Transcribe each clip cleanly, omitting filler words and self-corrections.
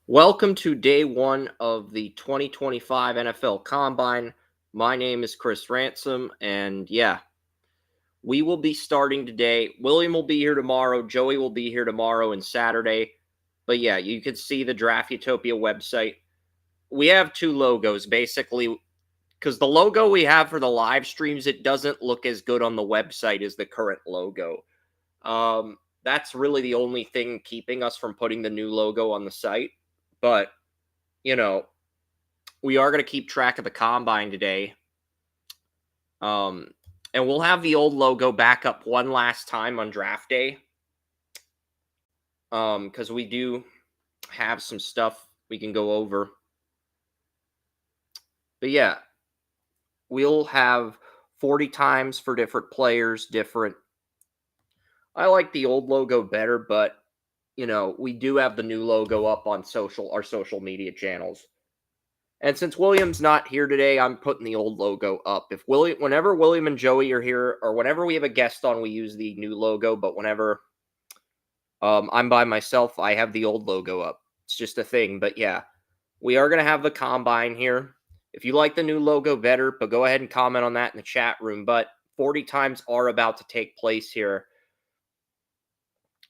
Welcome to day one of the 2025 NFL Combine. My name is Chris Ransom, and yeah, we will be starting today. William will be here tomorrow, Joey will be here tomorrow and Saturday. But yeah, you can see the Draft Utopia website. We have two logos basically, because the logo we have for the live streams, it doesn't look as good on the website as the current logo. That's really the only thing keeping us from putting the new logo on the site. But you know, we are going to keep track of the combine today. Um, and we'll have the old logo back up one last time on draft day. Because we do have some stuff we can go over. But yeah, we'll have 40 times for different players, different. I like the old logo better, but we do have the new logo up on our social media channels. And since William's not here today, I'm putting the old logo up. Whenever William and Joey are here, or whenever we have a guest on, we use the new logo. But whenever I'm by myself, I have the old logo up. It's just a thing. But yeah, we are gonna have the combine here. If you like the new logo better, but go ahead and comment on that in the chat room. But 40 times are about to take place here,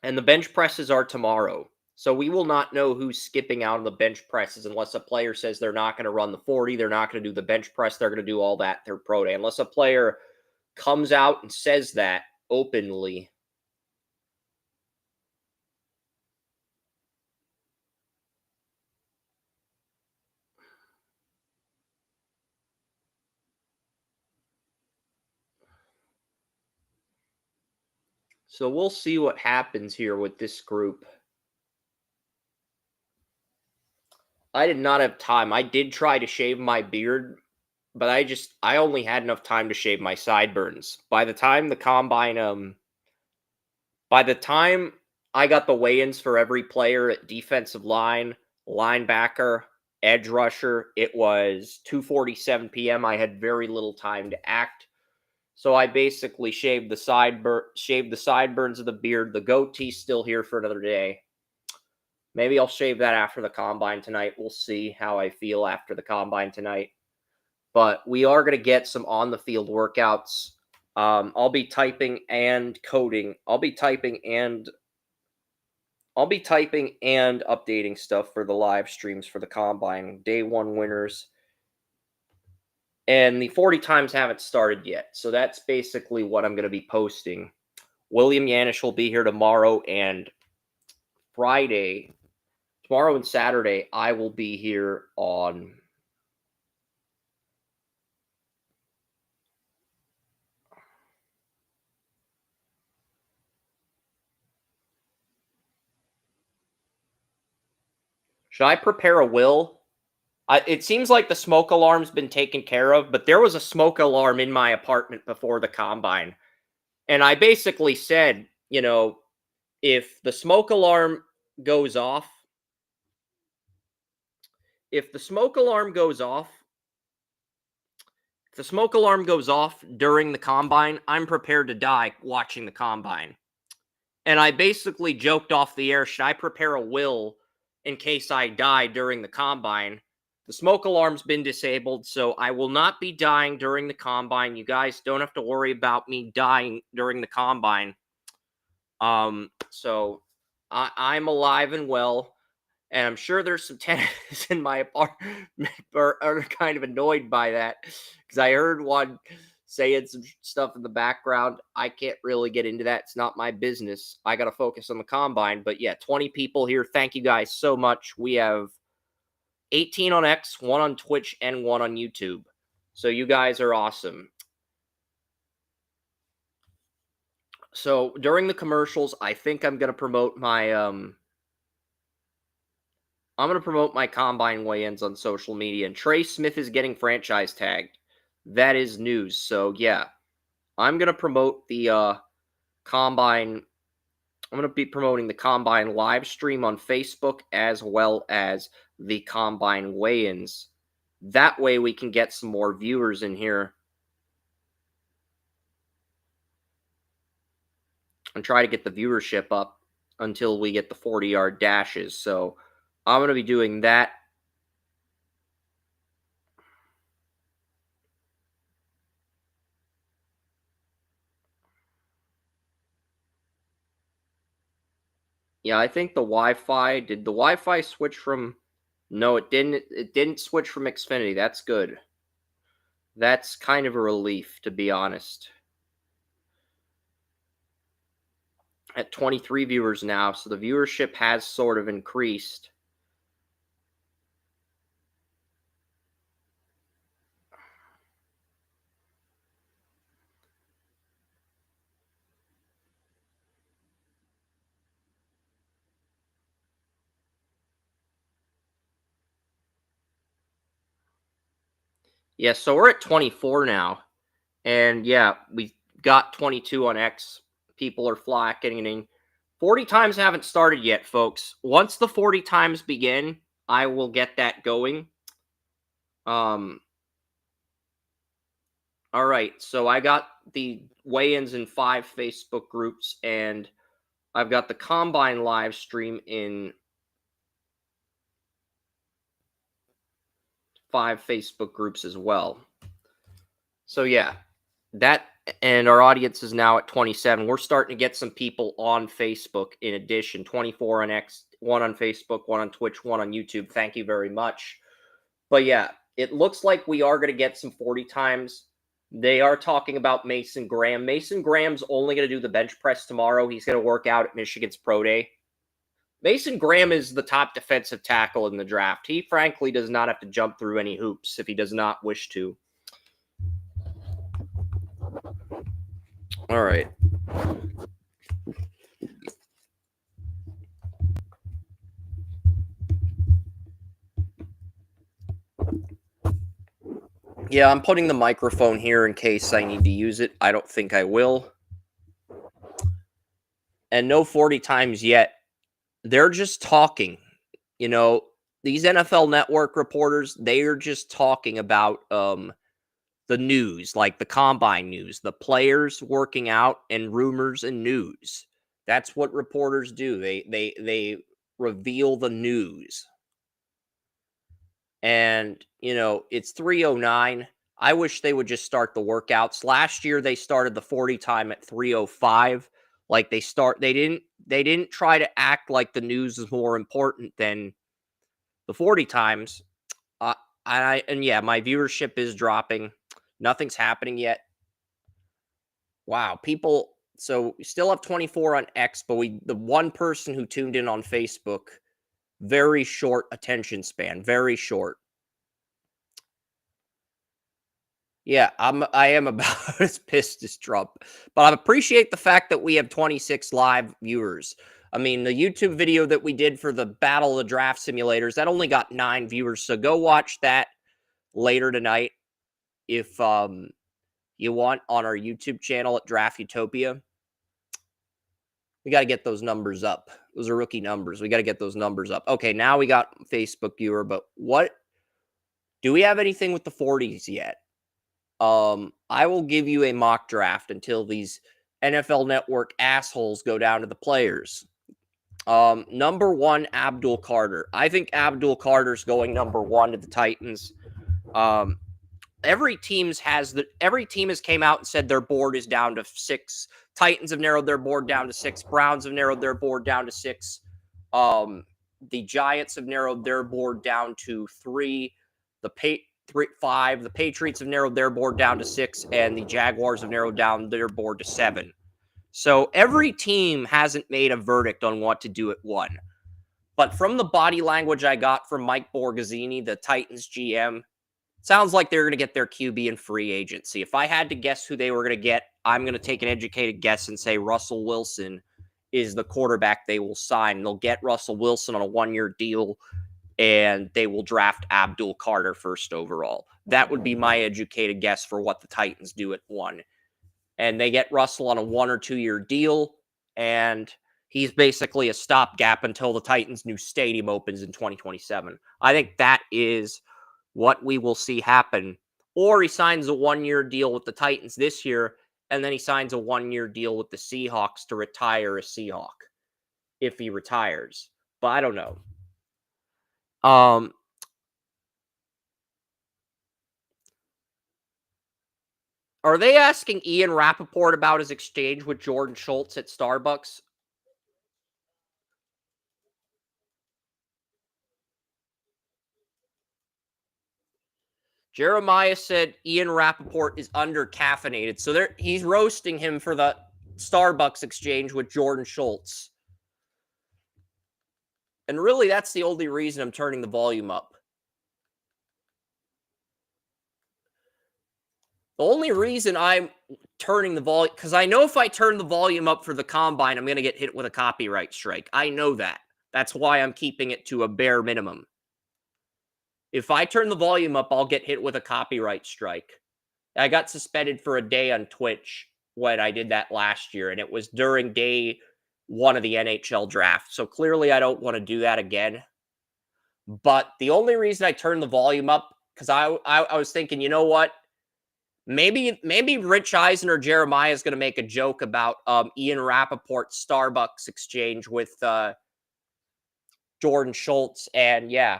and the bench presses are tomorrow. So we will not know who's skipping out on the bench presses unless a player says they're not going to run the 40, they're not going to do the bench press, they're going to do all that their pro day. Unless a player comes out and says that openly. So we'll see what happens here with this group. I did not have time. I did try to shave my beard, but I only had enough time to shave my sideburns. By the time I got the weigh-ins for every player at defensive line, linebacker, edge rusher, it was 2:47 p.m. I had very little time to act. So I basically shaved the sideburns of the beard. The goatee's still here for another day. Maybe I'll shave that after the combine tonight. We'll see how I feel after the combine tonight. But we are going to get some on the field workouts. I'll be typing and coding. I'll be typing and updating stuff for the live streams for the combine, day one winners. And the 40 times haven't started yet. So that's basically what I'm going to be posting. William Yanish will be here tomorrow and Friday. Tomorrow and Saturday, I will be here on. Should I prepare a will? It seems like the smoke alarm's been taken care of, but there was a smoke alarm in my apartment before the combine. And I basically said, if the smoke alarm goes off, if the smoke alarm goes off, if the smoke alarm goes off during the combine, I'm prepared to die watching the combine. And I basically joked off the air, should I prepare a will in case I die during the combine? The smoke alarm's been disabled, so I will not be dying during the combine. You guys don't have to worry about me dying during the combine. So I'm alive and well, and I'm sure there's some tenants in my apartment are kind of annoyed by that because I heard one saying some stuff in the background. I can't really get into that. It's not my business. I got to focus on the combine. But yeah, 20 people here. Thank you guys so much. We have 18 on X, 1 on Twitch, and 1 on YouTube. So you guys are awesome. So during the commercials, I think I'm going to promote my combine weigh-ins on social media. And Trey Smith is getting franchise tagged. That is news. So yeah, I'm going to promote the combine. I'm going to be promoting the combine live stream on Facebook as well as the combine weigh-ins. That way we can get some more viewers in here and try to get the viewership up until we get the 40-yard dashes. So I'm going to be doing that. Yeah, I think the Wi-Fi, did the Wi-Fi switch from, no, it didn't. It didn't switch from Xfinity. That's good. That's kind of a relief, to be honest. At 23 viewers now, so the viewership has sort of increased. Yeah, so we're at 24 now. And yeah, we got 22 on X. People are flacking. 40 times haven't started yet, folks. Once the 40 times begin, I will get that going. Um, all right, so I got the weigh-ins in 5 Facebook groups, and I've got the Combine live stream in 5 Facebook groups as well. So yeah, that, and our audience is now at 27. We're starting to get some people on Facebook in addition. 24 on X, 1 on Facebook, 1 on Twitch, 1 on YouTube. Thank you very much. But yeah, it looks like we are going to get some 40 times. They are talking about Mason Graham. Mason Graham's only going to do the bench press tomorrow. He's going to work out at Michigan's Pro Day. Mason Graham is the top defensive tackle in the draft. He frankly does not have to jump through any hoops if he does not wish to. All right. Yeah, I'm putting the microphone here in case I need to use it. I don't think I will. And no 40 times yet. They're just talking. You know, these NFL Network reporters, they are just talking about the news, like the combine news, the players working out, and rumors and news. That's what reporters do. They reveal the news. And, you know, it's 3:09. I wish they would just start the workouts. Last year they started the 40 time at 3:05. Like they didn't try to act like the news is more important than the 40 times. Uh, and yeah, my viewership is dropping. Nothing's happening yet. Wow, people. So we still have 24 on X, but the one person who tuned in on Facebook, very short attention span, very short. Yeah, I am about as pissed as Trump, but I appreciate the fact that we have 26 live viewers. I mean, the YouTube video that we did for the Battle of the Draft Simulators, that only got 9 viewers, so go watch that later tonight if you want, on our YouTube channel at Draft Utopia. We got to get those numbers up. Those are rookie numbers. We got to get those numbers up. Okay, now we got Facebook viewer, but what do we have anything with the 40s yet? I will give you a mock draft until these NFL Network assholes go down to the players. Number 1, Abdul Carter. I think Abdul Carter's going number 1 to the Titans. Every team has came out and said their board is down to 6. Titans have narrowed their board down to 6. Browns have narrowed their board down to 6. The Giants have narrowed their board down to 3. 5. The Patriots have narrowed their board down to 6, and the Jaguars have narrowed down their board to 7. So every team hasn't made a verdict on what to do at 1. But from the body language I got from Mike Borgazzini, the Titans GM, sounds like they're going to get their QB in free agency. If I had to guess who they were going to get, I'm going to take an educated guess and say Russell Wilson is the quarterback they will sign. They'll get Russell Wilson on a 1-year deal, and they will draft Abdul Carter first overall. That would be my educated guess for what the Titans do at 1. And they get Russell on a 1 or 2 year deal, and he's basically a stopgap until the Titans' new stadium opens in 2027. I think that is what we will see happen. Or he signs a 1-year deal with the Titans this year, and then he signs a 1-year deal with the Seahawks to retire a Seahawk if he retires. But I don't know. Um, are they asking Ian Rappaport about his exchange with Jordan Schultz at Starbucks? Jeremiah said Ian Rappaport is under caffeinated, so he's roasting him for the Starbucks exchange with Jordan Schultz. And really, that's the only reason I'm turning the volume up. The only reason I'm turning the volume, because I know if I turn the volume up for the combine, I'm going to get hit with a copyright strike. I know that. That's why I'm keeping it to a bare minimum. If I turn the volume up, I'll get hit with a copyright strike. I got suspended for a day on Twitch when I did that last year, and it was during day 1 of the NHL draft. So clearly, I don't want to do that again. But the only reason I turned the volume up, because I was thinking, you know what? Maybe Rich Eisen or Jeremiah is going to make a joke about Ian Rappaport's Starbucks exchange with Jordan Schultz, and yeah,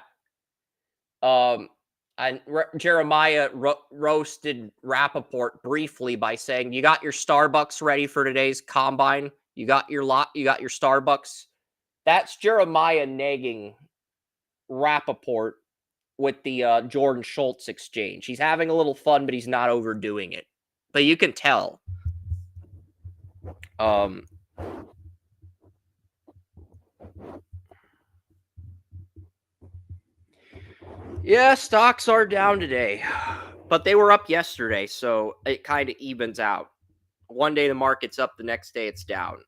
and Jeremiah roasted Rappaport briefly by saying, "You got your Starbucks ready for today's combine? You got your Starbucks." That's Jeremiah nagging Rappaport with the Jordan Schultz exchange. He's having a little fun, but he's not overdoing it. But you can tell. Yeah, stocks are down today, but they were up yesterday, so it kind of evens out. One day the market's up, the next day it's down.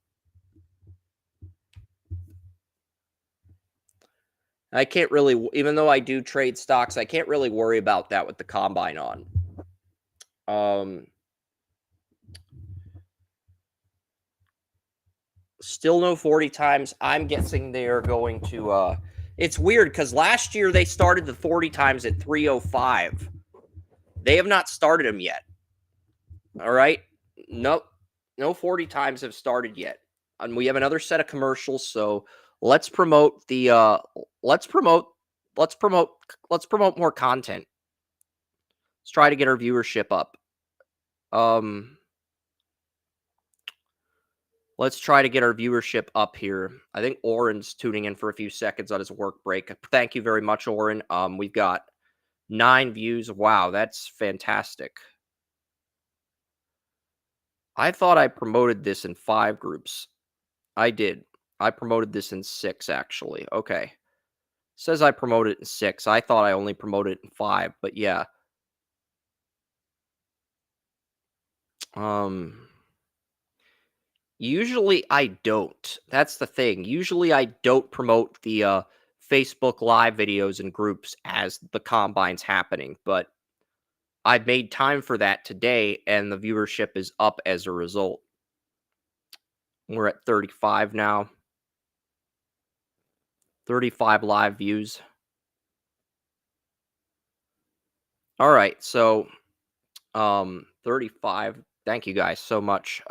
I can't really, even though I do trade stocks, I can't really worry about that with the combine on. Still no 40 times. I'm guessing they're going to. It's weird because last year they started the 40 times at 305. They have not started them yet. All right. Nope. No 40 times have started yet. And we have another set of commercials, so let's promote the let's promote more content. Let's try to get our viewership up. Let's try to get our viewership up here. I think Oren's tuning in for a few seconds on his work break. Thank you very much, Oren. We've got 9 views. Wow, that's fantastic. I thought I promoted this in 5 groups. I did. I promoted this in 6, actually. Okay. Says I promoted it in 6. I thought I only promoted it in 5, but yeah. Usually I don't. That's the thing. Usually I don't promote the Facebook live videos and groups as the combine's happening, but I made time for that today and the viewership is up as a result. We're at 35 now. 35 live views. All right, so 35. Thank you guys so much.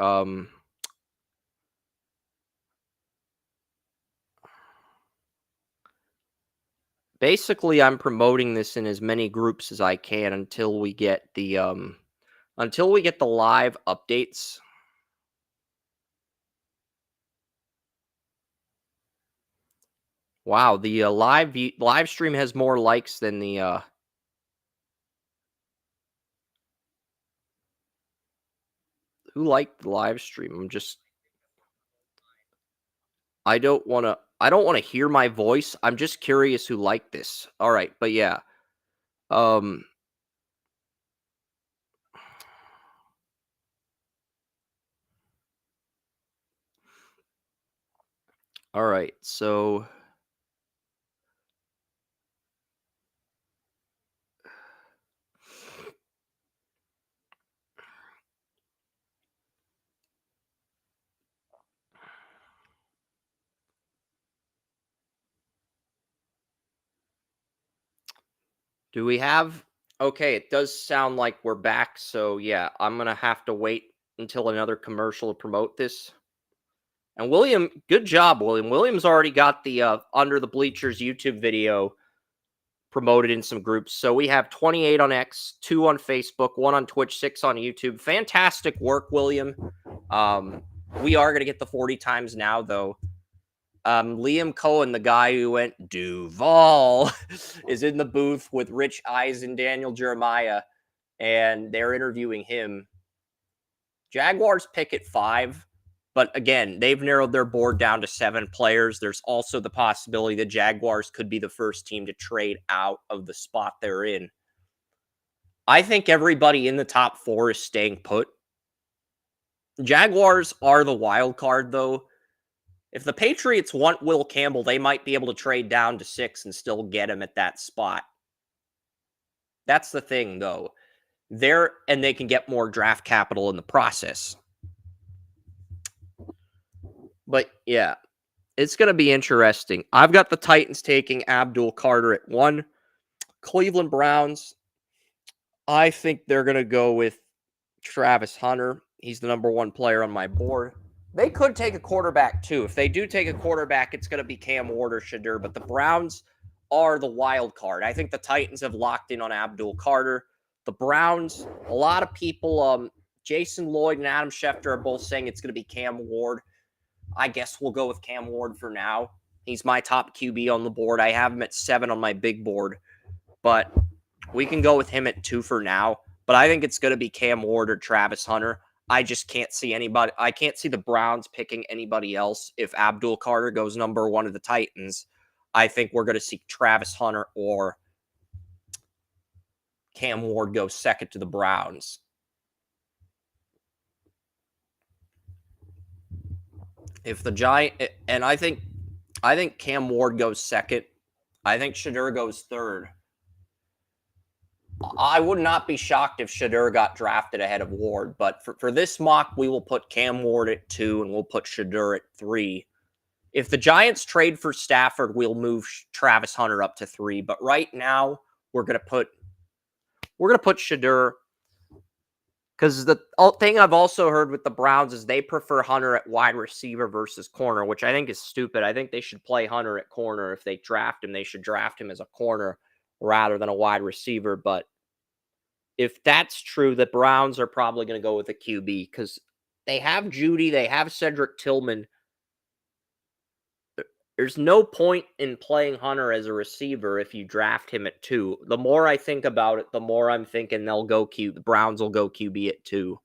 Basically, I'm promoting this in as many groups as I can until we get the live updates. Wow, the live stream has more likes than the who liked the live stream. I don't want to hear my voice. I'm just curious who liked this. All right, but yeah. All right. So do we have okay, it does sound like we're back. So yeah, I'm going to have to wait until another commercial to promote this. And William, good job, William. William's already got the Under the Bleachers YouTube video promoted in some groups. So we have 28 on X, 2 on Facebook, 1 on Twitch, 6 on YouTube. Fantastic work, William. We are going to get the 40 times now, though. Liam Cohen, the guy who went Duval, is in the booth with Rich Eisen, Daniel Jeremiah, and they're interviewing him. Jaguars pick at 5. But again, they've narrowed their board down to 7 players. There's also the possibility the Jaguars could be the first team to trade out of the spot they're in. I think everybody in the top 4 is staying put. Jaguars are the wild card, though. If the Patriots want Will Campbell, they might be able to trade down to 6 and still get him at that spot. That's the thing, though. And they can get more draft capital in the process. But yeah, it's going to be interesting. I've got the Titans taking Abdul Carter at 1. Cleveland Browns, I think they're going to go with Travis Hunter. He's the number 1 player on my board. They could take a quarterback, too. If they do take a quarterback, it's going to be Cam Ward or Shadur. But the Browns are the wild card. I think the Titans have locked in on Abdul Carter. The Browns, a lot of people, Jason Lloyd and Adam Schefter are both saying it's going to be Cam Ward. I guess we'll go with Cam Ward for now. He's my top QB on the board. I have him at 7 on my big board, but we can go with him at 2 for now. But I think it's going to be Cam Ward or Travis Hunter. I just can't see anybody. I can't see the Browns picking anybody else. If Abdul Carter goes number 1 of the Titans, I think we're going to see Travis Hunter or Cam Ward go second to the Browns. If the and I think Cam Ward goes second. I think Shadur goes third. I would not be shocked if Shadur got drafted ahead of Ward, but for this mock, we will put Cam Ward at 2 and we'll put Shadur at 3. If the Giants trade for Stafford, we'll move Travis Hunter up to 3. But right now, we're gonna put Shadur. Because the thing I've also heard with the Browns is they prefer Hunter at wide receiver versus corner, which I think is stupid. I think they should play Hunter at corner. If they draft him, they should draft him as a corner rather than a wide receiver. But if that's true, the Browns are probably going to go with a QB because they have Judy, they have Cedric Tillman. There's no point in playing Hunter as a receiver if you draft him at 2. The more I think about it, the more I'm thinking the Browns will go QB at 2.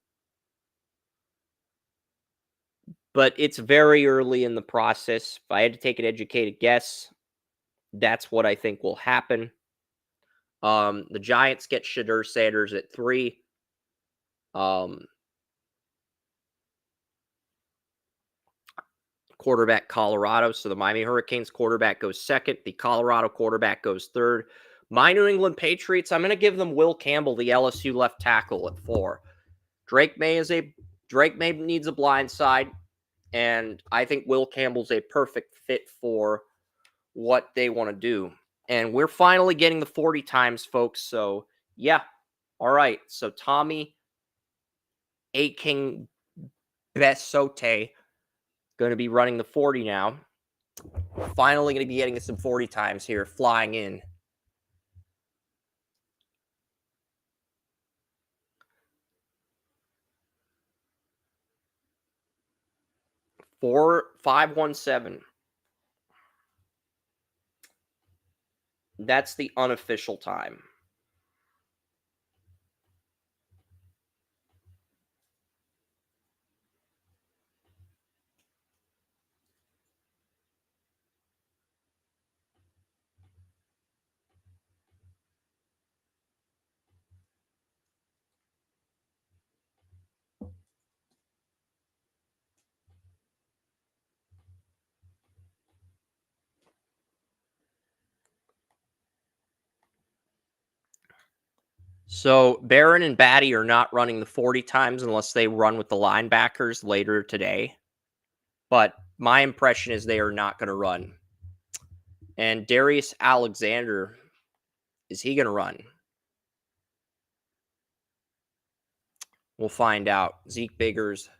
But it's very early in the process. If I had to take an educated guess, that's what I think will happen. The Giants get Shadur Sanders at 3. Quarterback Colorado. So the Miami Hurricanes quarterback goes second. The Colorado quarterback goes third. My New England Patriots, I'm going to give them Will Campbell, the LSU left tackle, at 4. Drake May needs a blind side, and I think Will Campbell's a perfect fit for what they want to do. And we're finally getting the 40 times, folks. So, yeah. All right. So, Tommy A-King Besote going to be running the 40 now. Finally going to be getting some 40 times here, flying in. 4517. That's the unofficial time. So Barron and Batty are not running the 40 times unless they run with the linebackers later today. But my impression is they are not going to run. And Darius Alexander, is he going to run? We'll find out. Zeke Biggers.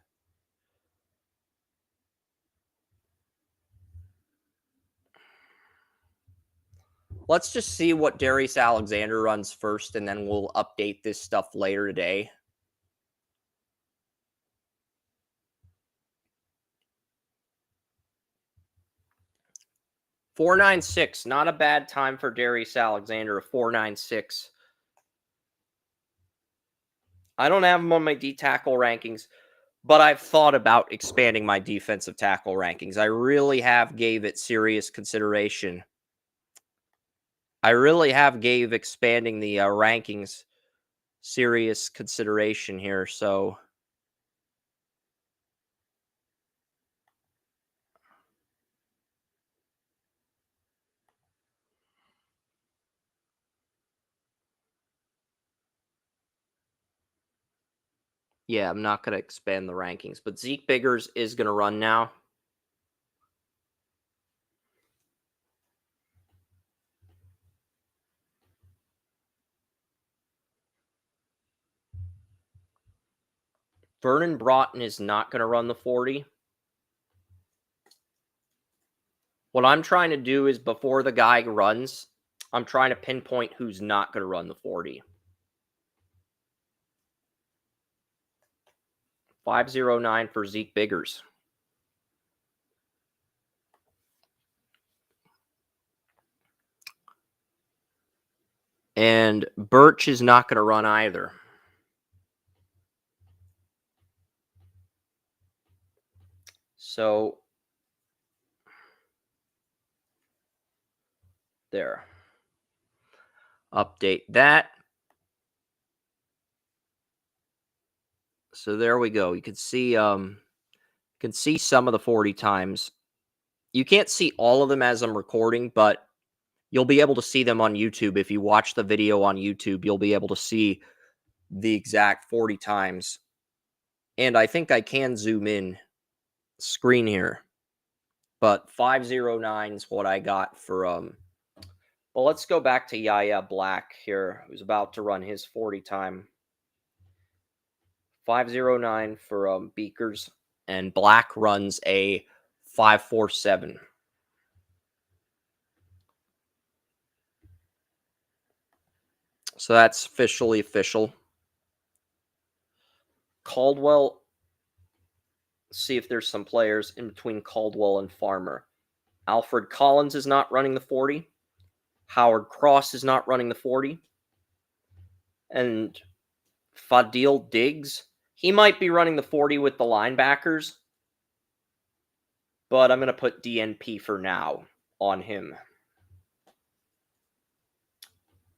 Let's just see what Darius Alexander runs first, and then we'll update this stuff later today. .496, not a bad time for Darius Alexander, a .496. I don't have him on my D-tackle rankings, but I've thought about expanding my defensive tackle rankings. I really have gave it serious consideration. I really have gave expanding the rankings serious consideration here, so yeah, I'm not going to expand the rankings, but Zeke Biggers is going to run now. Vernon Broughton is not going to run the 40. What I'm trying to do is before the guy runs, I'm trying to pinpoint who's not going to run the 40. 509 for Zeke Biggers. And Birch is not going to run either. So there. Update that. So there we go. You can see some of the 40 times. You can't see all of them as I'm recording, but you'll be able to see them on YouTube. If you watch the video on YouTube, you'll be able to see the exact 40 times. And I think I can zoom in screen here. But 509 is what I got for well, let's go back to Yaya Black here, who's about to run his 40 time. 509 for Beakers, and Black runs a 547. So that's officially official. Caldwell, see if there's some players in between Caldwell and Farmer. Alfred Collins is not running the 40. Howard Cross is not running the 40. And Fadil Diggs, he might be running the 40 with the linebackers, but I'm going to put DNP for now on him.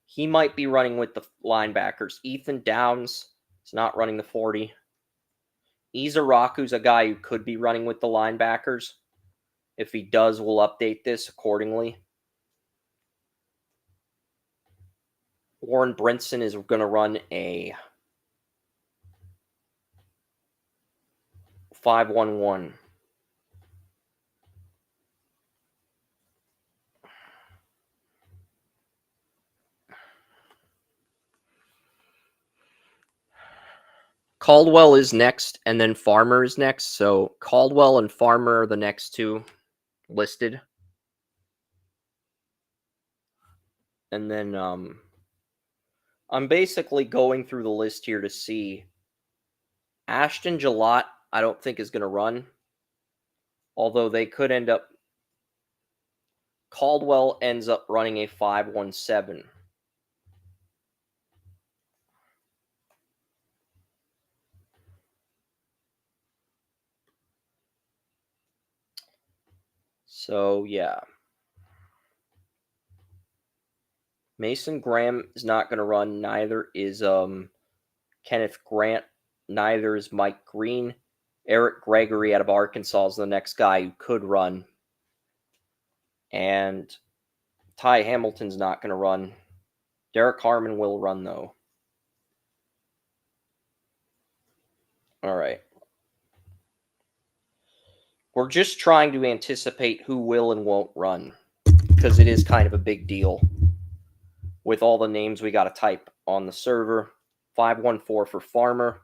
He might be running with the linebackers. Ethan Downs is not running the 40. Izaraku's a guy who could be running with the linebackers. If he does, we'll update this accordingly. Warren Brinson is going to run a 511. Caldwell is next, and then Farmer is next. So Caldwell and Farmer are the next two listed. And then I'm basically going through the list here to see. Ashton Gillott, I don't think is going to run. Although they could end up. Caldwell ends up running a 517. So, yeah. Mason Graham is not going to run. Neither is Kenneth Grant. Neither is Mike Green. Eric Gregory out of Arkansas is the next guy who could run. And Ty Hamilton's not going to run. Derek Harmon will run, though. All right. We're just trying to anticipate who will and won't run, because it is kind of a big deal with all the names we got to type on the server. 514 for Farmer.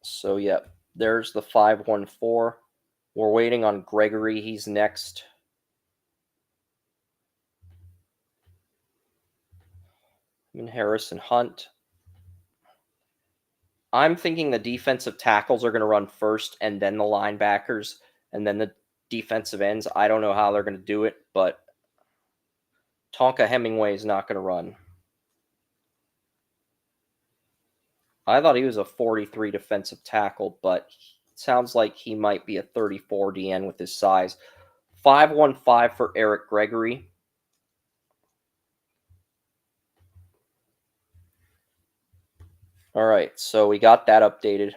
So, yeah. There's the 514. We're waiting on Gregory. He's next. And Harrison Hunt. I'm thinking the defensive tackles are going to run first and then the linebackers and then the defensive ends. I don't know how they're going to do it, but Tonka Hemingway is not going to run. I thought he was a 43 defensive tackle, but it sounds like he might be a 34 DN with his size. 515 for Eric Gregory. All right, so we got that updated.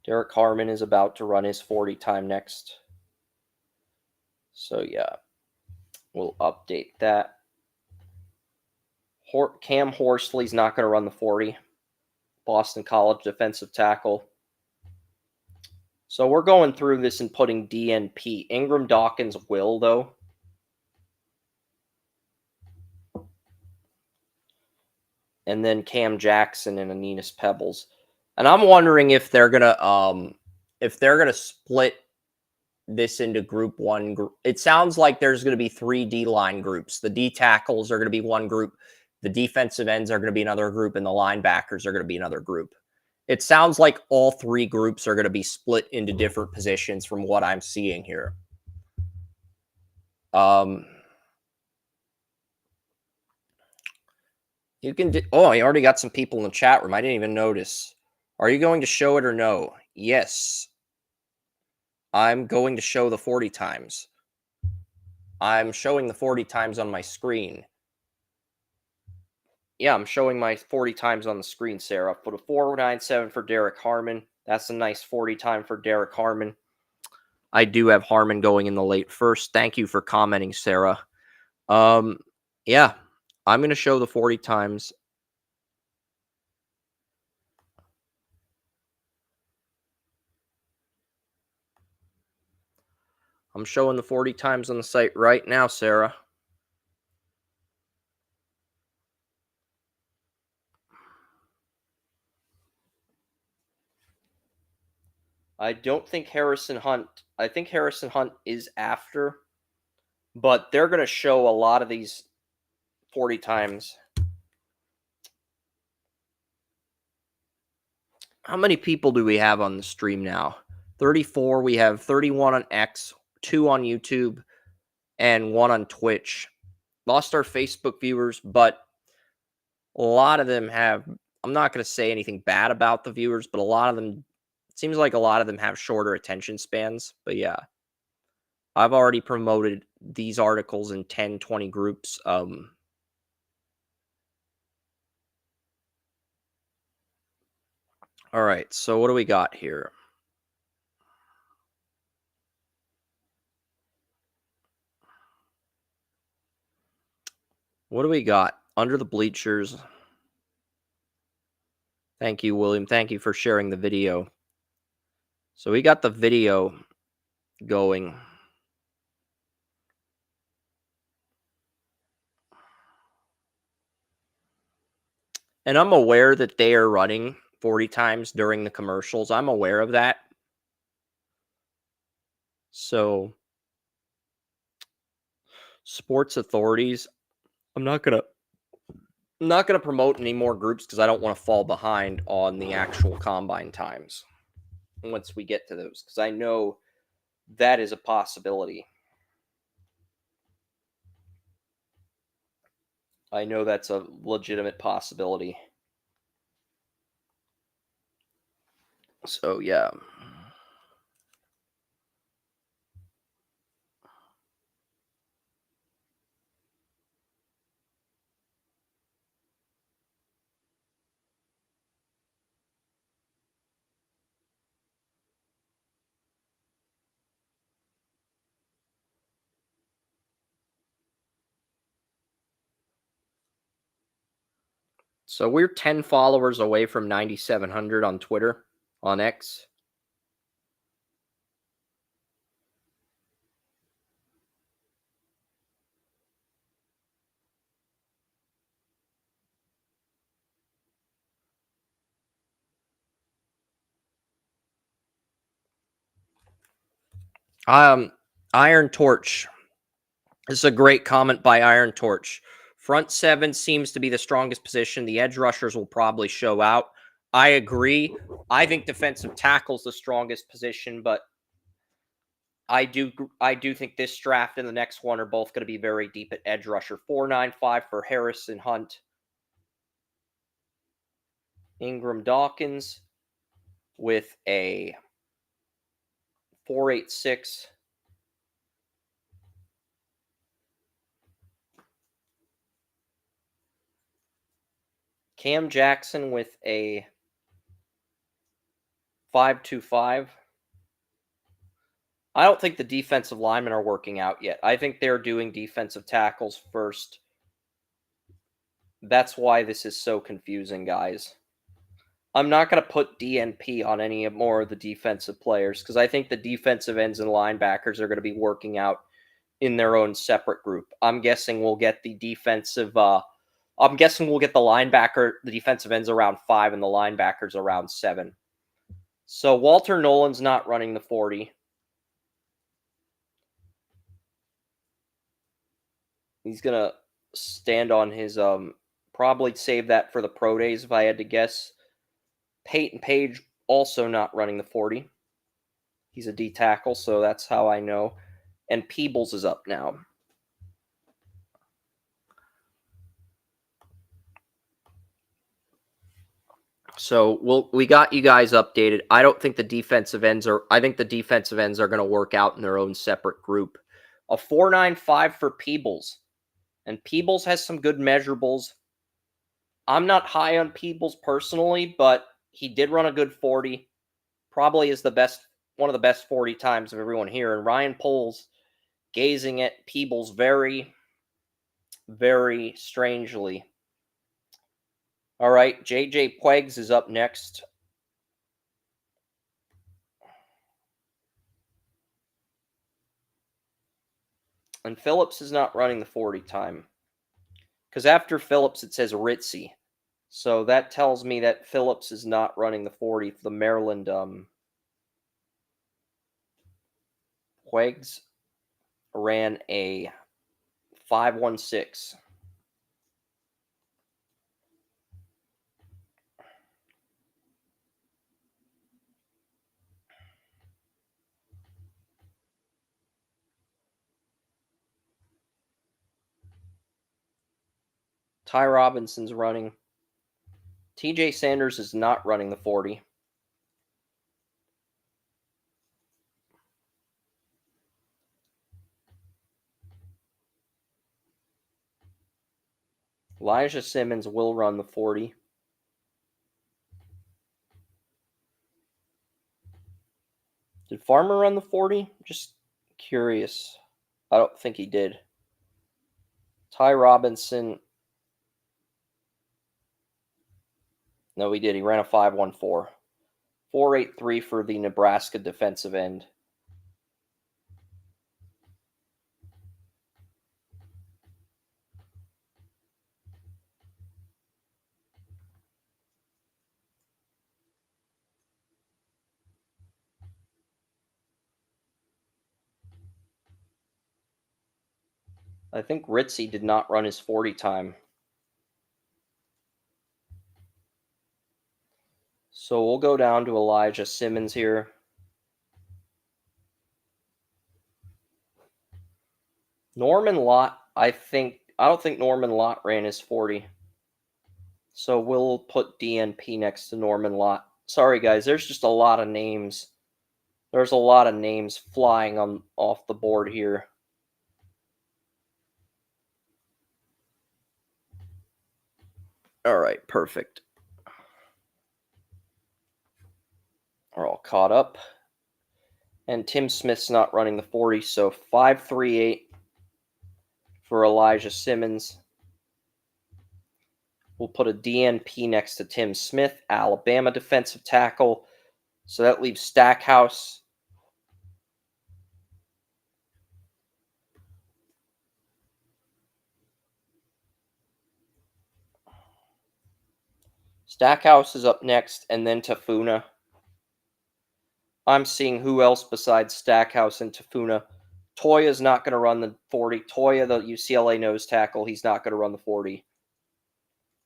Derek Harmon is about to run his 40 time next. So, yeah, we'll update that. Cam Horsley's not going to run the 40. Boston College defensive tackle. So we're going through this and putting DNP. Ingram Dawkins will, though. And then Cam Jackson and Anenis Pebbles. And I'm wondering if they're gonna split this into group one. It sounds like there's going to be 3 D-line groups. The D tackles are going to be one group. The defensive ends are going to be another group, and the linebackers are going to be another group. It sounds like all 3 groups are going to be split into different positions from what I'm seeing here. You can I already got some people in the chat room. I didn't even notice. Are you going to show it or no? Yes. I'm going to show the 40 times. I'm showing the 40 times on my screen. Yeah, I'm showing my 40 times on the screen, Sarah. Put a 497 for Derek Harmon. That's a nice 40 time for Derek Harmon. I do have Harmon going in the late first. Thank you for commenting, Sarah. Yeah, I'm going to show the 40 times. I'm showing the 40 times on the site right now, Sarah. I don't think Harrison Hunt. I think Harrison Hunt is after, but they're going to show a lot of these 40 times. How many people do we have on the stream now? 34. We have 31 on X, 2 on YouTube, and 1 on Twitch. Lost our Facebook viewers, but a lot of them have, I'm not going to say anything bad about the viewers, but a lot of them, it seems like a lot of them have shorter attention spans. But yeah, I've already promoted these articles in 10, 20 groups. All right, so what do we got here? What do we got? Under the bleachers. Thank you, William. Thank you for sharing the video. So we got the video going. And I'm aware that they are running 40 times during the commercials. I'm aware of that. So, sports authorities, I'm not gonna promote any more groups because I don't want to fall behind on the actual combine times once we get to those, because I know that is a possibility. I know that's a legitimate possibility. So, yeah. So we're 10 followers away from 9,700 on Twitter, on X. Iron Torch. This is a great comment by Iron Torch. Front seven seems to be the strongest position. The edge rushers will probably show out. I agree. I think defensive tackle's the strongest position, but I do think this draft and the next one are both going to be very deep at edge rusher. 4.95 for Harrison Hunt. Ingram Dawkins with a 4.86. Cam Jackson with a 5.25. I don't think the defensive linemen are working out yet. I think they're doing defensive tackles first. That's why this is so confusing, guys. I'm not going to put DNP on any more of the defensive players because I think the defensive ends and linebackers are going to be working out in their own separate group. I'm guessing we'll get the defensive. I'm guessing we'll get the defensive ends around 5 and the linebackers around 7. So Walter Nolan's not running the 40. He's going to stand on his probably save that for the pro days if I had to guess. Peyton Page also not running the 40. He's a D tackle, so that's how I know. And Peebles is up now. So we got you guys updated. I don't think the defensive ends are. I think the defensive ends are going to work out in their own separate group. A 4.95 for Peebles, and Peebles has some good measurables. I'm not high on Peebles personally, but he did run a good 40. Probably is one of the best 40 times of everyone here. And Ryan Poles gazing at Peebles very, very strangely. All right, JJ Puegs is up next. And Phillips is not running the 40 time. Because after Phillips, it says Ritzy. So that tells me that Phillips is not running the 40 for the Maryland Puegs ran a 5.16. Ty Robinson's running. TJ Sanders is not running the 40. Elijah Simmons will run the 40. Did Farmer run the 40? Just curious. I don't think he did. Ty Robinson. No, he did. He ran a 5.14. 4.83 for the Nebraska defensive end. I think Ritzy did not run his 40 time. So we'll go down to Elijah Simmons here. Norman Lott, I don't think Norman Lott ran his 40. So we'll put DNP next to Norman Lott. Sorry guys, there's just a lot of names. There's a lot of names flying off the board here. All right, perfect. We're all caught up. And Tim Smith's not running the 40, so 5.38 for Elijah Simmons. We'll put a DNP next to Tim Smith, Alabama defensive tackle. So that leaves Stackhouse. Stackhouse is up next, and then Tafuna. I'm seeing who else besides Stackhouse and Tafuna. Toya's not going to run the 40. Toya, the UCLA nose tackle, he's not going to run the 40.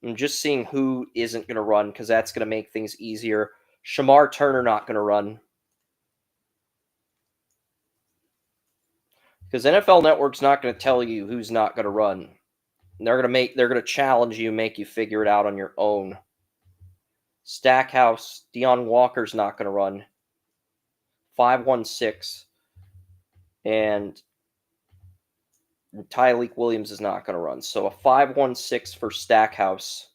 I'm just seeing who isn't going to run because that's going to make things easier. Shamar Turner not going to run because NFL Network's not going to tell you who's not going to run. They're going to challenge you, make you figure it out on your own. Stackhouse, Deion Walker's not going to run. 516 and Tyleek Williams is not going to run. So a 516 for Stackhouse.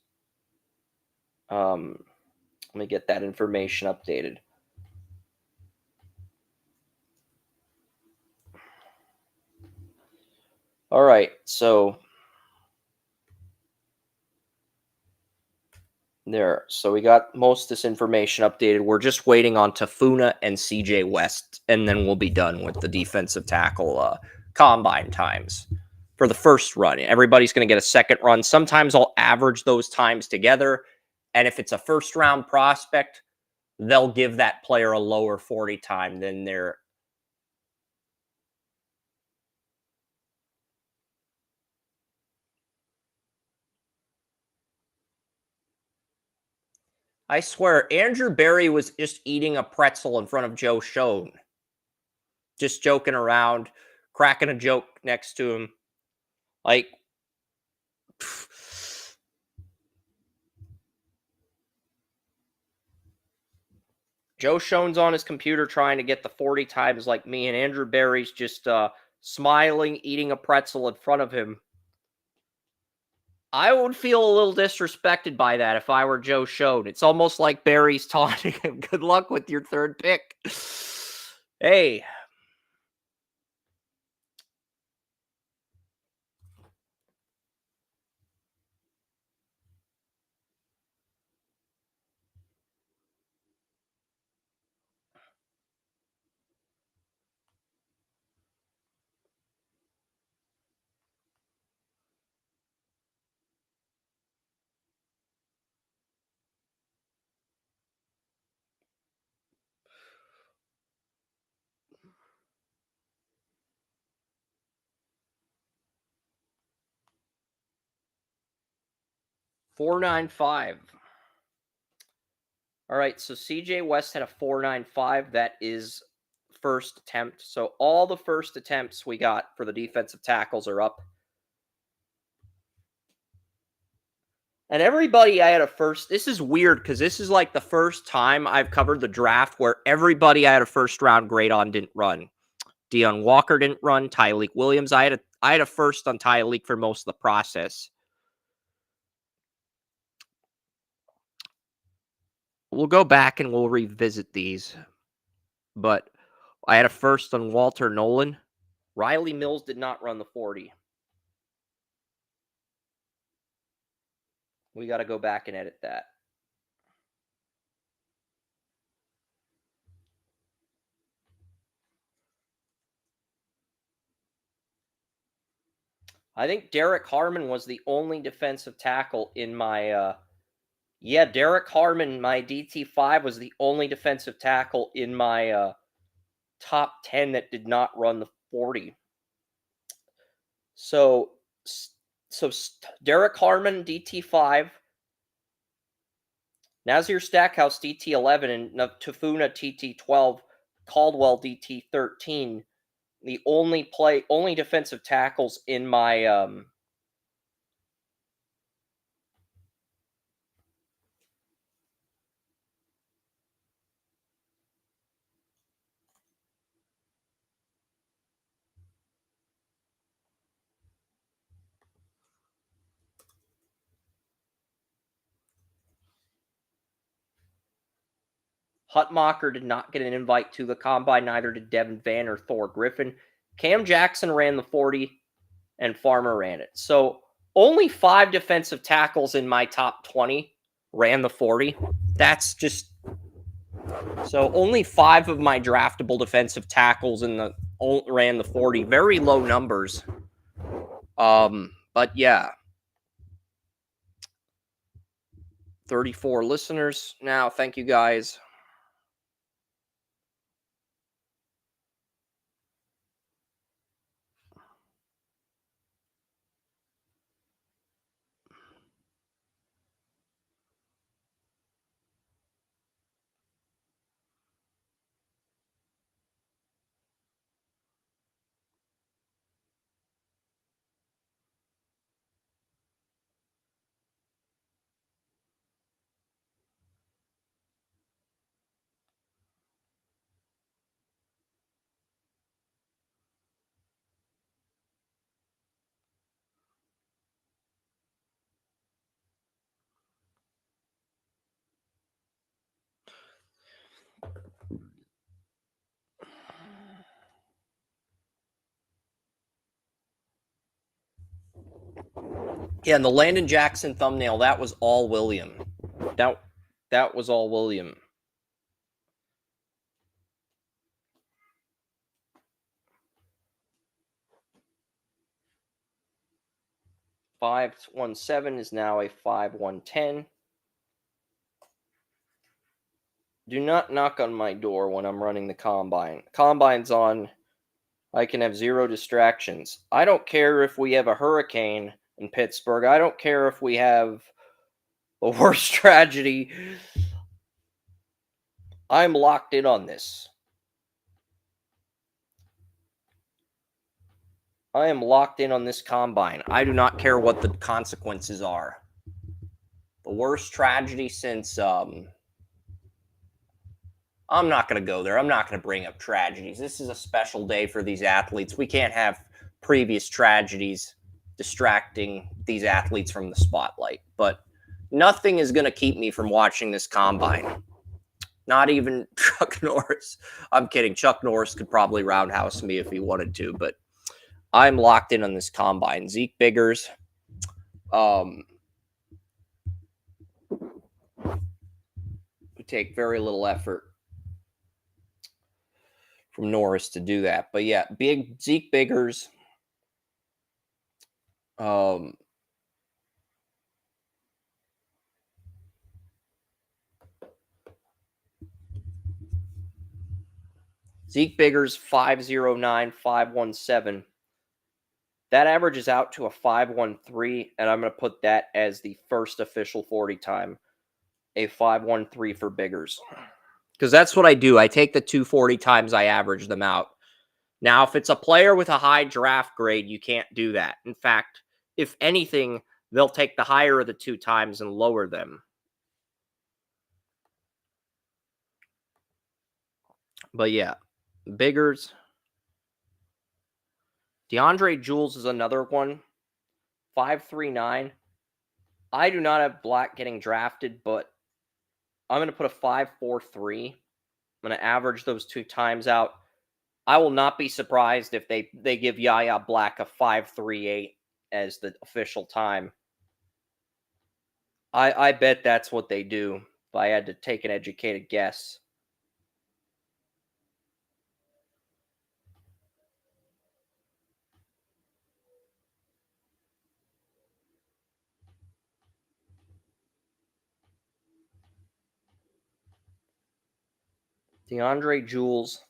Let me get that information updated. All right, so there. So we got most of this information updated. We're just waiting on Tafuna and CJ West, and then we'll be done with the defensive tackle combine times for the first run. Everybody's going to get a second run. Sometimes I'll average those times together, and if it's a first round prospect, they'll give that player a lower 40 time than their. I swear, Andrew Berry was just eating a pretzel in front of Joe Schoen. Just joking around, cracking a joke next to him. Like, Joe Schoen's on his computer trying to get the 40 times like me, and Andrew Berry's just smiling, eating a pretzel in front of him. I would feel a little disrespected by that if I were Joe Schoen. It's almost like Berry's taunting him. Good luck with your third pick. Hey. $4.95. All right, so CJ West had a 4.95. That is first attempt. So all the first attempts we got for the defensive tackles are up. And everybody I had a first. This is weird because this is like the first time I've covered the draft where everybody I had a first round grade on didn't run. Deion Walker didn't run. Tyleek Williams. I had a first on Tyleek for most of the process. We'll go back and we'll revisit these. But I had a first on Walter Nolan. Riley Mills did not run the 40. We got to go back and edit that. I think Derek Harmon was the only defensive tackle in my. Derek Harmon, my DT5, was the only defensive tackle in my top 10 that did not run the 40. So Derek Harmon, DT5. Nazir Stackhouse, DT11, and Tafuna, TT12. Caldwell, DT13. The only defensive tackles in my Hutmacher did not get an invite to the combine, neither did Devin Van or Thor Griffin. Cam Jackson ran the 40 and Farmer ran it. So only 5 defensive tackles in my top 20 ran the 40. That's just so only 5 of my draftable defensive tackles ran the 40. Very low numbers. But yeah. 34 listeners now. Thank you guys. Yeah, and the Landon Jackson thumbnail, that was all William. That was all William. $517 is now a $5,110. Do not knock on my door when I'm running the combine. Combine's on. I can have zero distractions. I don't care if we have a hurricane in Pittsburgh. I don't care if we have the worst tragedy. I'm locked in on this. I am locked in on this combine. I do not care what the consequences are. The worst tragedy since I'm not going to go there. I'm not going to bring up tragedies. This is a special day for these athletes. We can't have previous tragedies distracting these athletes from the spotlight. But nothing is going to keep me from watching this combine. Not even Chuck Norris. I'm kidding. Chuck Norris could probably roundhouse me if he wanted to, but I'm locked in on this combine. Zeke Biggers. Would take very little effort from Norris to do that. But yeah, big Zeke Biggers. Zeke Biggers 509, 517. That averages out to a 513, and I'm going to put that as the first official 40 time. A 513 for Biggers. Because that's what I do. I take the 240 times, I average them out. Now, if it's a player with a high draft grade, you can't do that. In fact, if anything, they'll take the higher of the 2 times and lower them. But yeah, Biggers. DeAndre Jules is another one. 539. I do not have Black getting drafted, but I'm going to put a 543. I'm going to average those 2 times out. I will not be surprised if they give Yaya Black a 538 as the official time. I bet that's what they do if I had to take an educated guess. DeAndre Jules.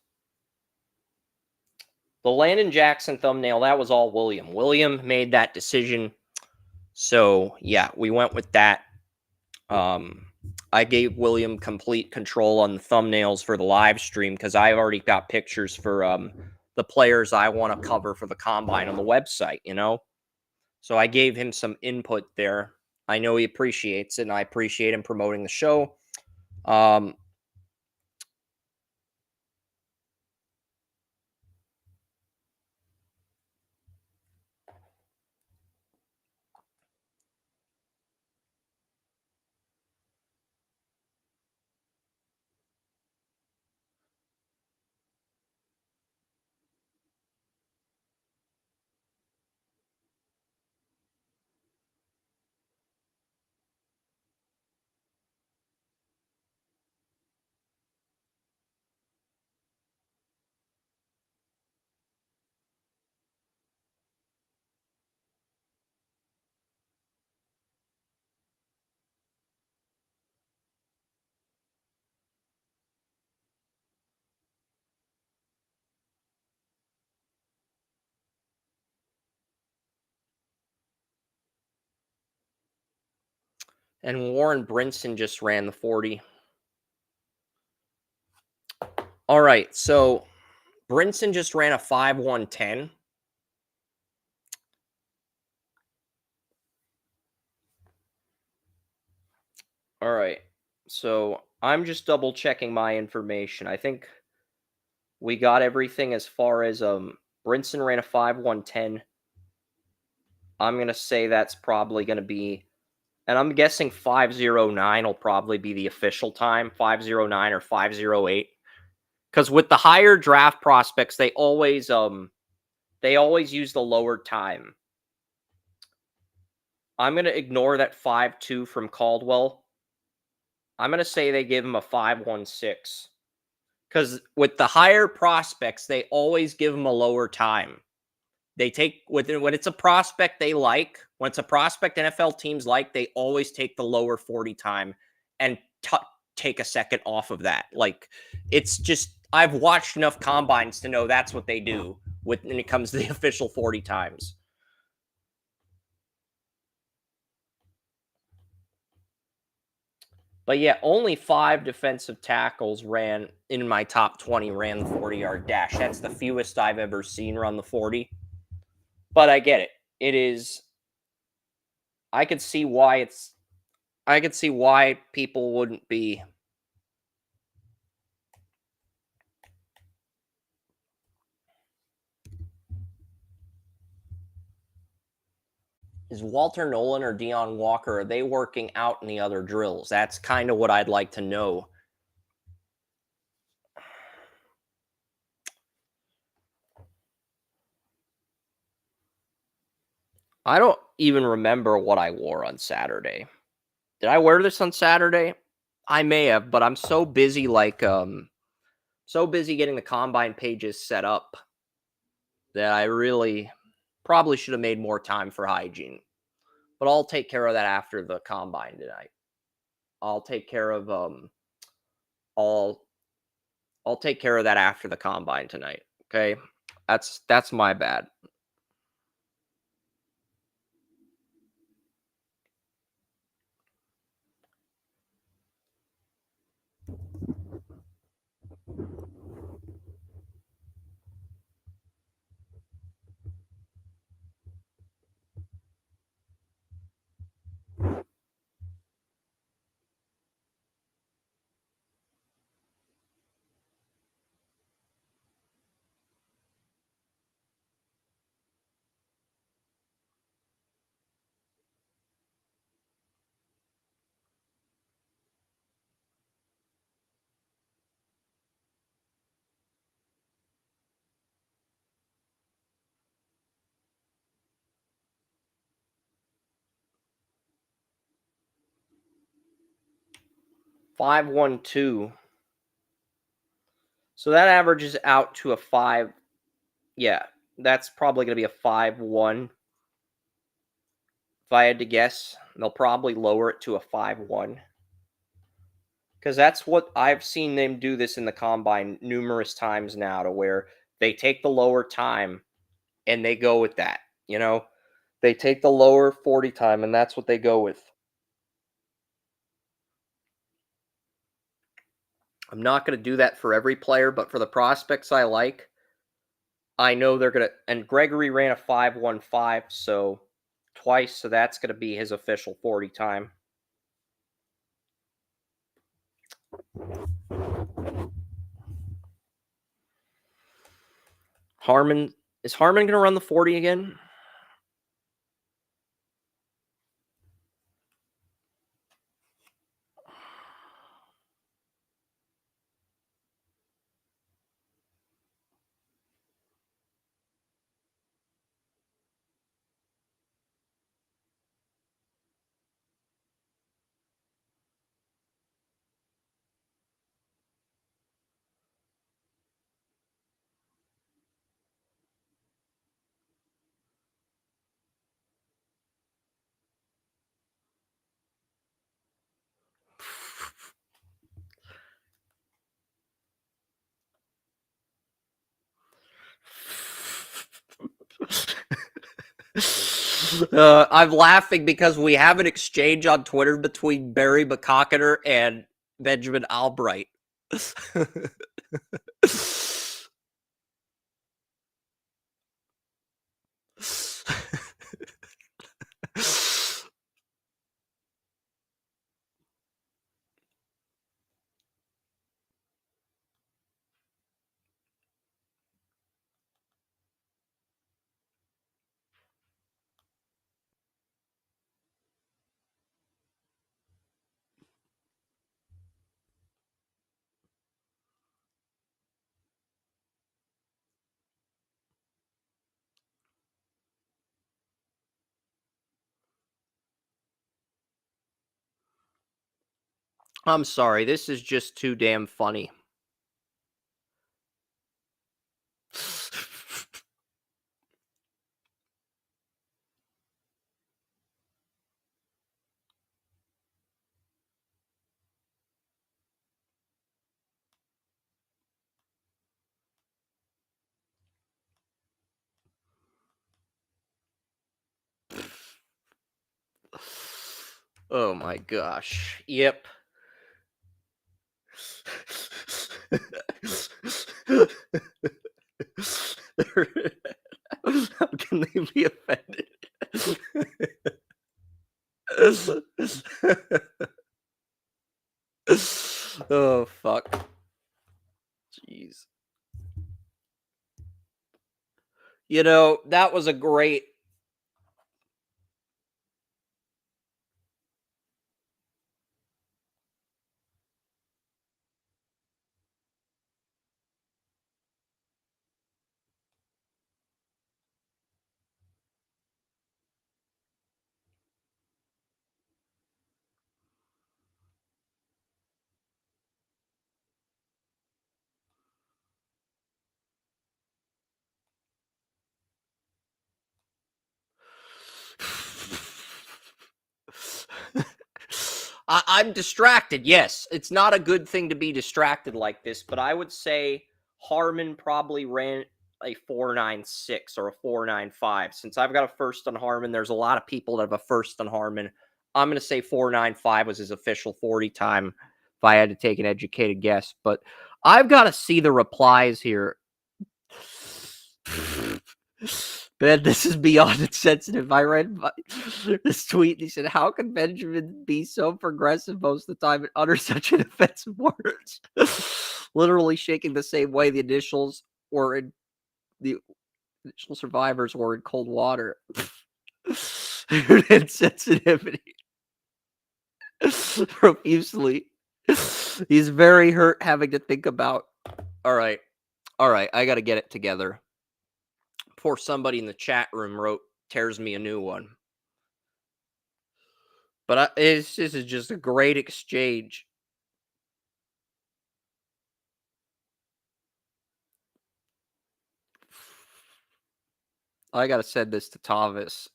The Landon Jackson thumbnail, that was all William. William made that decision. So, yeah, we went with that. I gave William complete control on the thumbnails for the live stream because I've already got pictures for the players I want to cover for the combine on the website, you know? So I gave him some input there. I know he appreciates it, and I appreciate him promoting the show. And Warren Brinson just ran the 40. All right, so Brinson just ran a 5,110. All right, so I'm just double checking my information. I think we got everything as far as Brinson ran a 5,110. I'm gonna say that's probably gonna be, and I'm guessing 509 will probably be the official time, 509 or 508. Because with the higher draft prospects, they always use the lower time. I'm going to ignore that 5-2 from Caldwell. I'm going to say they give him a 5-1-6. Because with the higher prospects, they always give them a lower time. They take when it's a prospect they like, when it's a prospect NFL teams like, they always take the lower 40 time and take a second off of that. Like, it's just I've watched enough combines to know that's what they do when it comes to the official 40 times. But yeah, only 5 defensive tackles ran in my top 20 ran the 40-yard dash. That's the fewest I've ever seen run the 40. But I get it. It is I could see why people wouldn't be. Is Walter Nolan or Deion Walker, are they working out in the other drills? That's kind of what I'd like to know. I don't even remember what I wore on Saturday. Did I wear this on Saturday? I may have, but I'm so busy so busy getting the combine pages set up that I really probably should have made more time for hygiene. But I'll take care of that after the combine tonight. I'll take care of I'll I'll take care of that after the combine tonight. Okay? That's my bad. Five one two. So that averages out to a 5. Yeah, that's probably going to be a 5-1. If I had to guess, they'll probably lower it to a 5-1. Because that's what I've seen them do this in the combine numerous times now, to where they take the lower time and they go with that. You know, they take the lower 40 time and that's what they go with. I'm not going to do that for every player, but for the prospects I like, I know they're going to. And Gregory ran a 5-1-5, so twice, so that's going to be his official 40 time. Harmon is Harmon going to run the 40 again? I'm laughing because we have an exchange on Twitter between Barry McCockiner and Benjamin Albright. I'm sorry. This is just too damn funny. Oh my gosh. Yep. How can they be offended? Oh fuck. Jeez. That was a great. I'm distracted. Yes, it's not a good thing to be distracted like this, but I would say Harmon probably ran a 4.96 or a 4.95. Since I've got a first on Harmon, there's a lot of people that have a first on Harmon. I'm going to say 4.95 was his official 40 time if I had to take an educated guess, but I've got to see the replies here. Man, this is beyond insensitive. I read this tweet. And he said, "How can Benjamin be so progressive most of the time and utter such inoffensive words?" Literally shaking the same way the initial survivors were in cold water. Insensitivity profusely. He's very hurt having to think about. All right, all right. I got to get it together. Before somebody in the chat room tears me a new one. But this is just a great exchange. I gotta send this to Tavis.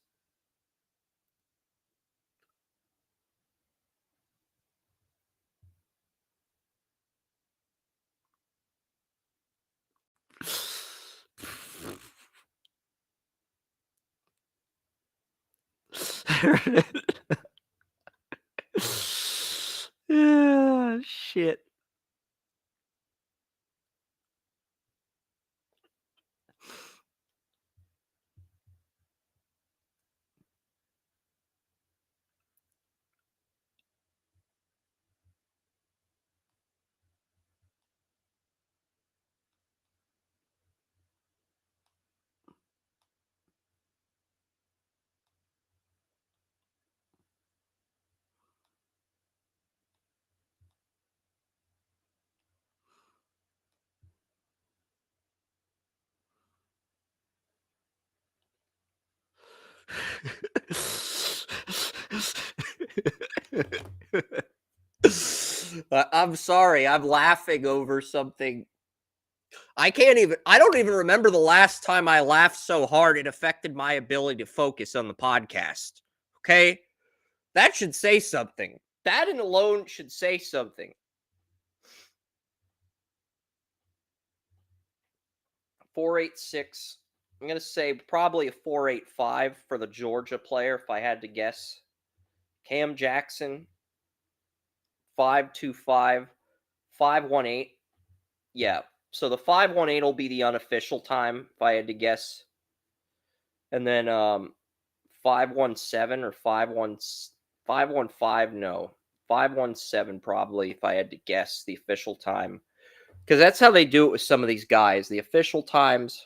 Ah, shit. I'm sorry. I'm laughing over something. I don't even remember the last time I laughed so hard it affected my ability to focus on the podcast. Okay? That should say something. That and alone should say something. 4.86. I'm going to say probably a 4.85 for the Georgia player if I had to guess. Cam Jackson, 5.25, 5.18. Yeah. So the 5.18 will be the unofficial time if I had to guess. And then 5.17 or 5.15, no. 5.17 probably if I had to guess the official time. Because that's how they do it with some of these guys. The official times.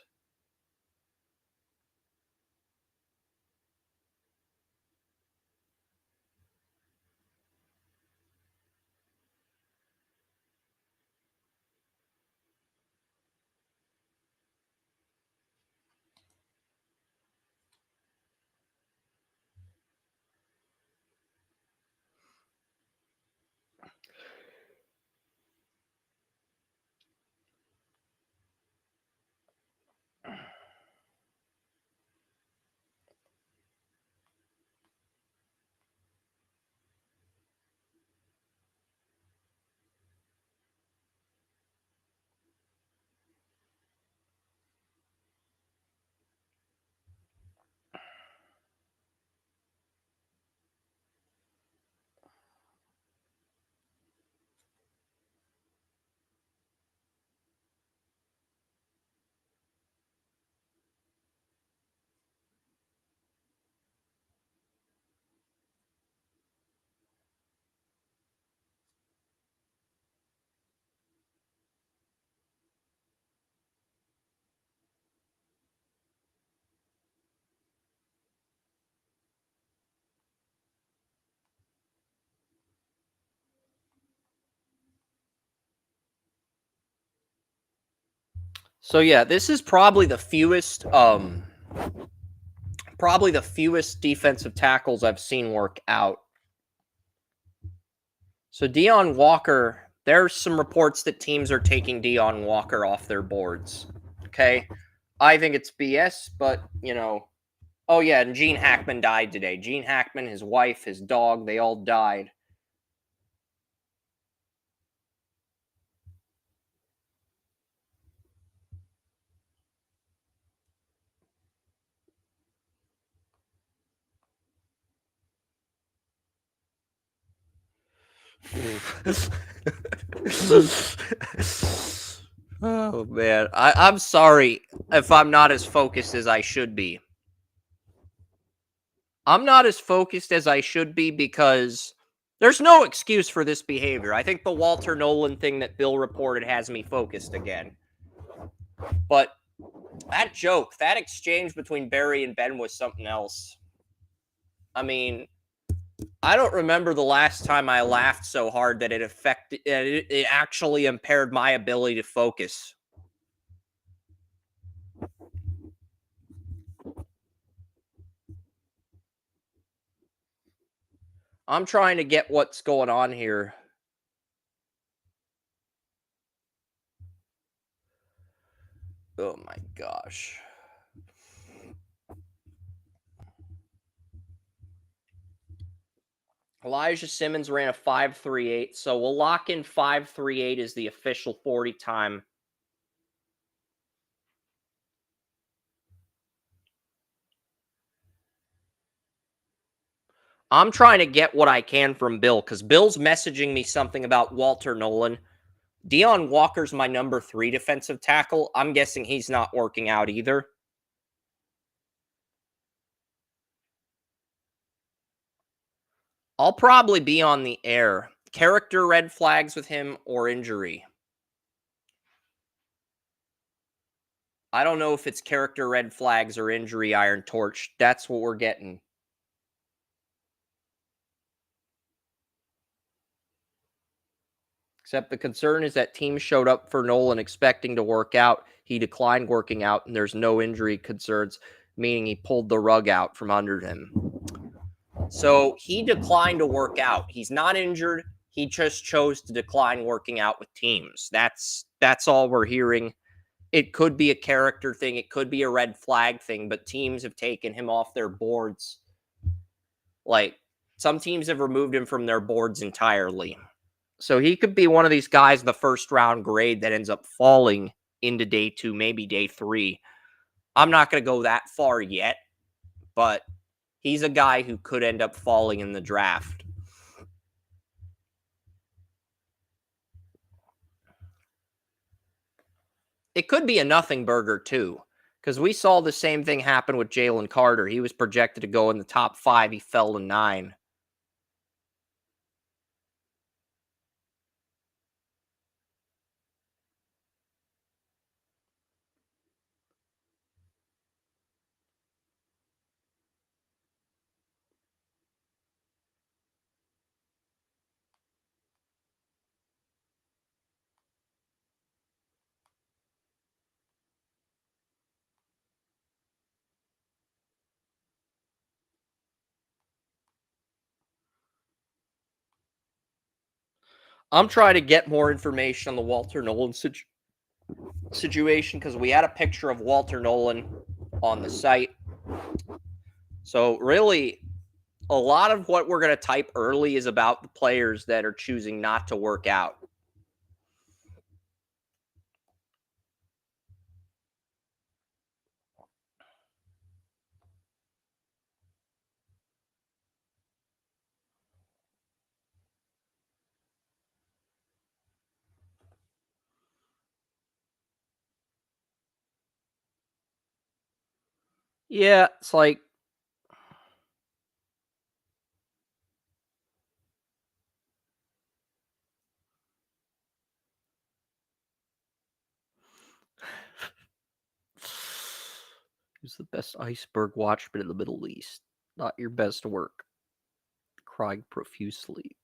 So yeah, this is probably the fewest defensive tackles I've seen work out. So Deion Walker, there's some reports that teams are taking Deion Walker off their boards. Okay. I think it's BS, but oh yeah, and Gene Hackman died today. Gene Hackman, his wife, his dog, they all died. Oh man, I'm sorry if I'm not as focused as I should be. I'm not as focused as I should be because there's no excuse for this behavior. I think the Walter Nolan thing that Bill reported has me focused again. But that joke, that exchange between Barry and Ben was something else. I mean, I don't remember the last time I laughed so hard that it actually impaired my ability to focus. I'm trying to get what's going on here. Oh my gosh. Elijah Simmons ran a 5.38, so we'll lock in 5.38 as the official 40 time. I'm trying to get what I can from Bill because Bill's messaging me something about Walter Nolan. Deion Walker's my number 3 defensive tackle. I'm guessing he's not working out either. I'll probably be on the air. Character red flags with him or injury. I don't know if it's character red flags or injury Iron Torch. That's what we're getting. Except the concern is that teams showed up for Nolan expecting to work out. He declined working out, and there's no injury concerns, meaning he pulled the rug out from under him. So he declined to work out. He's not injured. He just chose to decline working out with teams. That's all we're hearing. It could be a character thing. It could be a red flag thing, but teams have taken him off their boards. Like, some teams have removed him from their boards entirely. So he could be one of these guys in the first round grade that ends up falling into day 2, maybe day 3. I'm not going to go that far yet, but he's a guy who could end up falling in the draft. It could be a nothing burger too, because we saw the same thing happen with Jalen Carter. He was projected to go in the top 5. He fell to 9. I'm trying to get more information on the Walter Nolan situation because we had a picture of Walter Nolan on the site. So really, a lot of what we're going to type early is about the players that are choosing not to work out. Yeah, it's like who's the best iceberg watchman in the Middle East? Not your best work. Crying profusely.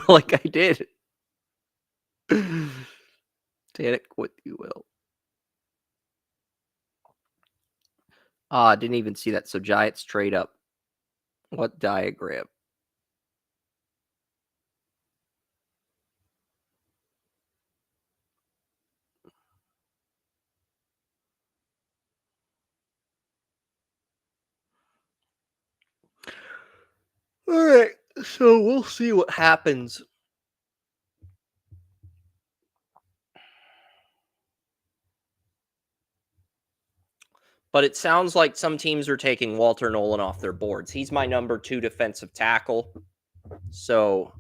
Like I did. Take it what you will. Ah, didn't even see that. So Giants trade up. What diagram? All right. So we'll see what happens. But it sounds like some teams are taking Walter Nolan off their boards. He's my number 2 defensive tackle. So,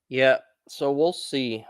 yeah. So we'll see.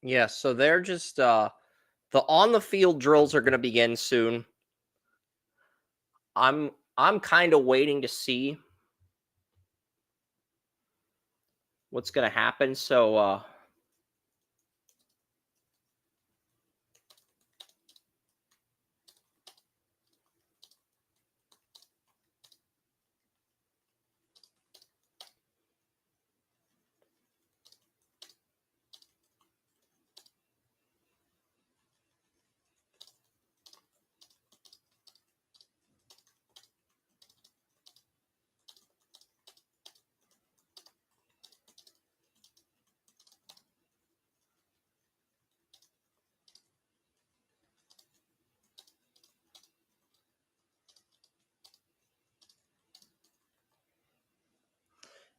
Yeah, so they're just the on the field drills are going to begin soon. I'm kind of waiting to see what's going to happen. So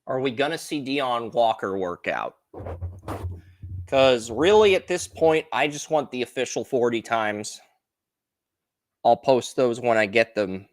are we going to see Dion Walker work out? Because really, at this point, I just want the official 40 times. I'll post those when I get them.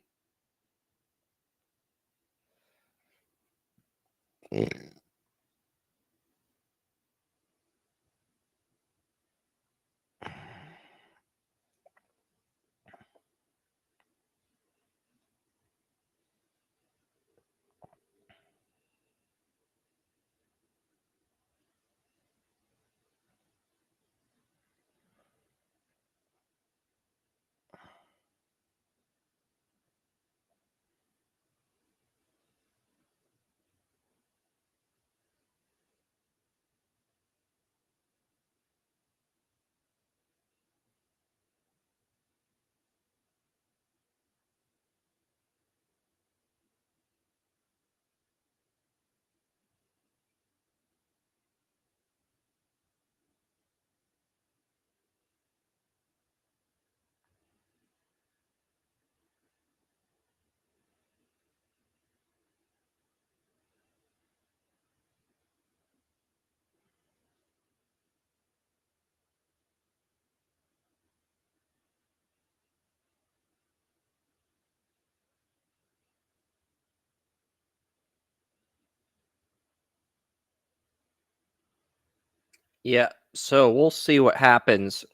Yeah, so we'll see what happens.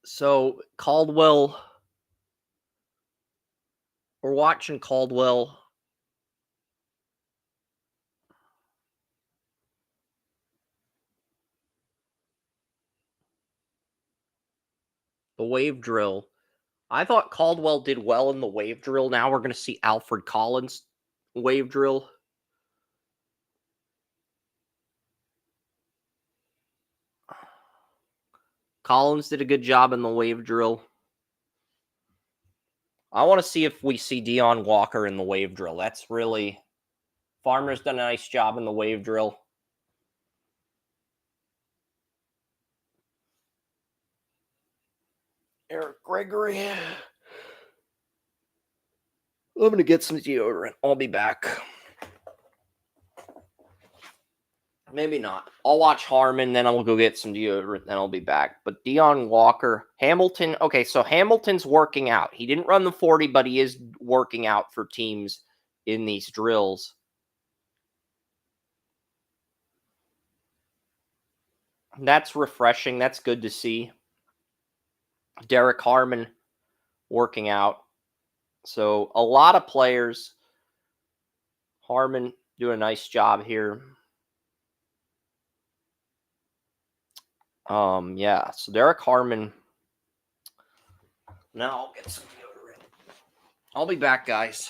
So Caldwell, we're watching Caldwell. The wave drill. I thought Caldwell did well in the wave drill. Now we're going to see Alfred Collins wave drill. Collins did a good job in the wave drill. I want to see if we see Dion Walker in the wave drill. That's really Farmer's done a nice job in the wave drill. Eric Gregory. I'm going to get some deodorant. I'll be back. Maybe not. I'll watch Harmon, then I'll go get some deodorant, then I'll be back. But Dion Walker, Hamilton. Okay, so Hamilton's working out. He didn't run the 40, but he is working out for teams in these drills. That's refreshing. That's good to see. Derek Harmon working out. So a lot of players. Harmon doing a nice job here. Yeah. So Derek Harmon. Now I'll get some deodorant. I'll be back, guys.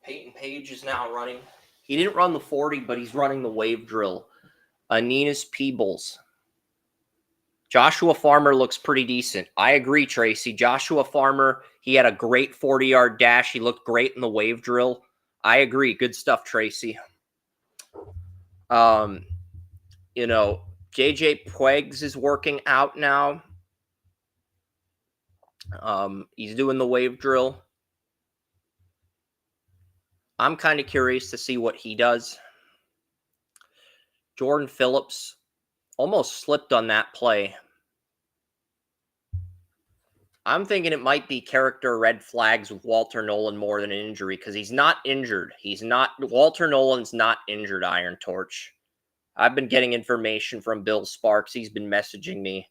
Peyton Page is now running. He didn't run the 40, but he's running the wave drill. Anenas Peebles. Joshua Farmer looks pretty decent. I agree, Tracy. Joshua Farmer, he had a great 40-yard dash. He looked great in the wave drill. I agree. Good stuff, Tracy. Um, you know, JJ Puegs is working out now. He's doing the wave drill. I'm kind of curious to see what he does. Jordan Phillips almost slipped on that play. I'm thinking it might be character red flags with Walter Nolan more than an injury because he's not injured. Walter Nolan's not injured, Iron Torch. I've been getting information from Bill Sparks. He's been messaging me.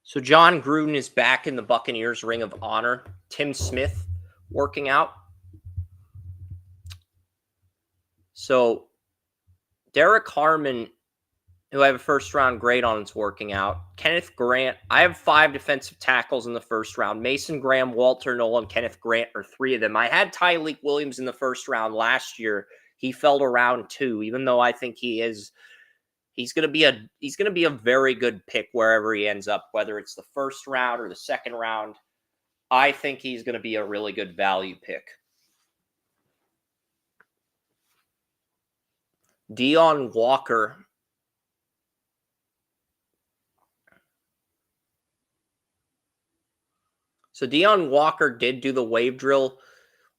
So John Gruden is back in the Buccaneers Ring of Honor. Tim Smith working out. So Derek Harmon, who I have a first round grade on, is working out. Kenneth Grant, I have 5 defensive tackles in the first round. Mason Graham, Walter Nolan, Kenneth Grant are 3 of them. I had Tyleek Williams in the first round last year. He fell to round 2, even though I think he's going to be a very good pick wherever he ends up, whether it's the first round or the second round. I think he's going to be a really good value pick. Dion Walker. So Dion Walker did do the wave drill.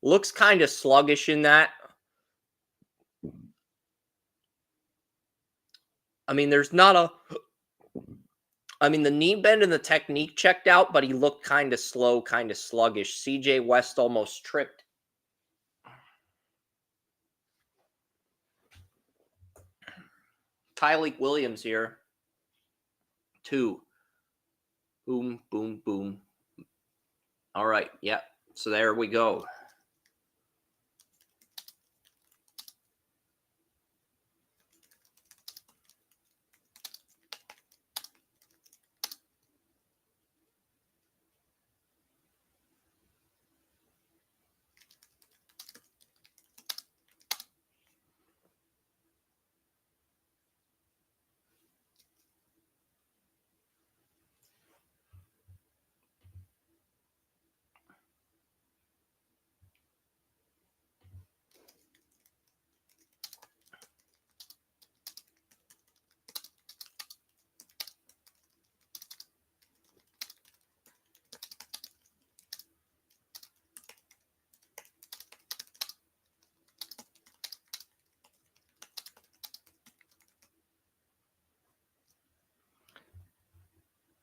Looks kind of sluggish in that. I mean, there's not a... I mean, the knee bend and the technique checked out, but he looked kind of slow, kind of sluggish. CJ West almost tripped. Tyleek Williams here. 2. Boom, boom, boom. All right, yeah. So there we go.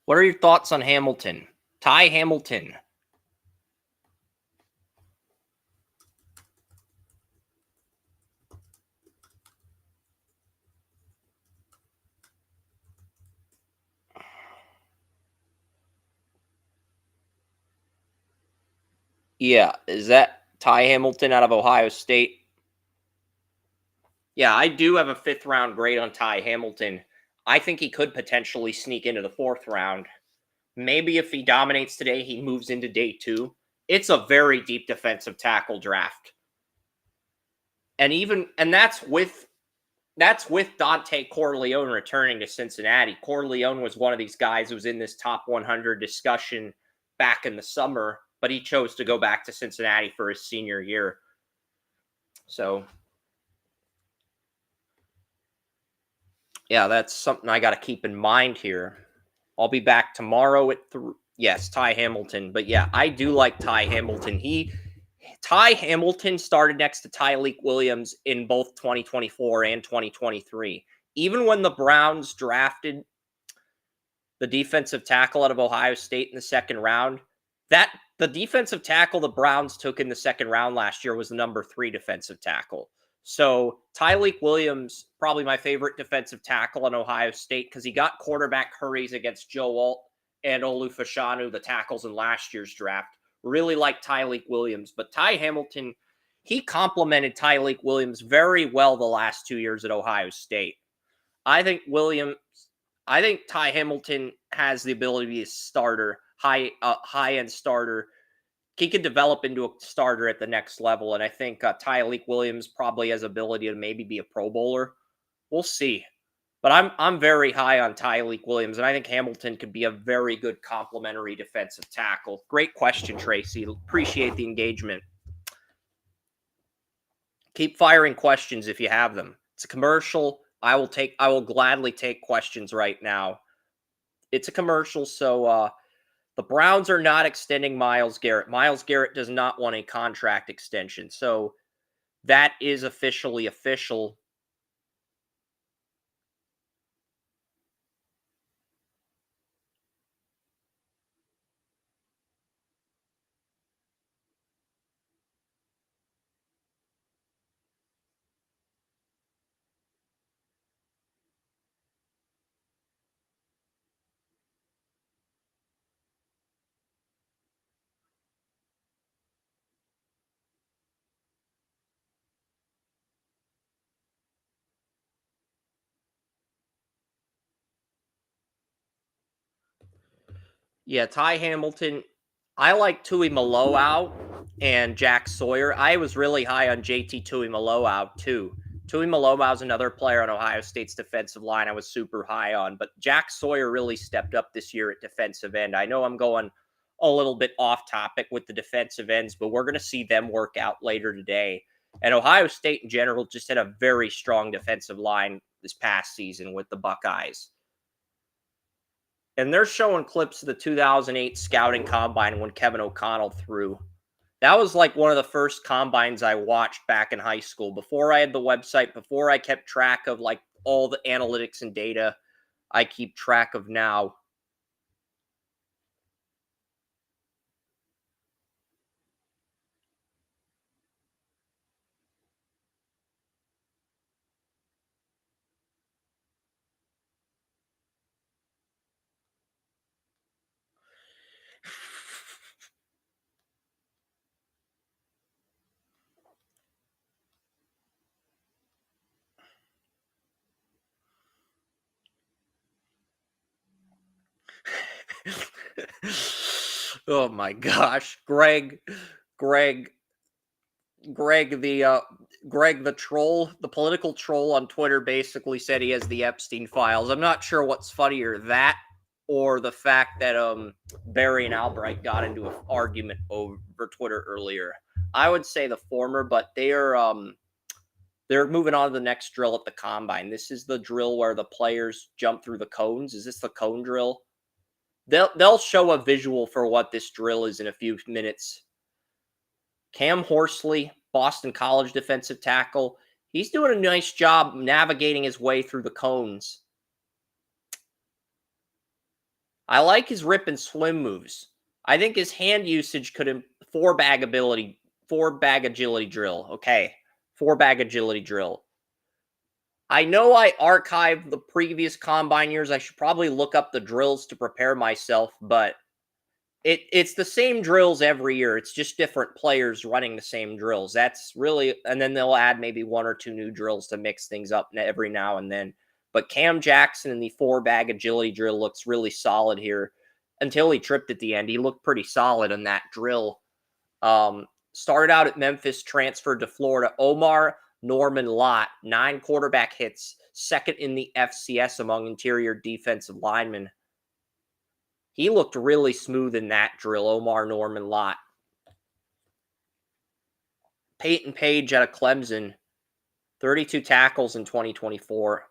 What are your thoughts on Hamilton? Ty Hamilton. Yeah, is that Ty Hamilton out of Ohio State? Yeah, I do have a 5th round grade on Ty Hamilton. I think he could potentially sneak into the 4th round. Maybe if he dominates today, he moves into day 2. It's a very deep defensive tackle draft. And that's with Dante Corleone returning to Cincinnati. Corleone was one of these guys who was in this top 100 discussion back in the summer, but he chose to go back to Cincinnati for his senior year. So, yeah, that's something I got to keep in mind here. I'll be back tomorrow at 3. Yes, Ty Hamilton. But yeah, I do like Ty Hamilton. Ty Hamilton started next to Tyleek Williams in both 2024 and 2023. Even when the Browns drafted the defensive tackle out of Ohio State in the 2nd round, That the defensive tackle the Browns took in the second round last year was the number 3 defensive tackle. So Tyleek Williams, probably my favorite defensive tackle in Ohio State because he got quarterback hurries against Joe Alt and Olu Fashanu, the tackles in last year's draft. Really like Tyleek Williams, but Ty Hamilton, he complemented Tyleek Williams very well the last 2 years at Ohio State. I think Williams, I think Ty Hamilton has the ability to be a starter, high end starter. He could develop into a starter at the next level, and I think Tyleek Williams probably has ability to maybe be a Pro Bowler. We'll see, but I'm very high on Tyleek Williams, and I think Hamilton could be a very good complementary defensive tackle. Great question, Tracy. Appreciate the engagement. Keep firing questions if you have them. It's a commercial. I will gladly take questions right now. It's a commercial, so the Browns are not extending Myles Garrett. Myles Garrett does not want a contract extension. So that is officially official. Yeah, Ty Hamilton. I like Tui Maloau and Jack Sawyer. I was really high on JT Tui Maloau too. Tui Maloau is another player on Ohio State's defensive line I was super high on, but Jack Sawyer really stepped up this year at defensive end. I know I'm going a little bit off topic with the defensive ends, but we're going to see them work out later today. And Ohio State in general just had a very strong defensive line this past season with the Buckeyes. And they're showing clips of the 2008 scouting combine when Kevin O'Connell threw. That was like one of the first combines I watched back in high school before I had the website, before I kept track of like all the analytics and data I keep track of now. Oh my gosh, Greg, Greg, Greg the troll, the political troll on Twitter, basically said he has the Epstein files. I'm not sure what's funnier, that or the fact that Barry and Albright got into an argument over Twitter earlier. I would say the former, but they're moving on to the next drill at the combine. This is the drill where the players jump through the cones. Is this the cone drill? They'll show a visual for what this drill is in a few minutes. Cam Horsley, Boston College defensive tackle. He's doing a nice job navigating his way through the cones. I like his rip and swim moves. I think his hand usage could four bag agility drill. Okay. 4-bag agility drill. I know I archived the previous combine years. I should probably look up the drills to prepare myself, but it's the same drills every year. It's just different players running the same drills. That's really, and then they'll add maybe 1 or 2 new drills to mix things up every now and then. But Cam Jackson in the 4-bag agility drill looks really solid here. Until he tripped at the end, he looked pretty solid in that drill. Started out at Memphis, transferred to Florida. Omar Norman Lott, 9 quarterback hits, second in the FCS among interior defensive linemen. He looked really smooth in that drill, Omar Norman Lott. Peyton Page out of Clemson, 32 tackles in 2024.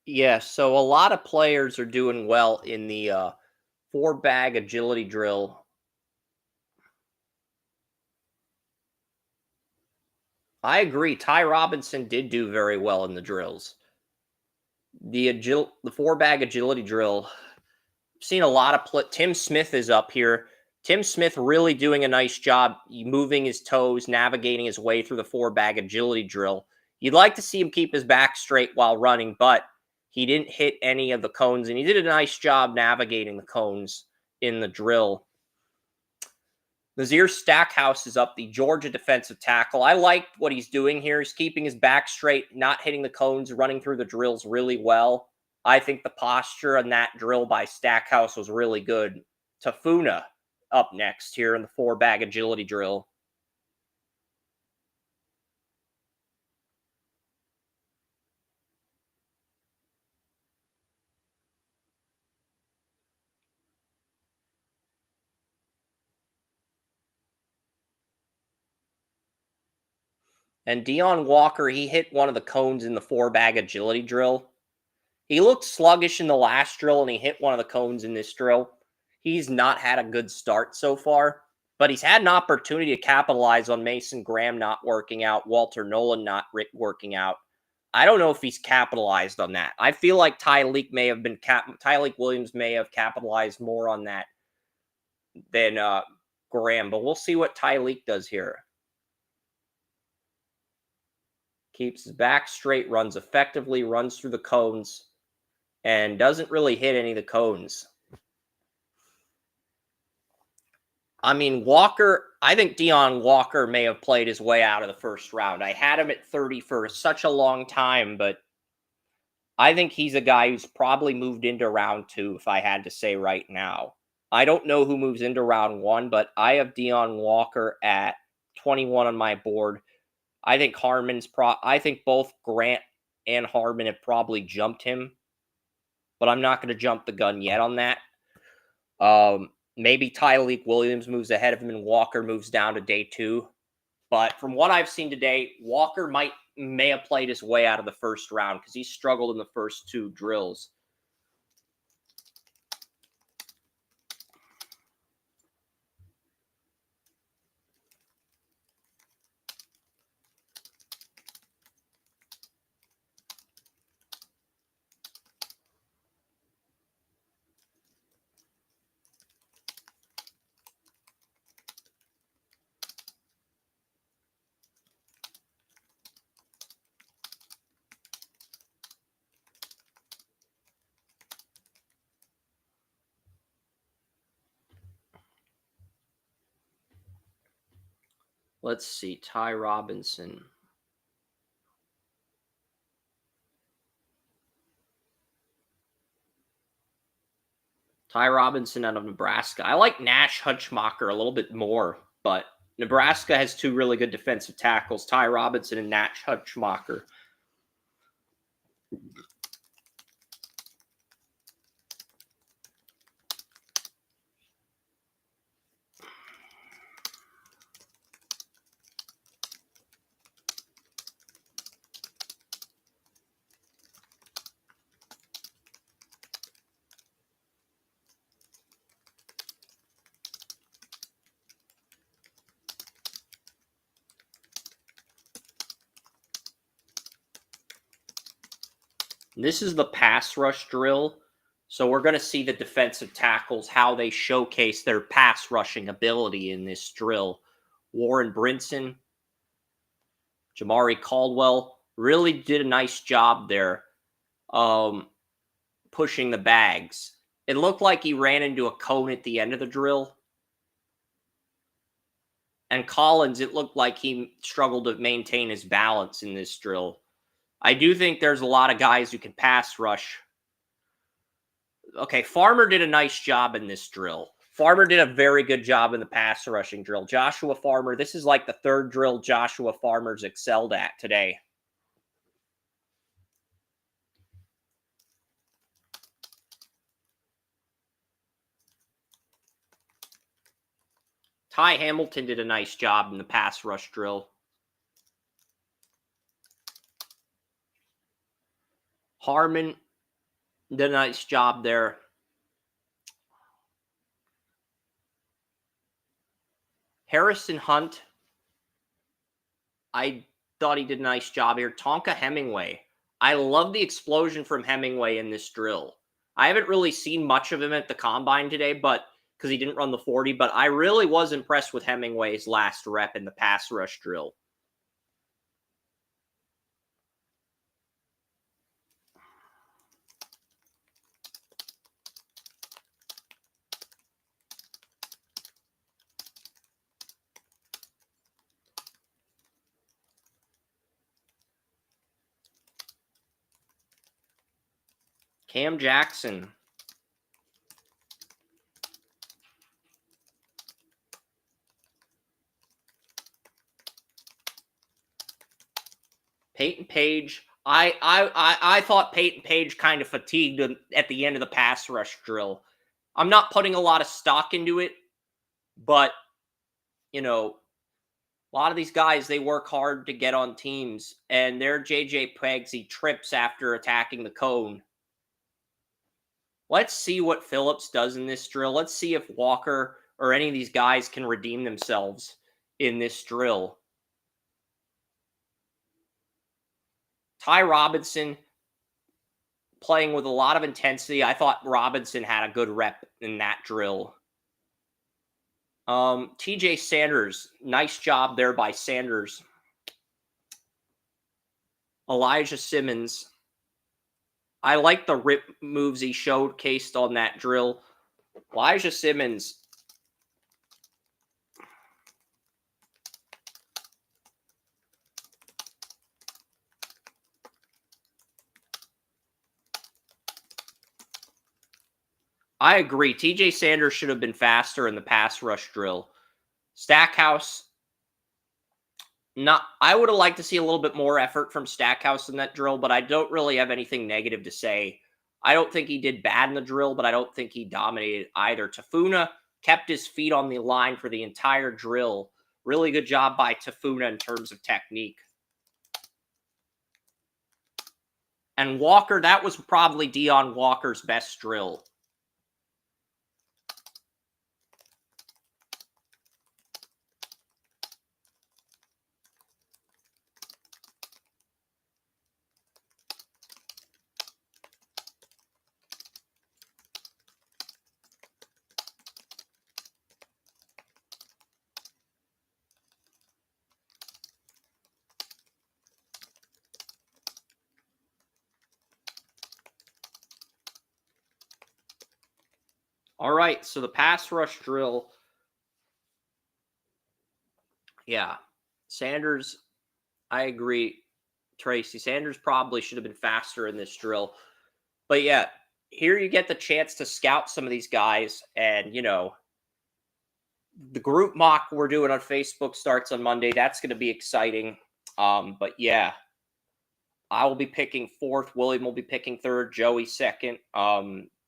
Yeah, so a lot of players are doing well in the four bag agility drill. I agree. Ty Robinson did do very well in the drills. The four bag agility drill. Seen a lot of Tim Smith is up here. Tim Smith really doing a nice job moving his toes, navigating his way through the four bag agility drill. You'd like to see him keep his back straight while running, but he didn't hit any of the cones, and he did a nice job navigating the cones in the drill. Nazir Stackhouse is up, the Georgia defensive tackle. I like what he's doing here. He's keeping his back straight, not hitting the cones, running through the drills really well. I think the posture on that drill by Stackhouse was really good. Tafuna up next here in the four bag agility drill. And Dion Walker, he hit one of the cones in the four bag agility drill. He looked sluggish in the last drill, and he hit one of the cones in this drill. He's not had a good start so far, but he's had an opportunity to capitalize on Mason Graham not working out, Walter Nolan not working out. I don't know if he's capitalized on that. I feel like Tyleek Williams may have capitalized more on that than Graham, but we'll see what Tyleek does here. Keeps his back straight, runs effectively, runs through the cones, and doesn't really hit any of the cones. I mean, Walker, I think Dion Walker may have played his way out of the first round. I had him at 30 for such a long time, but I think he's a guy who's probably moved into round 2, if I had to say right now. I don't know who moves into round 1, but I have Dion Walker at 21 on my board. I think I think both Grant and Harmon have probably jumped him, but I'm not going to jump the gun yet on that. Maybe Tyleek Williams moves ahead of him and Walker moves down to day 2. But from what I've seen today, Walker may have played his way out of the first round because he struggled in the first 2 drills. Let's see, Ty Robinson. Ty Robinson out of Nebraska. I like Nash Hutchmacher a little bit more, but Nebraska has 2 really good defensive tackles, Ty Robinson and Nash Hutchmacher. This is the pass rush drill. So we're going to see the defensive tackles, how they showcase their pass rushing ability in this drill. Warren Brinson, Jamari Caldwell really did a nice job there pushing the bags. It looked like he ran into a cone at the end of the drill. And Collins, it looked like he struggled to maintain his balance in this drill. I do think there's a lot of guys who can pass rush. Okay, Farmer did a nice job in this drill. Farmer did a very good job in the pass rushing drill. Joshua Farmer, this is like the 3rd drill Joshua Farmer's excelled at today. Ty Hamilton did a nice job in the pass rush drill. Harmon, Did a nice job there. Harrison Hunt, I thought he did a nice job here. Tonka Hemingway. I love the explosion from Hemingway in this drill. I haven't really seen much of him at the combine today, but because he didn't run the 40, but I really was impressed with Hemingway's last rep in the pass rush drill. Cam Jackson. Peyton Page. I thought Peyton Page kind of fatigued at the end of the pass rush drill. I'm not putting a lot of stock into it, but you know, a lot of these guys, they work hard to get on teams, and their JJ Pegs, he trips after attacking the cone. Let's see what Phillips does in this drill. Let's see if Walker or any of these guys can redeem themselves in this drill. Ty Robinson playing with a lot of intensity. I thought Robinson had a good rep in that drill. TJ Sanders, nice job there by Sanders. Elijah Simmons. I like the rip moves he showcased on that drill. Elijah Simmons. I agree. TJ Sanders should have been faster in the pass rush drill. Stackhouse. I would have liked to see a little bit more effort from Stackhouse in that drill, but I don't really have anything negative to say. I don't think he did bad in the drill, but I don't think he dominated either. Tafuna kept his feet on the line for the entire drill. Really good job by Tafuna in terms of technique. And Walker, that was probably Dion Walker's best drill. All right, so the pass rush drill. Yeah, Sanders, I agree. Tracy, Sanders probably should have been faster in this drill. But yeah, here you get the chance to scout some of these guys. And, the group mock we're doing on Facebook starts on Monday. That's going to be exciting. But yeah, I will be picking fourth. William will be picking third. Joey second.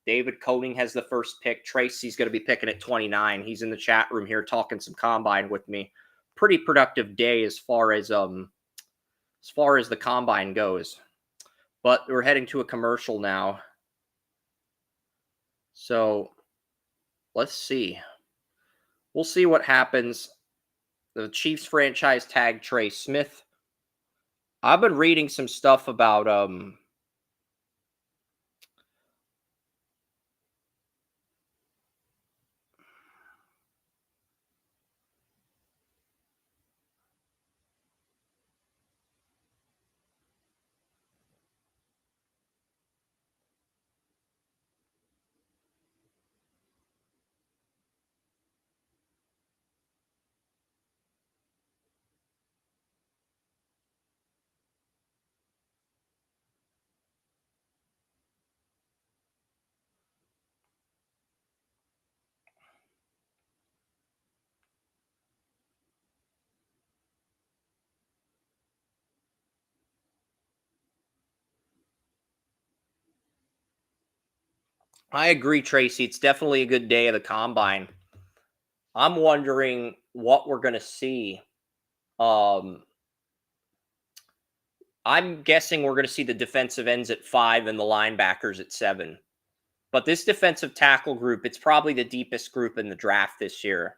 David Coning has the first pick. Tracy's going to be picking at 29. He's in the chat room here talking some combine with me. Pretty productive day as far as the combine goes. But we're heading to a commercial now. So let's see. We'll see what happens. The Chiefs franchise tag Trey Smith. I've been reading some stuff about I agree, Tracy. It's definitely a good day of the combine. I'm wondering what we're going to see. I'm guessing we're going to see the defensive ends at 5 and the linebackers at 7. But this defensive tackle group, it's probably the deepest group in the draft this year.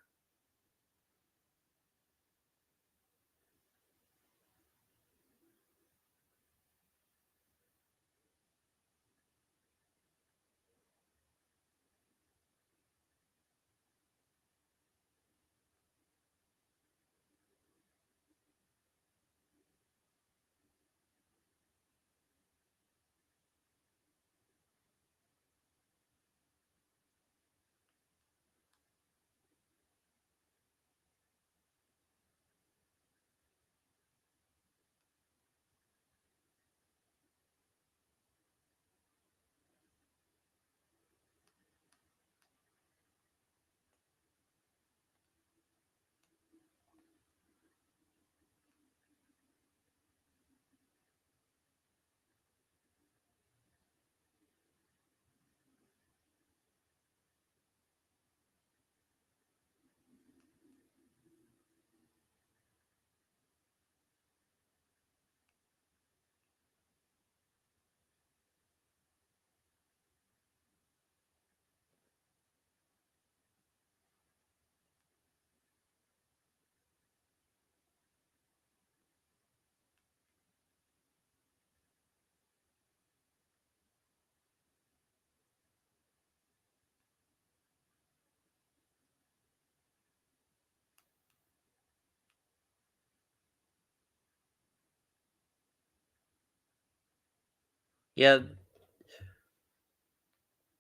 Yeah,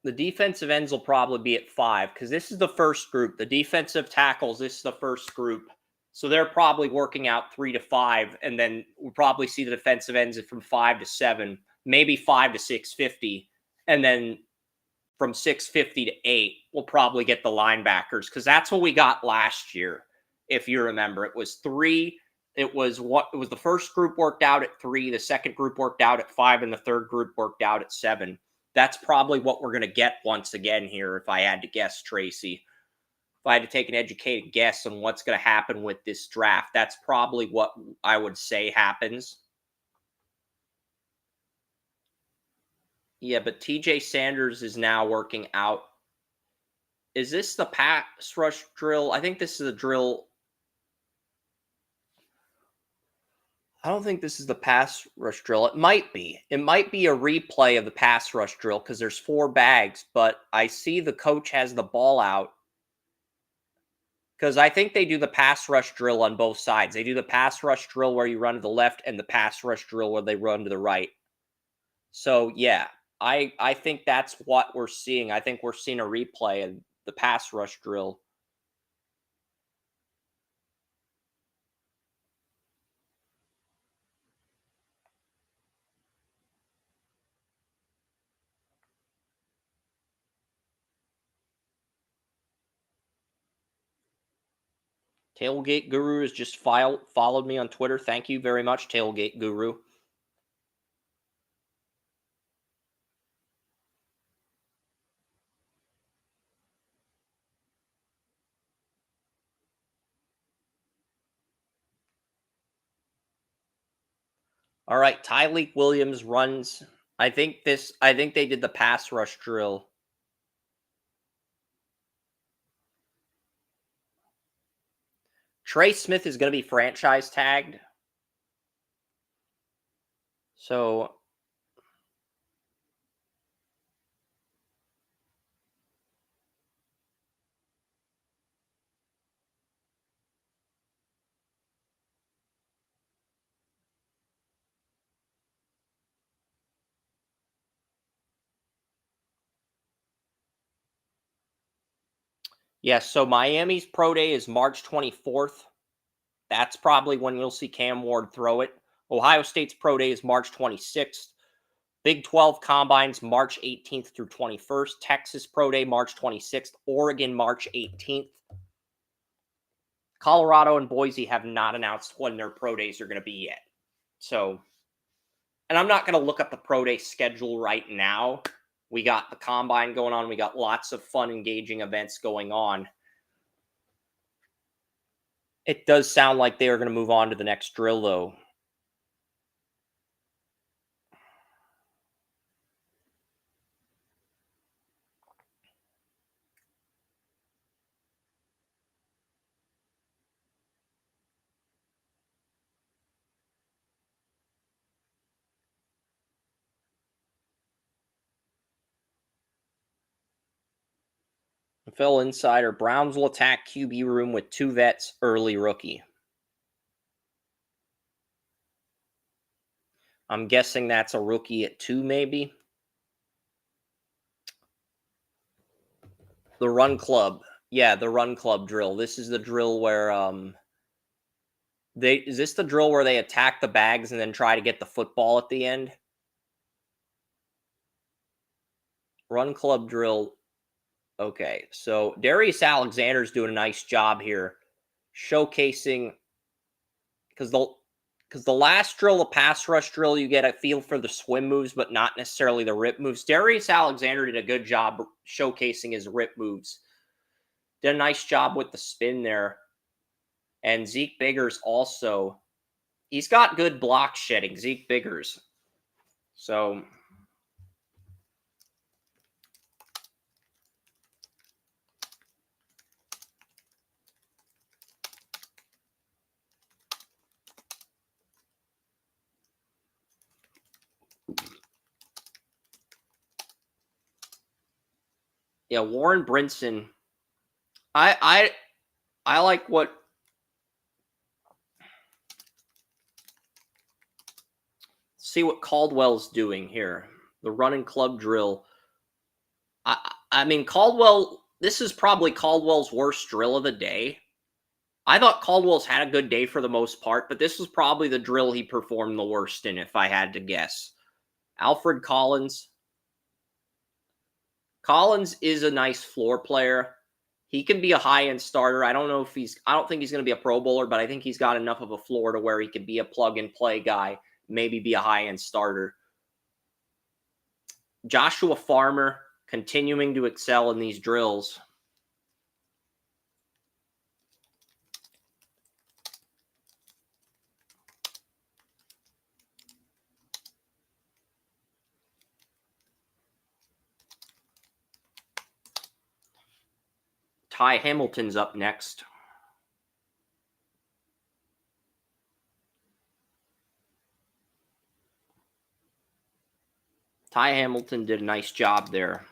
the defensive ends will probably be at 5 because this is the first group. The defensive tackles, this is the first group. So they're probably working out 3 to 5, and then we'll probably see the defensive ends from 5 to 7, maybe 5 to 650, and then from 650 to 8, we'll probably get the linebackers because that's what we got last year. If you remember, it was 3. It was the first group worked out at 3, the second group worked out at 5, and the third group worked out at 7. That's probably what we're going to get once again here, if I had to guess, Tracy. If I had to take an educated guess on what's going to happen with this draft, that's probably what I would say happens. Yeah, but TJ Sanders is now working out. Is this the pass rush drill? I think this is a drill. I don't think this is the pass rush drill. It might be. It might be a replay of the pass rush drill because there's 4 bags, but I see the coach has the ball out because I think they do the pass rush drill on both sides. They do the pass rush drill where you run to the left and the pass rush drill where they run to the right. So, yeah, I think that's what we're seeing. I think we're seeing a replay of the pass rush drill. Tailgate Guru has just followed me on Twitter. Thank you very much, Tailgate Guru. All right, Tyleek Williams runs. I think they did the pass rush drill. Trey Smith is going to be franchise tagged. So yes, so Miami's pro day is March 24th. That's probably when you'll see Cam Ward throw it. Ohio State's pro day is March 26th. Big 12 combines March 18th through 21st. Texas pro day March 26th. Oregon March 18th. Colorado and Boise have not announced when their pro days are going to be yet. So, and I'm not going to look up the pro day schedule right now. We got the combine going on. We got lots of fun, engaging events going on. It does sound like they are going to move on to the next drill, though. Phil Insider, Browns will attack QB room with 2 vets, early rookie. I'm guessing that's a rookie at 2, maybe. The run club. Yeah, the run club drill. This is the drill where is this the drill where they attack the bags and then try to get the football at the end? Run club drill. Okay, so Darius Alexander's doing a nice job here showcasing because the last drill, the pass rush drill, you get a feel for the swim moves, but not necessarily the rip moves. Darius Alexander did a good job showcasing his rip moves. Did a nice job with the spin there. And Zeke Biggers also, he's got good block shedding, Zeke Biggers. So yeah, Warren Brinson. I like what see what Caldwell's doing here. The running club drill. I mean Caldwell. This is probably Caldwell's worst drill of the day. I thought Caldwell's had a good day for the most part, but this was probably the drill he performed the worst in, if I had to guess. Alfred Collins. Collins is a nice floor player. He can be a high-end starter. I don't think he's going to be a Pro Bowler, but I think he's got enough of a floor to where he can be a plug-and-play guy, maybe be a high-end starter. Joshua Farmer continuing to excel in these drills. Ty Hamilton's up next. Ty Hamilton did a nice job there.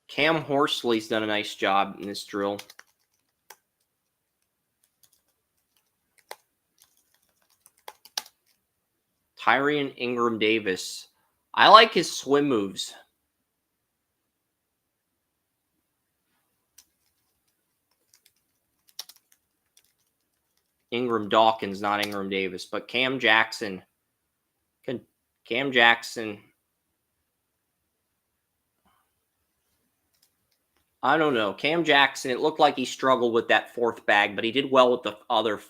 Cam Horsley's done a nice job in this drill. Tyrion Ingram Davis. I like his swim moves. Ingram Dawkins, not Ingram Davis, but Cam Jackson. Cam Jackson. I don't know. Cam Jackson, it looked like he struggled with that fourth bag, but he did well with the other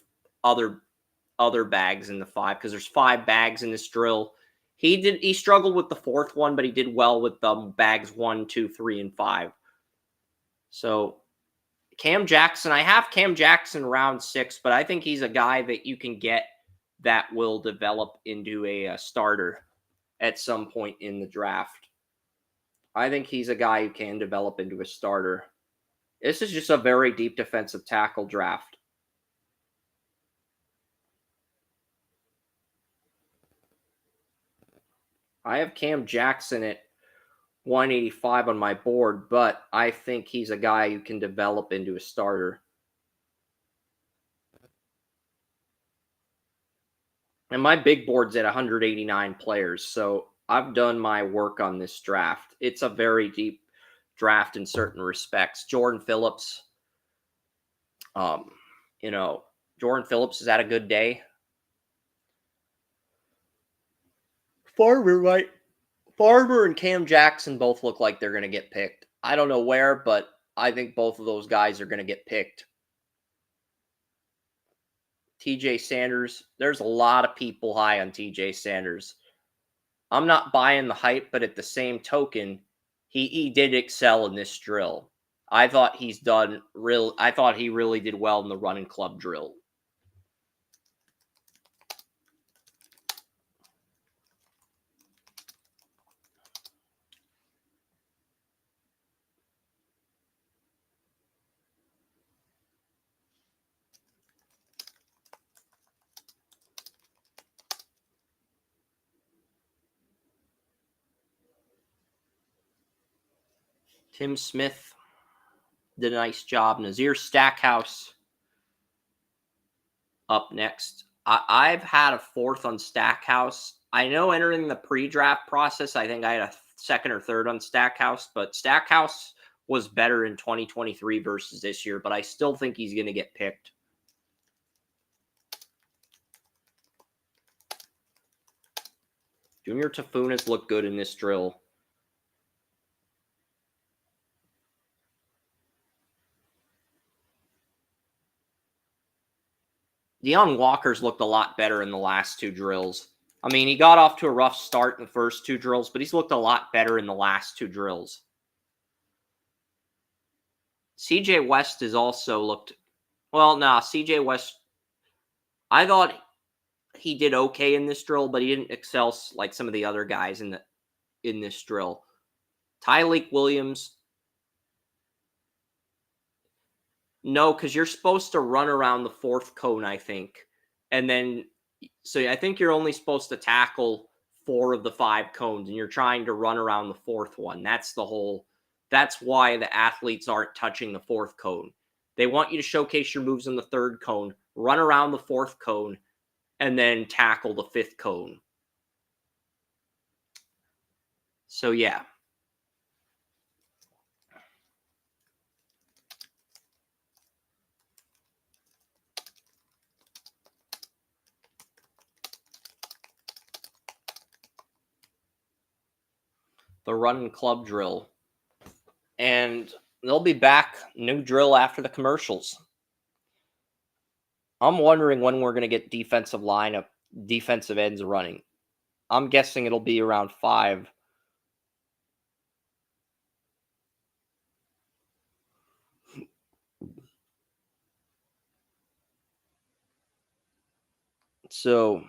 bags in the 5 because there's 5 bags in this drill. He struggled with the fourth one, but he did well with the bags 1, 2, 3, and 5. So Cam Jackson, I have Cam Jackson round 6, but I think he's a guy that you can get that will develop into a starter at some point in the draft. I think he's a guy who can develop into a starter. This is just a very deep defensive tackle draft. I have Cam Jackson at 185 on my board, but I think he's a guy who can develop into a starter. And my big board's at 189 players, so I've done my work on this draft. It's a very deep draft in certain respects. Jordan Phillips, Jordan Phillips has had a good day. Farmer and Cam Jackson both look like they're going to get picked. I don't know where, but I think both of those guys are going to get picked. TJ Sanders, there's a lot of people high on TJ Sanders. I'm not buying the hype, but at the same token, he did excel in this drill. I thought I thought he really did well in the running club drill. Tim Smith did a nice job. Nazir Stackhouse up next. I've had a fourth on Stackhouse. I know entering the pre-draft process, I think I had a second or third on Stackhouse, but Stackhouse was better in 2023 versus this year, but I still think he's going to get picked. Junior Tafunas looked good in this drill. Deion Walker's looked a lot better in the last two drills. I mean, he got off to a rough start in the first two drills, but he's looked a lot better in the last two drills. CJ West has also looked well. CJ West, I thought he did okay in this drill, but he didn't excel like some of the other guys in this drill. Tyleik Williams, no, because you're supposed to run around the fourth cone, I think, and then so I think you're only supposed to tackle 4 of the 5 cones, and you're trying to run around the fourth one. That's why the athletes aren't touching the fourth cone. They want you to showcase your moves on the third cone, run around the fourth cone, and then tackle the fifth cone. So yeah. The run club drill. And they'll be back, new drill after the commercials. I'm wondering when we're going to get defensive ends running. I'm guessing it'll be around 5. So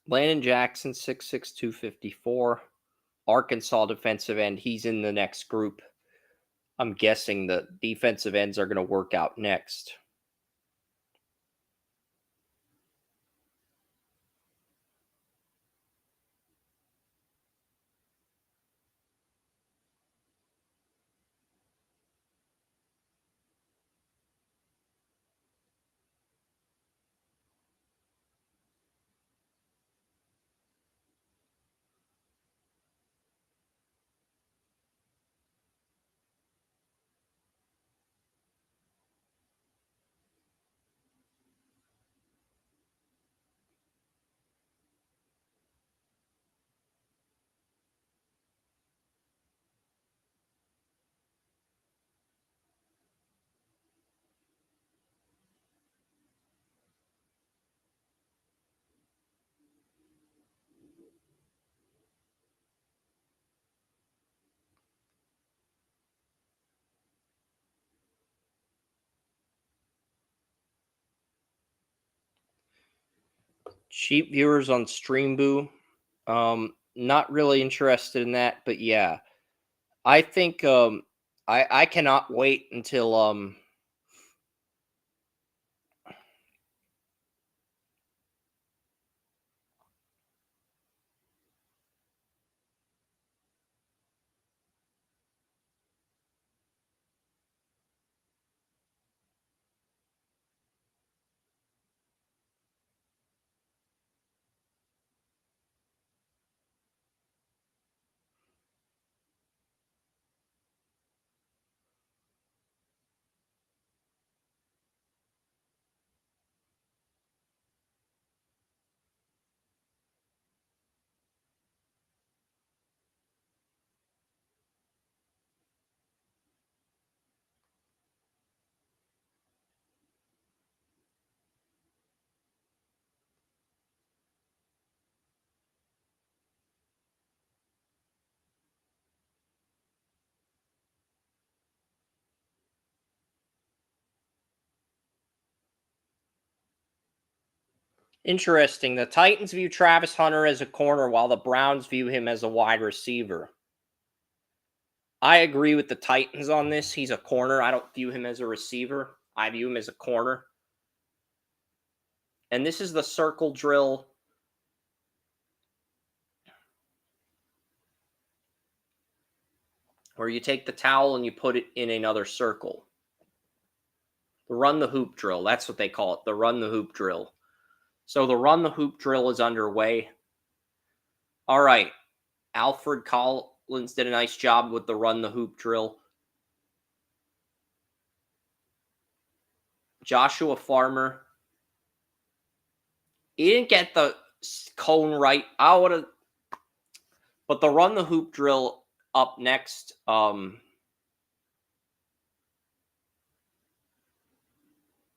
Landon Jackson, 6'6", 254. Arkansas defensive end. He's in the next group. I'm guessing the defensive ends are going to work out next. Cheap viewers on Streamboo. Not really interested in that, but yeah. I think I cannot wait until Interesting. The Titans view Travis Hunter as a corner while the Browns view him as a wide receiver. I agree with the Titans on this. He's a corner. I don't view him as a receiver. I view him as a corner. And this is the circle drill. Where you take the towel and you put it in another circle. The run the hoop drill. That's what they call it. The run the hoop drill. So the run the hoop drill is underway. All right. Alfred Collins did a nice job with the run the hoop drill. Joshua Farmer. He didn't get the cone right. I would have. But the run the hoop drill up next. And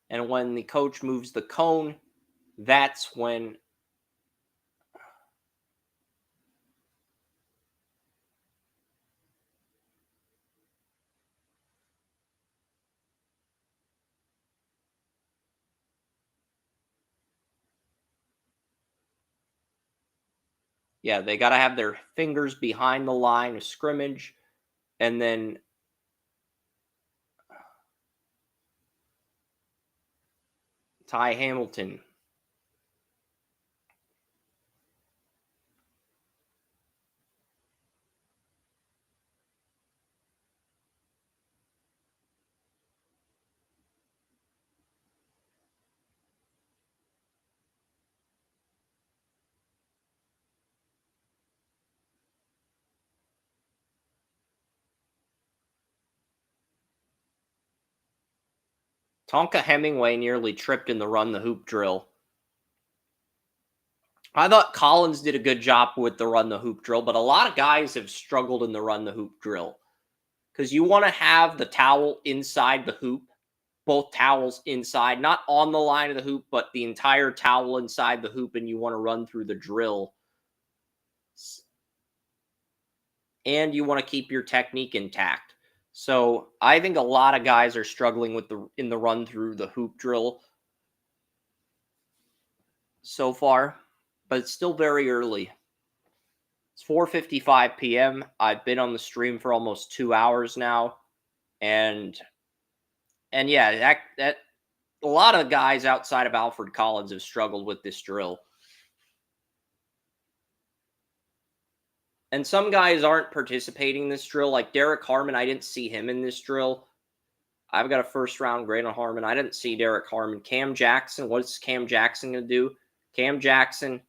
when the coach moves the cone, that's when they got to have their fingers behind the line of scrimmage. And then Ty Hamilton. Tonka Hemingway nearly tripped in the run the hoop drill. I thought Collins did a good job with the run the hoop drill, but a lot of guys have struggled in the run the hoop drill. Because you want to have the towel inside the hoop, both towels inside, not on the line of the hoop, but the entire towel inside the hoop, and you want to run through the drill. And you want to keep your technique intact. So I think a lot of guys are struggling in the run through the hoop drill so far, but it's still very early. It's 4:55 p.m. I've been on the stream for almost 2 hours now, and yeah, that a lot of guys outside of Alfred Collins have struggled with this drill. And some guys aren't participating in this drill, like Derek Harmon. I didn't see him in this drill. I've got a first round grade on Harmon. I didn't see Derek Harmon. Cam Jackson, what's Cam Jackson going to do? Cam Jackson,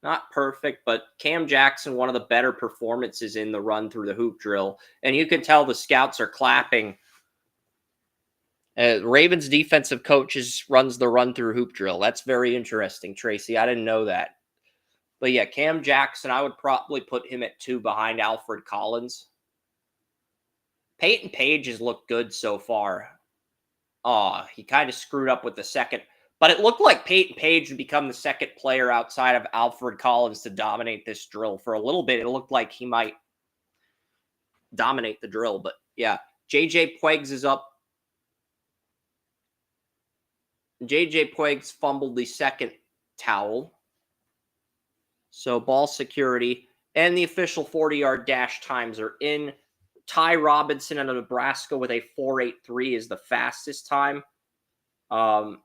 not perfect, but Cam Jackson, one of the better performances in the run through the hoop drill. And you can tell the scouts are clapping. Ravens defensive coaches runs the run through hoop drill. That's very interesting, Tracy. I didn't know that. But yeah, Cam Jackson, I would probably put him at 2 behind Alfred Collins. Peyton Page has looked good so far. He kind of screwed up with the second. But it looked like Peyton Page would become the second player outside of Alfred Collins to dominate this drill. For a little bit, it looked like he might dominate the drill. But yeah, JJ Puegs is up. JJ Puegs fumbled the second towel. So ball security and the official 40-yard dash times are in. Ty Robinson out of Nebraska with a 4.83 is the fastest time. And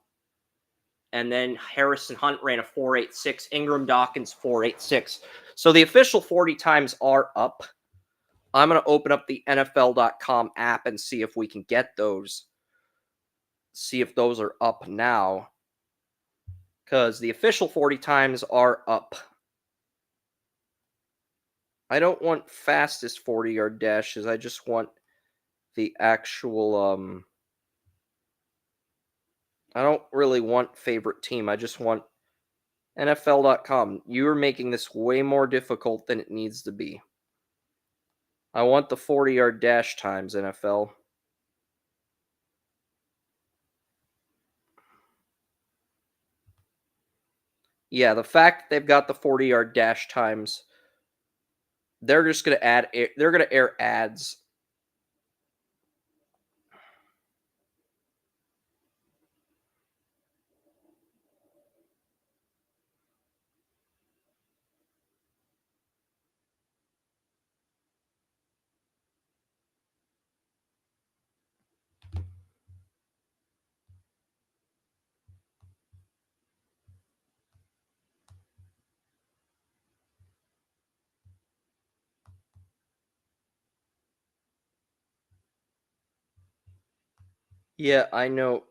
then Harrison Hunt ran a 4.86. Ingram Dawkins 4.86. So the official 40 times are up. I'm going to open up the NFL.com app and see if we can get those. See if those are up now. Because the official 40 times are up. I don't want fastest 40-yard dashes. I just want the actual, I don't really want favorite team. I just want NFL.com. You're making this way more difficult than it needs to be. I want the 40-yard dash times, NFL. Yeah, the fact that they've got the 40-yard dash times, they're just going to air ads. Yeah, I know.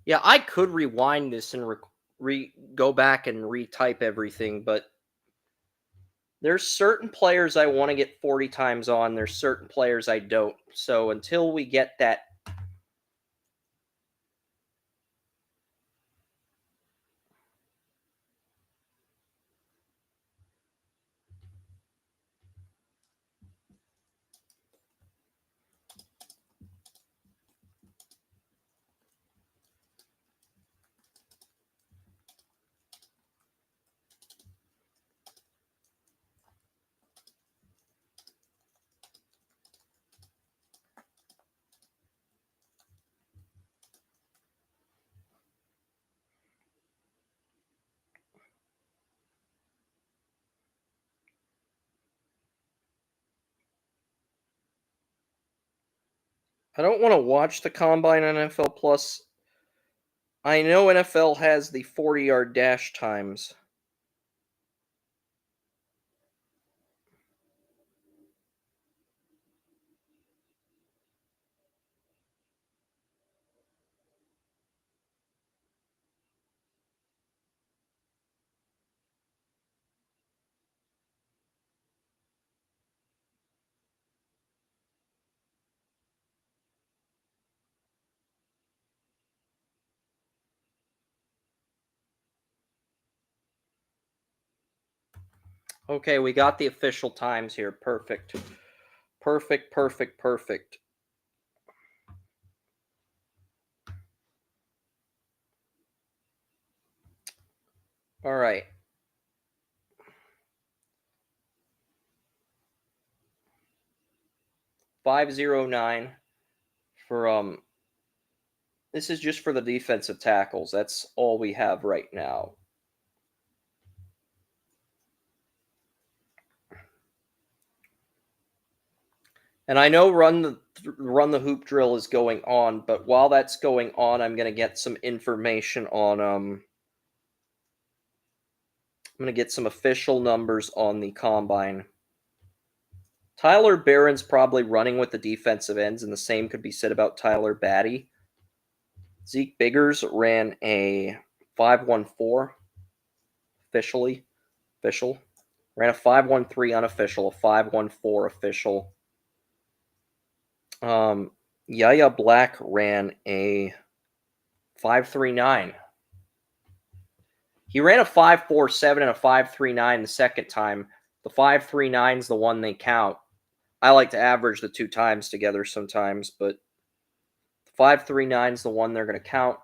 Yeah, I could rewind this and go back and retype everything, but there's certain players I want to get 40 times on. There's certain players I don't. So until we get that, I don't want to watch the combine on NFL Plus. I know NFL has the 40-yard dash times. Okay, we got the official times here. Perfect. Perfect, perfect, perfect. All right. 509 for this is just for the defensive tackles. That's all we have right now. And I know run the hoop drill is going on, but while that's going on, I'm going to get some information on I'm going to get some official numbers on the combine. Tyler Barron's probably running with the defensive ends, and the same could be said about Tyler Batty. Zeke Biggers ran a 5.14 official. Ran a 5.13 unofficial, a 5.14 official. Yaya Black ran a 5.39. He ran a 5.47 and a 5.39 the second time. The 5.39 is the one they count. I like to average the two times together sometimes, but 5.39 is the one they're going to count.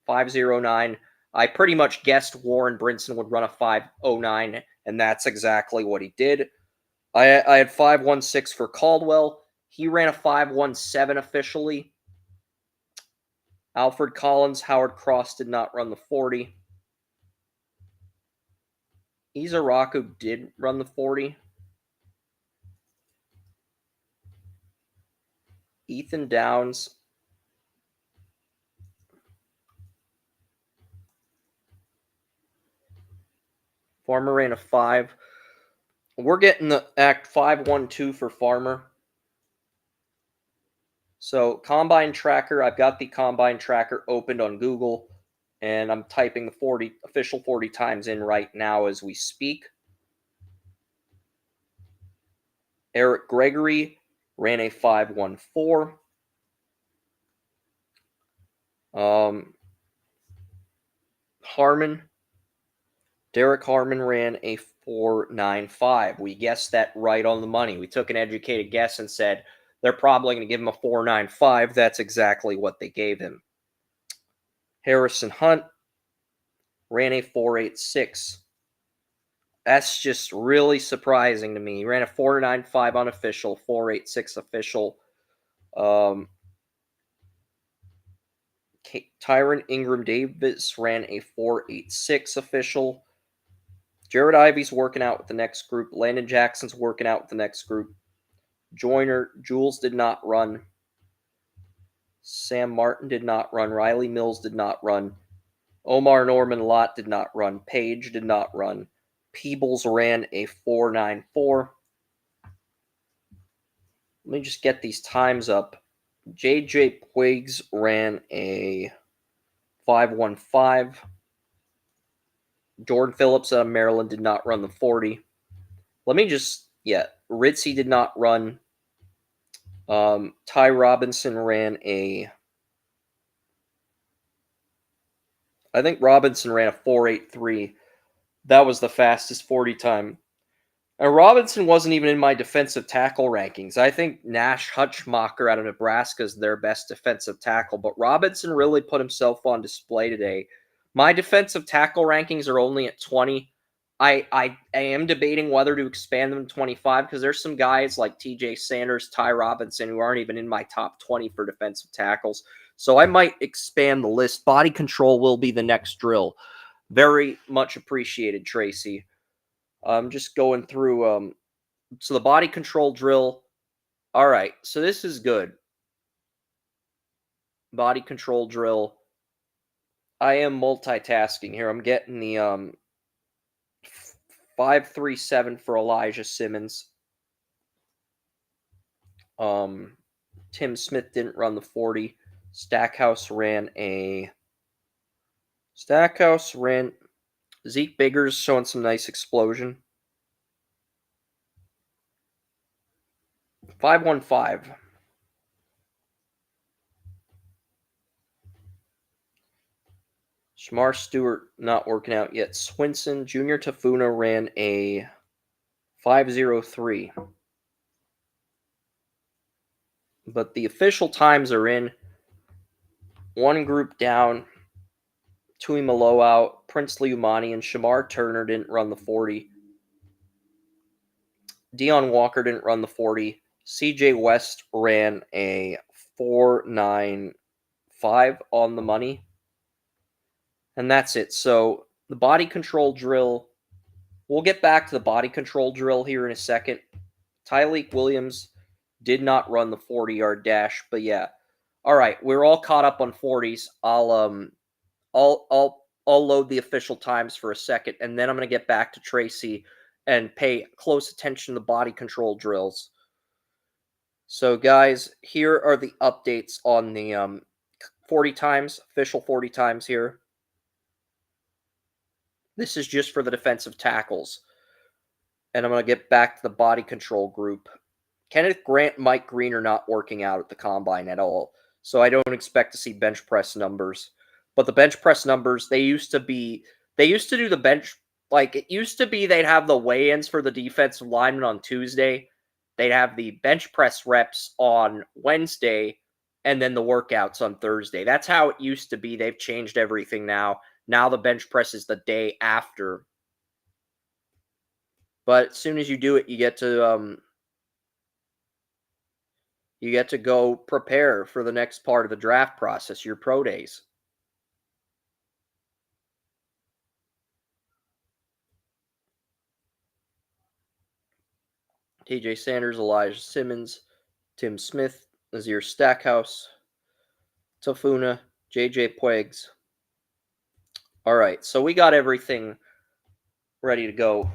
5.09. I pretty much guessed Warren Brinson would run a 5.09, and that's exactly what he did. I had 5.16 for Caldwell. He ran a 5.17 officially. Alfred Collins, Howard Cross did not run the 40. Izaraku did run the 40. Ethan Downs. Farmer ran a 5. We're getting the act 5.12 for Farmer. So Combine Tracker, I've got the Combine Tracker opened on Google, and I'm typing the official 40 times in right now as we speak. Eric Gregory ran a 5.14. Derek Harmon ran a 4.95. We guessed that right on the money. We took an educated guess and said they're probably going to give him a 4.95. That's exactly what they gave him. Harrison Hunt ran a 4.86. That's just really surprising to me. He ran a 4.95 unofficial, 4.86 official. Tyron Ingram Davis ran a 4.86 official. Jared Ivey's working out with the next group. Landon Jackson's working out with the next group. Joyner, Jules did not run. Sam Martin did not run. Riley Mills did not run. Omar Norman Lott did not run. Page did not run. Peebles ran a 4.94. Let me just get these times up. JJ Puigs ran a 5.15. Jordan Phillips out of Maryland did not run the 40. Ritzy did not run. Ty Robinson ran I think Robinson ran a 4.83. That was the fastest 40 time. And Robinson wasn't even in my defensive tackle rankings. I think Nash Hutchmacher out of Nebraska is their best defensive tackle, but Robinson really put himself on display today. My defensive tackle rankings are only at 20. I am debating whether to expand them to 25 because there's some guys like TJ Sanders, Ty Robinson who aren't even in my top 20 for defensive tackles. So I might expand the list. Body control will be the next drill. Very much appreciated, Tracy. I'm just going through. So the body control drill. All right, so this is good. Body control drill. I am multitasking here. I'm getting the 5.37 for Elijah Simmons. Tim Smith didn't run the 40. Stackhouse ran. Zeke Biggers showing some nice explosion. 5.15. Shamar Stewart not working out yet. Swinson, Junior Tafuna ran a 5.03. But the official times are in. One group down. Tui Malo out. Princely Umani and Shamar Turner didn't run the 40. Deion Walker didn't run the 40. CJ West ran a 4.95 on the money. And that's it. So the body control drill, we'll get back to the body control drill here in a second. Tyleek Williams did not run the 40-yard dash, but yeah. All right, we're all caught up on 40s. I'll load the official times for a second, and then I'm going to get back to Tracy and pay close attention to the body control drills. So, guys, here are the updates on the 40 times, official 40 times here. This is just for the defensive tackles. And I'm going to get back to the body control group. Kenneth Grant, Mike Green are not working out at the combine at all. So I don't expect to see bench press numbers. But the bench press numbers, they used to do the bench, like it used to be they'd have the weigh-ins for the defensive linemen on Tuesday. They'd have the bench press reps on Wednesday and then the workouts on Thursday. That's how it used to be. They've changed everything now. Now the bench press is the day after. But as soon as you do it, you get to go prepare for the next part of the draft process, your pro days. TJ Sanders, Elijah Simmons, Tim Smith, Nazir Stackhouse, Tafuna, JJ Puigs. All right, so we got everything ready to go.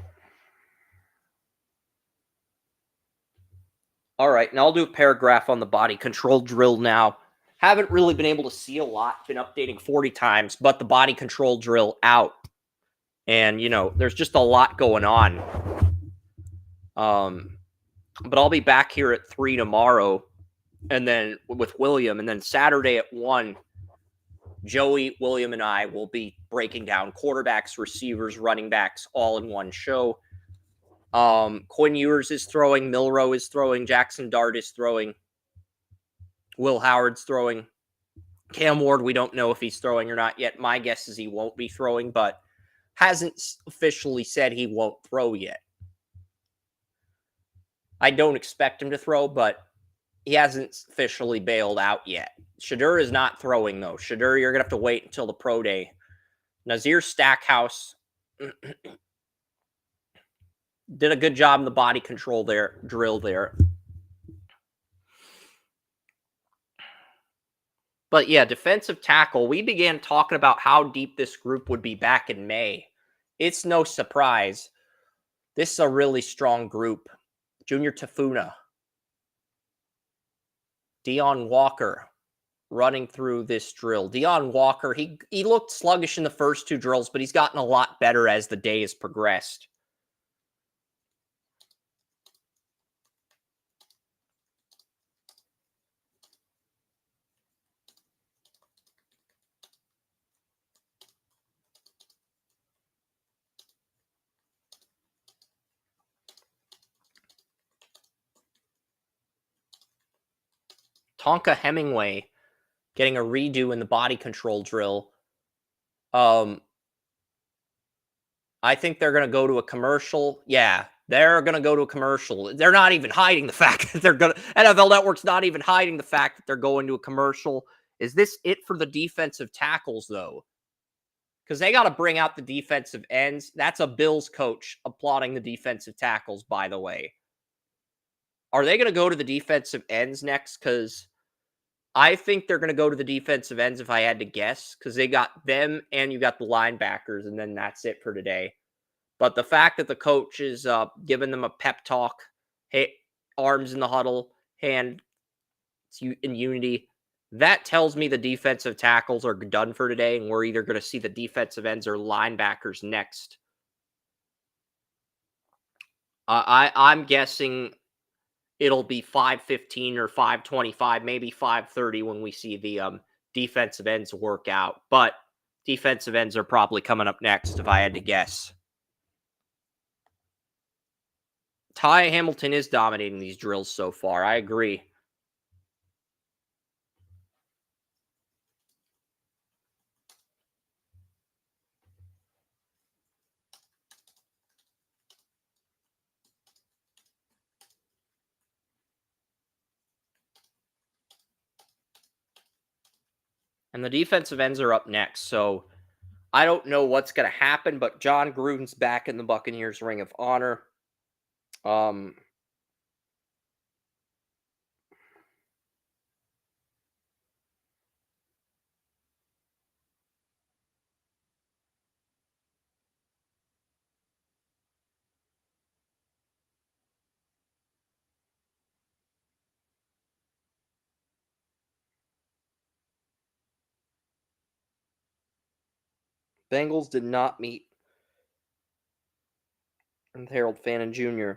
All right, now I'll do a paragraph on the body control drill now. Haven't really been able to see a lot, been updating 40 times, but the body control drill out. And, there's just a lot going on. But I'll be back here at 3 tomorrow, and then with William, and then Saturday at 1, Joey, William, and I will be breaking down quarterbacks, receivers, running backs, all in one show. Quinn Ewers is throwing, Milrow is throwing, Jackson Dart is throwing, Will Howard's throwing. Cam Ward, we don't know if he's throwing or not yet. My guess is he won't be throwing, but hasn't officially said he won't throw yet. I don't expect him to throw, but he hasn't officially bailed out yet. Shadur is not throwing, though. Shadur, you're going to have to wait until the pro day. Nazir Stackhouse did a good job in the body control there, drill there. But yeah, defensive tackle, we began talking about how deep this group would be back in May. It's no surprise. This is a really strong group. Junior Tafuna, Dion Walker running through this drill. Dion Walker, he looked sluggish in the first two drills, but he's gotten a lot better as the day has progressed. Tonka Hemingway getting a redo in the body control drill. I think they're going to go to a commercial. Yeah, they're going to go to a commercial. They're not even hiding the fact that they're going to. NFL Network's not even hiding the fact that they're going to a commercial. Is this it for the defensive tackles, though? Because they got to bring out the defensive ends. That's a Bills coach applauding the defensive tackles, by the way. Are they going to go to the defensive ends next? Because I think they're going to go to the defensive ends if I had to guess, because they got them and you got the linebackers, and then that's it for today. But the fact that the coach is giving them a pep talk, hey, arms in the huddle, hand in unity, that tells me the defensive tackles are done for today, and we're either going to see the defensive ends or linebackers next. I'm guessing it'll be 5:15 or 5:25, maybe 5:30 when we see the defensive ends work out. But defensive ends are probably coming up next, if I had to guess. Ty Hamilton is dominating these drills so far. I agree. And the defensive ends are up next. So I don't know what's going to happen, but John Gruden's back in the Buccaneers Ring of Honor. Bengals did not meet with Harold Fannin Jr.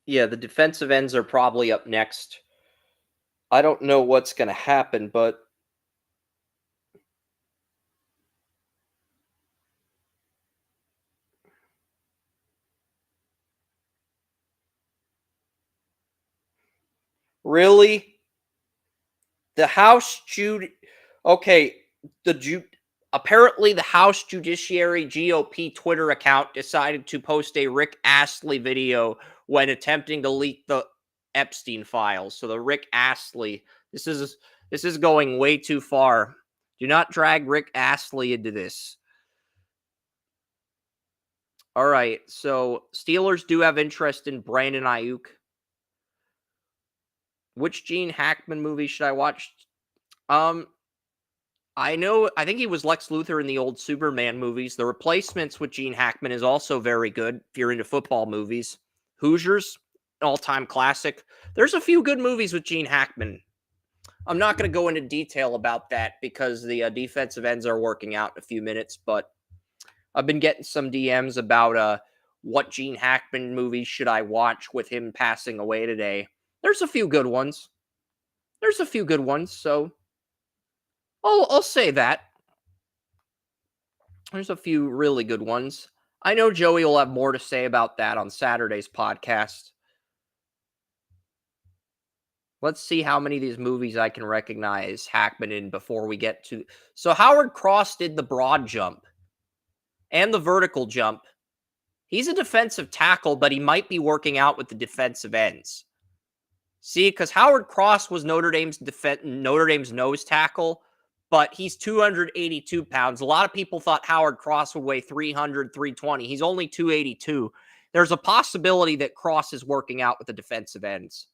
Yeah, the defensive ends are probably up next. I don't know what's going to happen, but really, the house Judy. Okay, the Jude. Apparently, the House Judiciary GOP Twitter account decided to post a Rick Astley video when attempting to leak the Epstein files. So the Rick Astley, this is going way too far. Do not drag Rick Astley into this. All right, so Steelers do have interest in Brandon Ayuk. Which Gene Hackman movie should I watch? Um, I think he was Lex Luthor in the old Superman movies. The Replacements with Gene Hackman is also very good if you're into football movies. Hoosiers, all-time classic. There's a few good movies with Gene Hackman. I'm not going to go into detail about that because the defensive ends are working out in a few minutes, but I've been getting some DMs about what Gene Hackman movies should I watch with him passing away today. There's a few good ones. So I'll say that. There's a few really good ones. I know Joey will have more to say about that on Saturday's podcast. Let's see how many of these movies I can recognize Hackman in before we get to. So Howard Cross did the broad jump and the vertical jump. He's a defensive tackle, but he might be working out with the defensive ends. See, because Howard Cross was Notre Dame's nose tackle, but he's 282 pounds. A lot of people thought Howard Cross would weigh 300, 320. He's only 282. There's a possibility that Cross is working out with the defensive ends.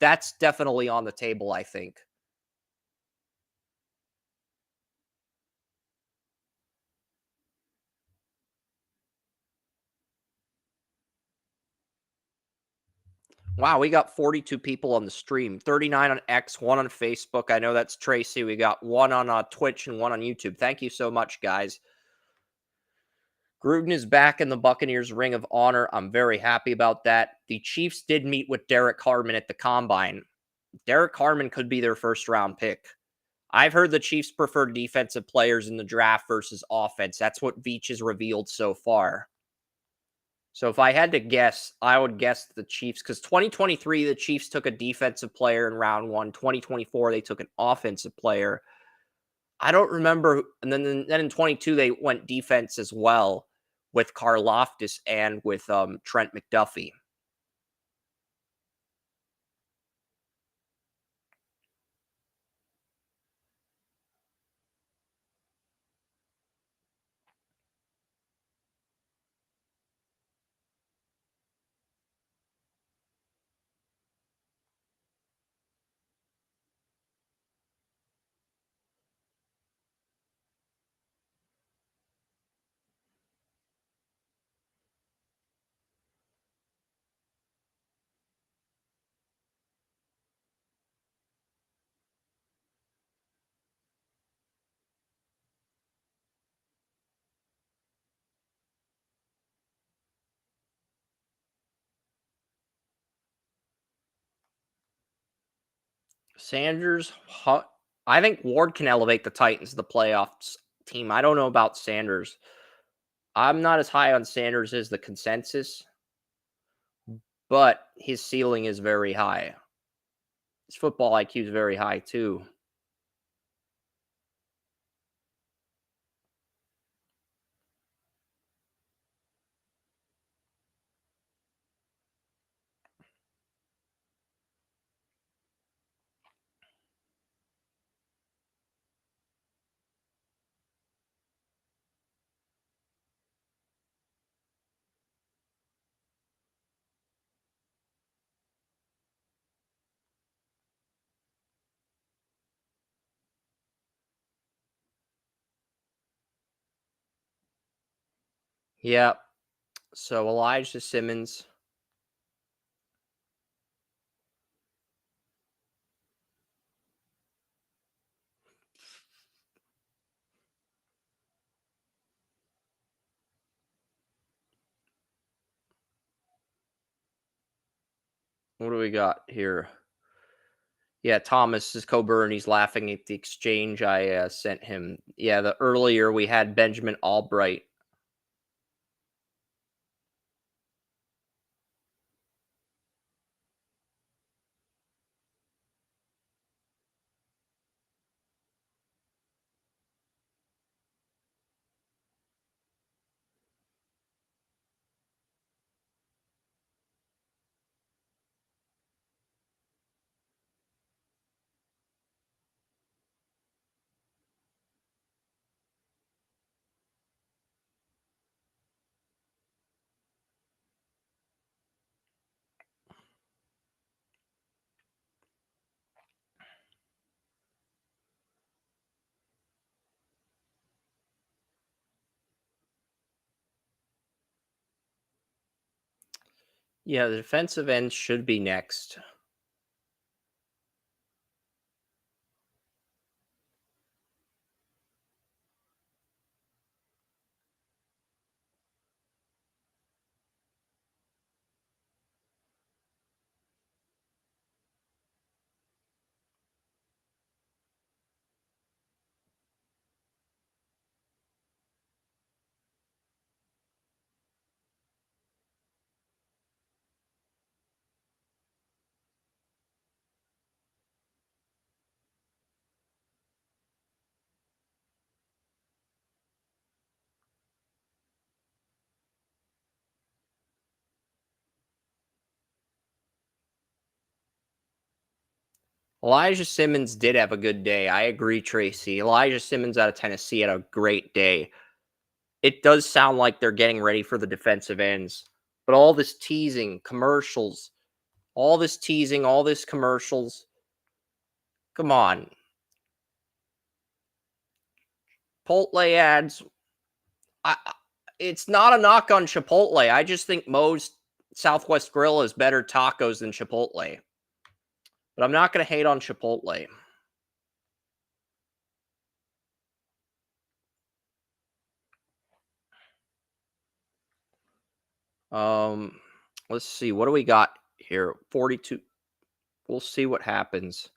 That's definitely on the table, I think. Wow, we got 42 people on the stream, 39 on X, 1 on Facebook. I know that's Tracy. We got 1 on Twitch and 1 on YouTube. Thank you so much, guys. Gruden is back in the Buccaneers Ring of Honor. I'm very happy about that. The Chiefs did meet with Derek Harmon at the Combine. Derek Harmon could be their first-round pick. I've heard the Chiefs prefer defensive players in the draft versus offense. That's what Veach has revealed so far. So if I had to guess, I would guess the Chiefs, because 2023, the Chiefs took a defensive player in round 1. 2024, they took an offensive player. I don't remember. And then in 22, they went defense as well with Karlaftis and with Trent McDuffie. Sanders, I think Ward can elevate the Titans to the playoffs team. I don't know about Sanders. I'm not as high on Sanders as the consensus, but his ceiling is very high. His football IQ is very high too. Yeah. So Elijah Simmons. What do we got here? Yeah, Thomas is Coburn. He's laughing at the exchange I sent him. Yeah, the earlier we had Benjamin Albright. Yeah, the defensive end should be next. Elijah Simmons did have a good day. I agree, Tracy. Elijah Simmons out of Tennessee had a great day. It does sound like they're getting ready for the defensive ends, but all this teasing, commercials, all this teasing, all this commercials. Come on. Chipotle ads. It's not a knock on Chipotle. I just think Moe's Southwest Grill is better tacos than Chipotle. But I'm not going to hate on Chipotle. Um, let's see. What do we got here? 42. We'll see what happens.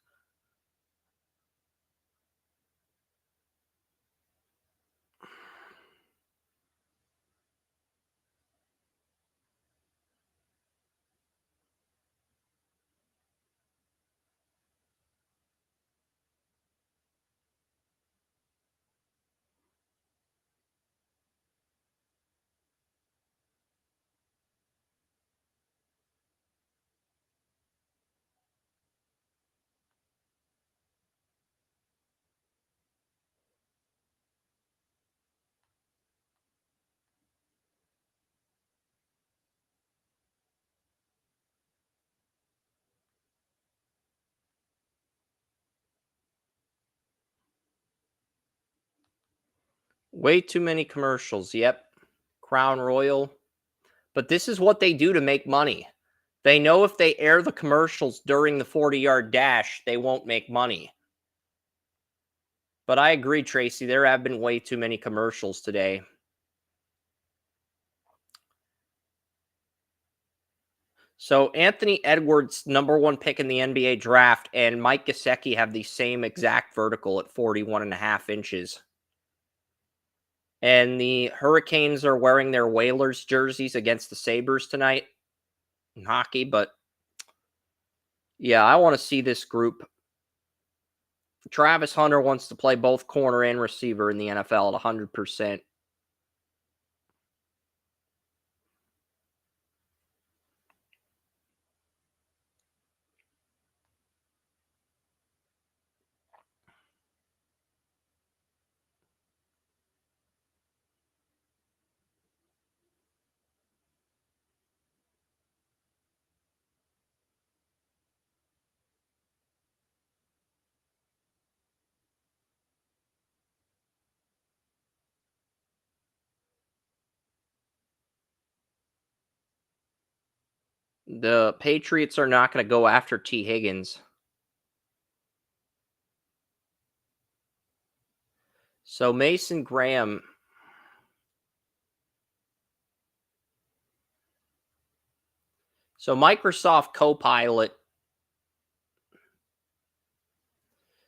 Way too many commercials. Yep. Crown Royal. But this is what they do to make money. They know if they air the commercials during the 40-yard dash, they won't make money. But I agree, Tracy. There have been way too many commercials today. So Anthony Edwards, number one pick in the NBA draft, and Mike Gesicki have the same exact vertical at 41.5 inches. And the Hurricanes are wearing their Whalers jerseys against the Sabres tonight in hockey. But yeah, I want to see this group. Travis Hunter wants to play both corner and receiver in the NFL at 100%. The Patriots are not going to go after T. Higgins. So Mason Graham. So Microsoft Copilot.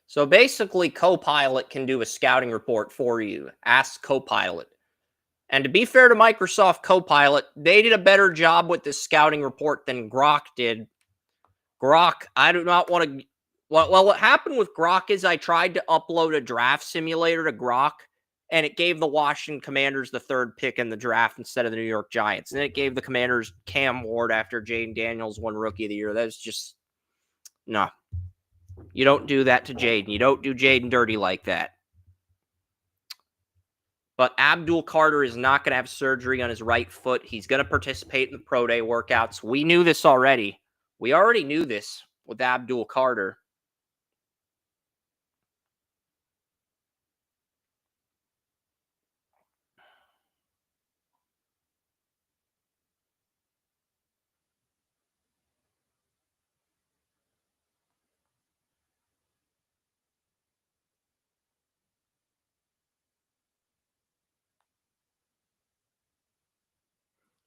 So basically, Copilot can do a scouting report for you. Ask Copilot. And to be fair to Microsoft Copilot, they did a better job with this scouting report than Grok did. Grok, I do not want to. Well, what happened with Grok is I tried to upload a draft simulator to Grok, and it gave the Washington Commanders the third pick in the draft instead of the New York Giants. And it gave the Commanders Cam Ward after Jaden Daniels won Rookie of the Year. That's just, no. You don't do that to Jaden. You don't do Jaden dirty like that. But Abdul Carter is not going to have surgery on his right foot. He's going to participate in the pro day workouts. We knew this already. We already knew this with Abdul Carter.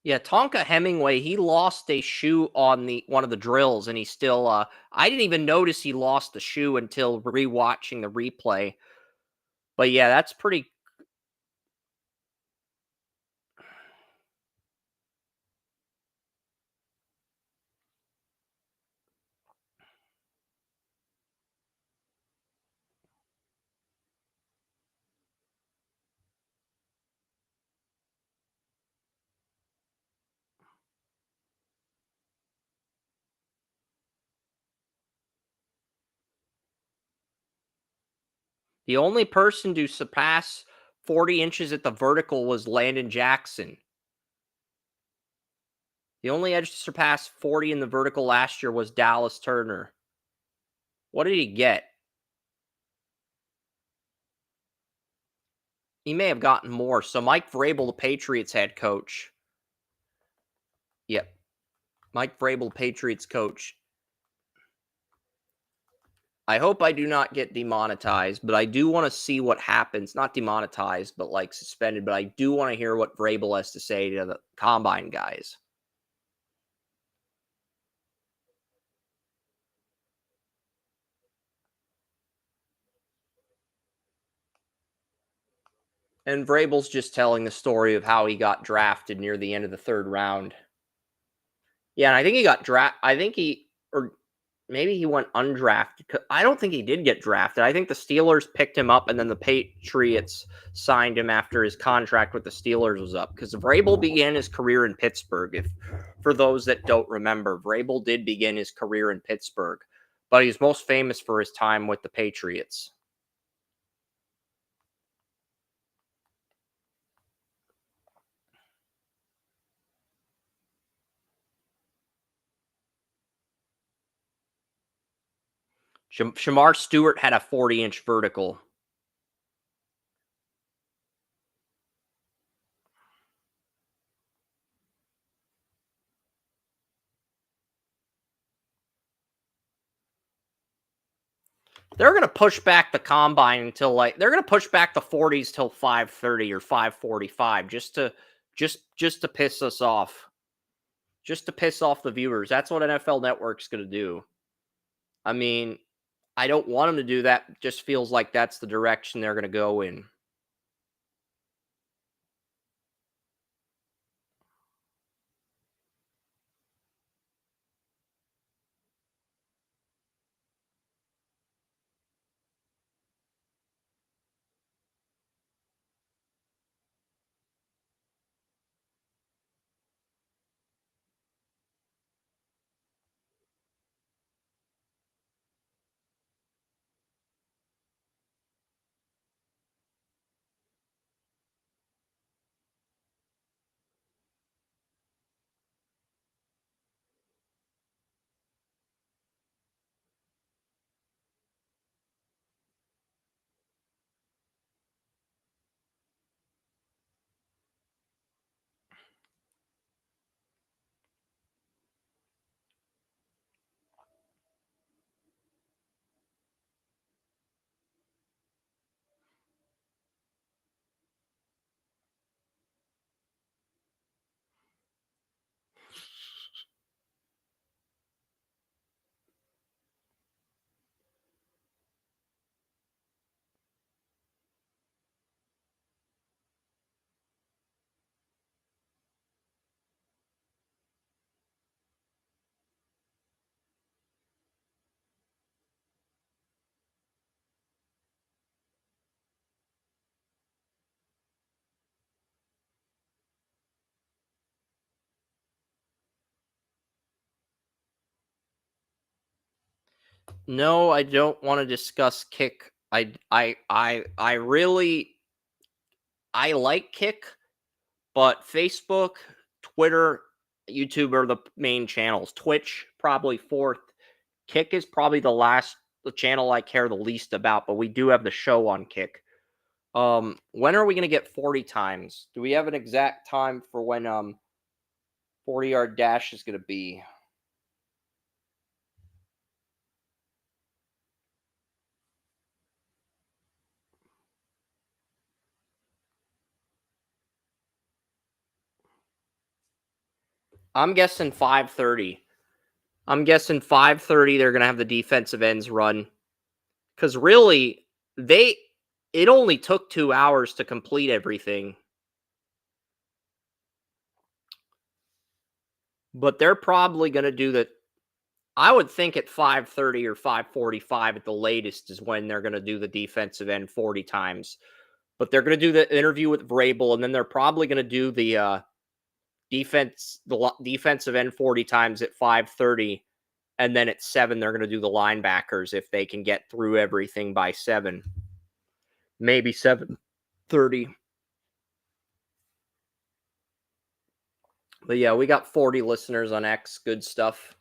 Yeah, Tonka Hemingway, he lost a shoe on the one of the drills, and he still I didn't even notice he lost the shoe until rewatching the replay. But yeah, that's pretty. The only person to surpass 40 inches at the vertical was Landon Jackson. The only edge to surpass 40 in the vertical last year was Dallas Turner. What did he get? He may have gotten more. So Mike Vrabel, the Patriots head coach. Yep. Mike Vrabel, Patriots coach. I hope I do not get demonetized, but I do want to see what happens. Not demonetized, but like suspended. But I do want to hear what Vrabel has to say to the combine guys. And Vrabel's just telling the story of how he got drafted near the end of the third round. Yeah, and I think he got drafted. I think he, or maybe he went undrafted. I don't think he did get drafted. I think the Steelers picked him up, and then the Patriots signed him after his contract with the Steelers was up. Because Vrabel began his career in Pittsburgh. If for those that don't remember, Vrabel did begin his career in Pittsburgh, but he's most famous for his time with the Patriots. Shamar Stewart had a 40-inch vertical. They're going to push back the combine until they're going to push back the 40s till 5:30 or 5:45 just to piss us off. Just to piss off the viewers. That's what NFL Network's going to do. I mean, I don't want them to do that. It just feels like that's the direction they're going to go in. No, I don't want to discuss kick. I really I like kick, but Facebook, Twitter, YouTube are the main channels. Twitch probably fourth. Kick is probably the channel I care the least about, but we do have the show on Kick. When are we gonna get 40 times? Do we have an exact time for when 40-yard dash is gonna be? I'm guessing 5:30. I'm guessing 5:30 they're going to have the defensive ends run. Because really, it only took 2 hours to complete everything. But they're probably going to do the I would think at 5:30 or 5:45 at the latest is when they're going to do the defensive end 40 times. But they're going to do the interview with Vrabel, and then they're probably going to do the defensive end 40 times at 5:30, and then at 7 they're going to do the linebackers if they can get through everything by 7, maybe 7:30. But yeah, we got 40 listeners on X. Good stuff.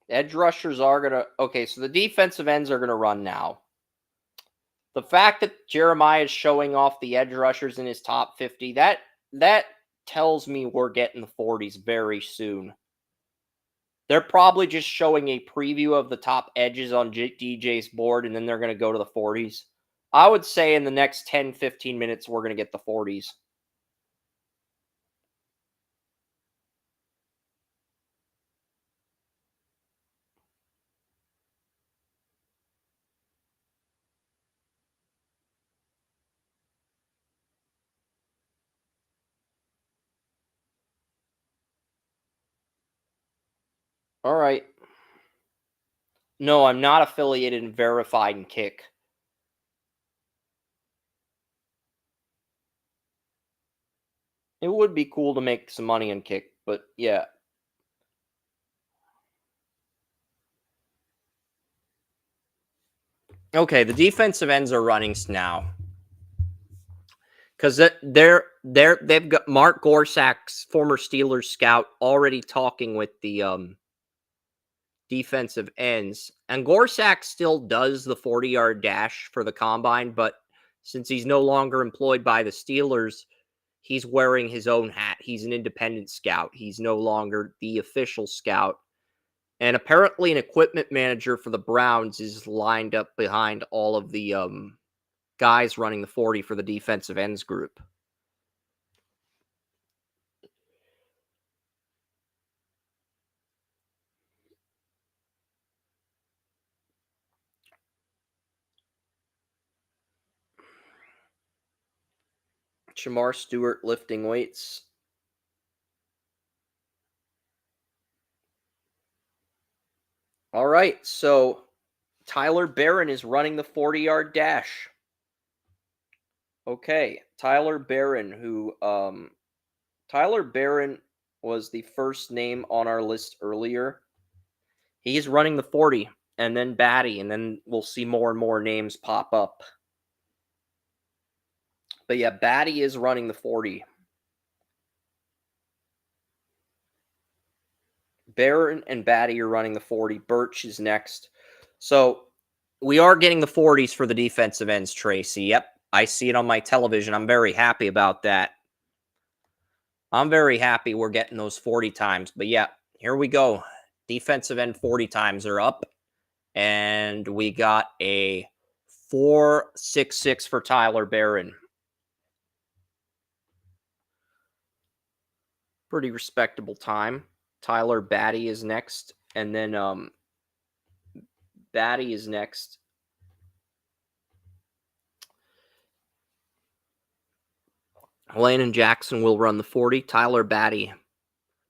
Edge rushers are going to. Okay, so the defensive ends are going to run now. The fact that Jeremiah is showing off the edge rushers in his top 50, that tells me we're getting the 40s very soon. They're probably just showing a preview of the top edges on DJ's board, and then they're going to go to the 40s. I would say in the next 10, 15 minutes, we're going to get the 40s. All right. No, I'm not affiliated and verified in Kick. It would be cool to make some money in Kick, but yeah. Okay, the defensive ends are running now. Because they've got Mark Gorsak's former Steelers scout already talking with the defensive ends. And Gorsak still does the 40-yard dash for the combine, but since he's no longer employed by the Steelers, he's wearing his own hat. He's an independent scout. He's no longer the official scout. And apparently an equipment manager for the Browns is lined up behind all of the guys running the 40 for the defensive ends group. Shamar Stewart lifting weights. All right, so Tyler Barron is running the 40-yard dash. Okay, Tyler Barron, Tyler Barron was the first name on our list earlier. He's running the 40, and then Batty, and then we'll see more and more names pop up. But yeah, Batty is running the 40. Barron and Batty are running the 40. Birch is next. So we are getting the 40s for the defensive ends, Tracy. Yep, I see it on my television. I'm very happy about that. I'm very happy we're getting those 40 times. But yeah, here we go. Defensive end 40 times are up. And we got a 4.66 for Tyler Barron. Pretty respectable time. Tyler Batty is next. And then Batty is next. Landon Jackson will run the 40. Tyler Batty,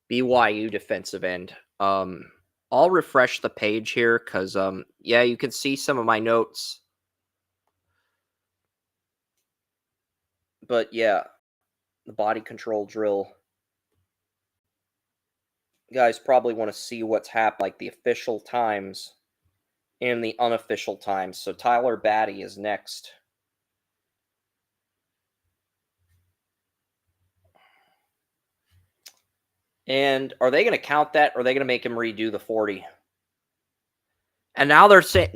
BYU defensive end. I'll refresh the page here because, yeah, you can see some of my notes. But yeah, the body control drill. You guys probably want to see what's happened, like the official times and the unofficial times. So Tyler Batty is next. And are they going to count that, or are they going to make him redo the 40? And now they're saying,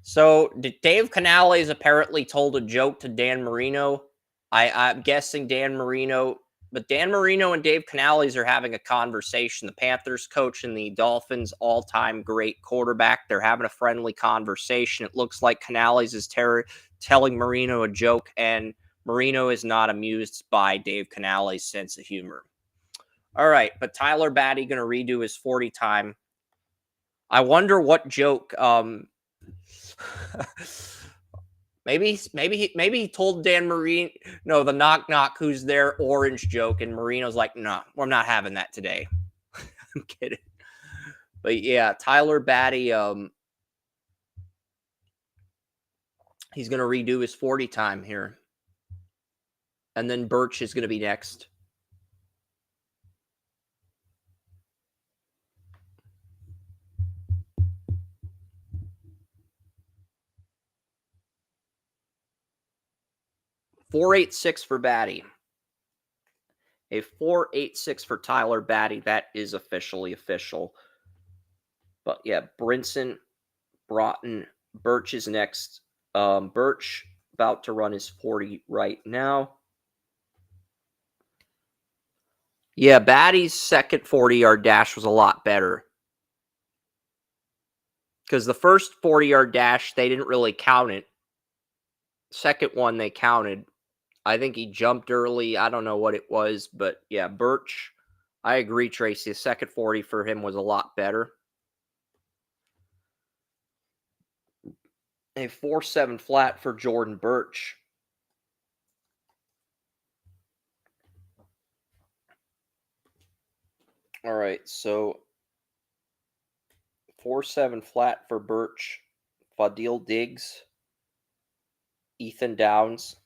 so Dave Canales apparently told a joke to Dan Marino. I'm guessing Dan Marino, but Dan Marino and Dave Canales are having a conversation. The Panthers coach and the Dolphins all-time great quarterback. They're having a friendly conversation. It looks like Canales is telling Marino a joke, and Marino is not amused by Dave Canales' sense of humor. All right, but Tyler Batty going to redo his 40 time. I wonder what joke. maybe he told Dan Marino the knock knock who's there orange joke, and Marino's like, no, we're not having that today. I'm kidding. But yeah, Tyler Batty, he's gonna redo his 40 time here. And then Birch is gonna be next. .486 for Batty. A .486 for Tyler Batty. That is officially official. But yeah, Brinson, Broughton, Birch is next. Birch about to run his 40 right now. Yeah, Batty's second 40-yard dash was a lot better. Because the first 40-yard dash, they didn't really count it. Second one, they counted. I think he jumped early. I don't know what it was. But yeah, Birch, I agree, Tracy. The second 40 for him was a lot better. A 4.7 flat for Jordan Birch. All right, so 4.7 flat for Birch. Fadil Diggs. Ethan Downs.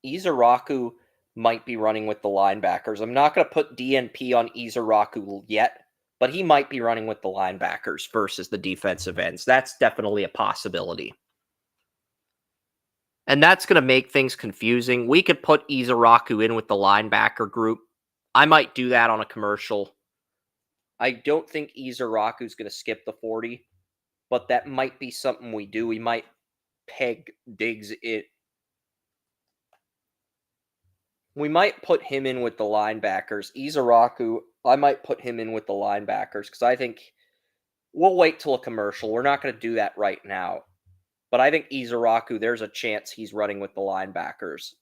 Izaraku might be running with the linebackers. I'm not going to put DNP on Izaraku yet, but he might be running with the linebackers versus the defensive ends. That's definitely a possibility. And that's going to make things confusing. We could put Izaraku in with the linebacker group. I might do that on a commercial. I don't think Izaraku is going to skip the 40, but that might be something we do. We might peg Diggs it. We might put him in with the linebackers. Izaraku, I might put him in with the linebackers because I think we'll wait till a commercial. We're not going to do that right now. But I think Izaraku, there's a chance he's running with the linebackers.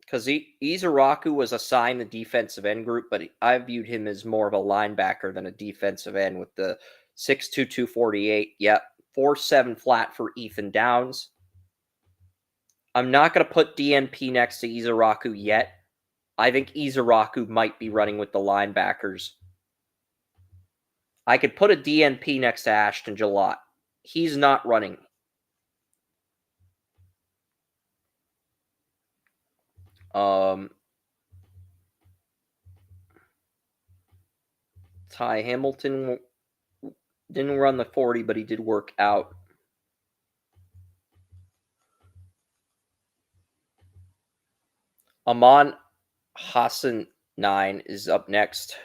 Because Izaraku was assigned the defensive end group, but I viewed him as more of a linebacker than a defensive end with the 6'2", 248. Yep, 4.7 flat for Ethan Downs. I'm not going to put DNP next to Izaraku yet. I think Izaraku might be running with the linebackers. I could put a DNP next to Ashton Gillott. He's not running. Ty Hamilton didn't run the 40, but he did work out. Amon Hassan 9 is up next.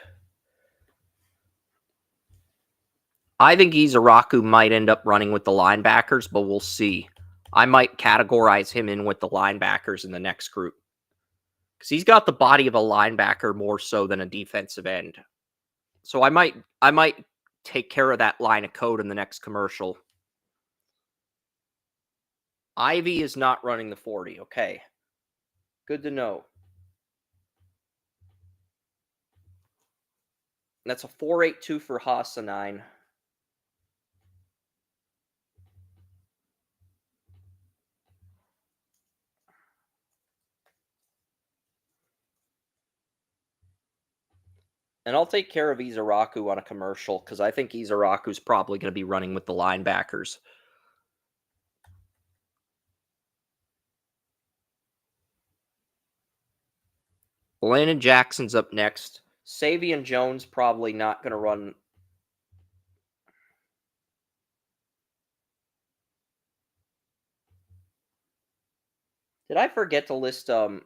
I think Izaraku might end up running with the linebackers, but we'll see. I might categorize him in with the linebackers in the next group. Because he's got the body of a linebacker more so than a defensive end. So I might take care of that line of code in the next commercial. Ivy is not running the 40. Okay. Good to know. That's a 4.82 for Hassanine. And I'll take care of Izaraku on a commercial because I think Izaraku's probably going to be running with the linebackers. Landon Jackson's up next. Savion Jones probably not going to run. Did I forget to list I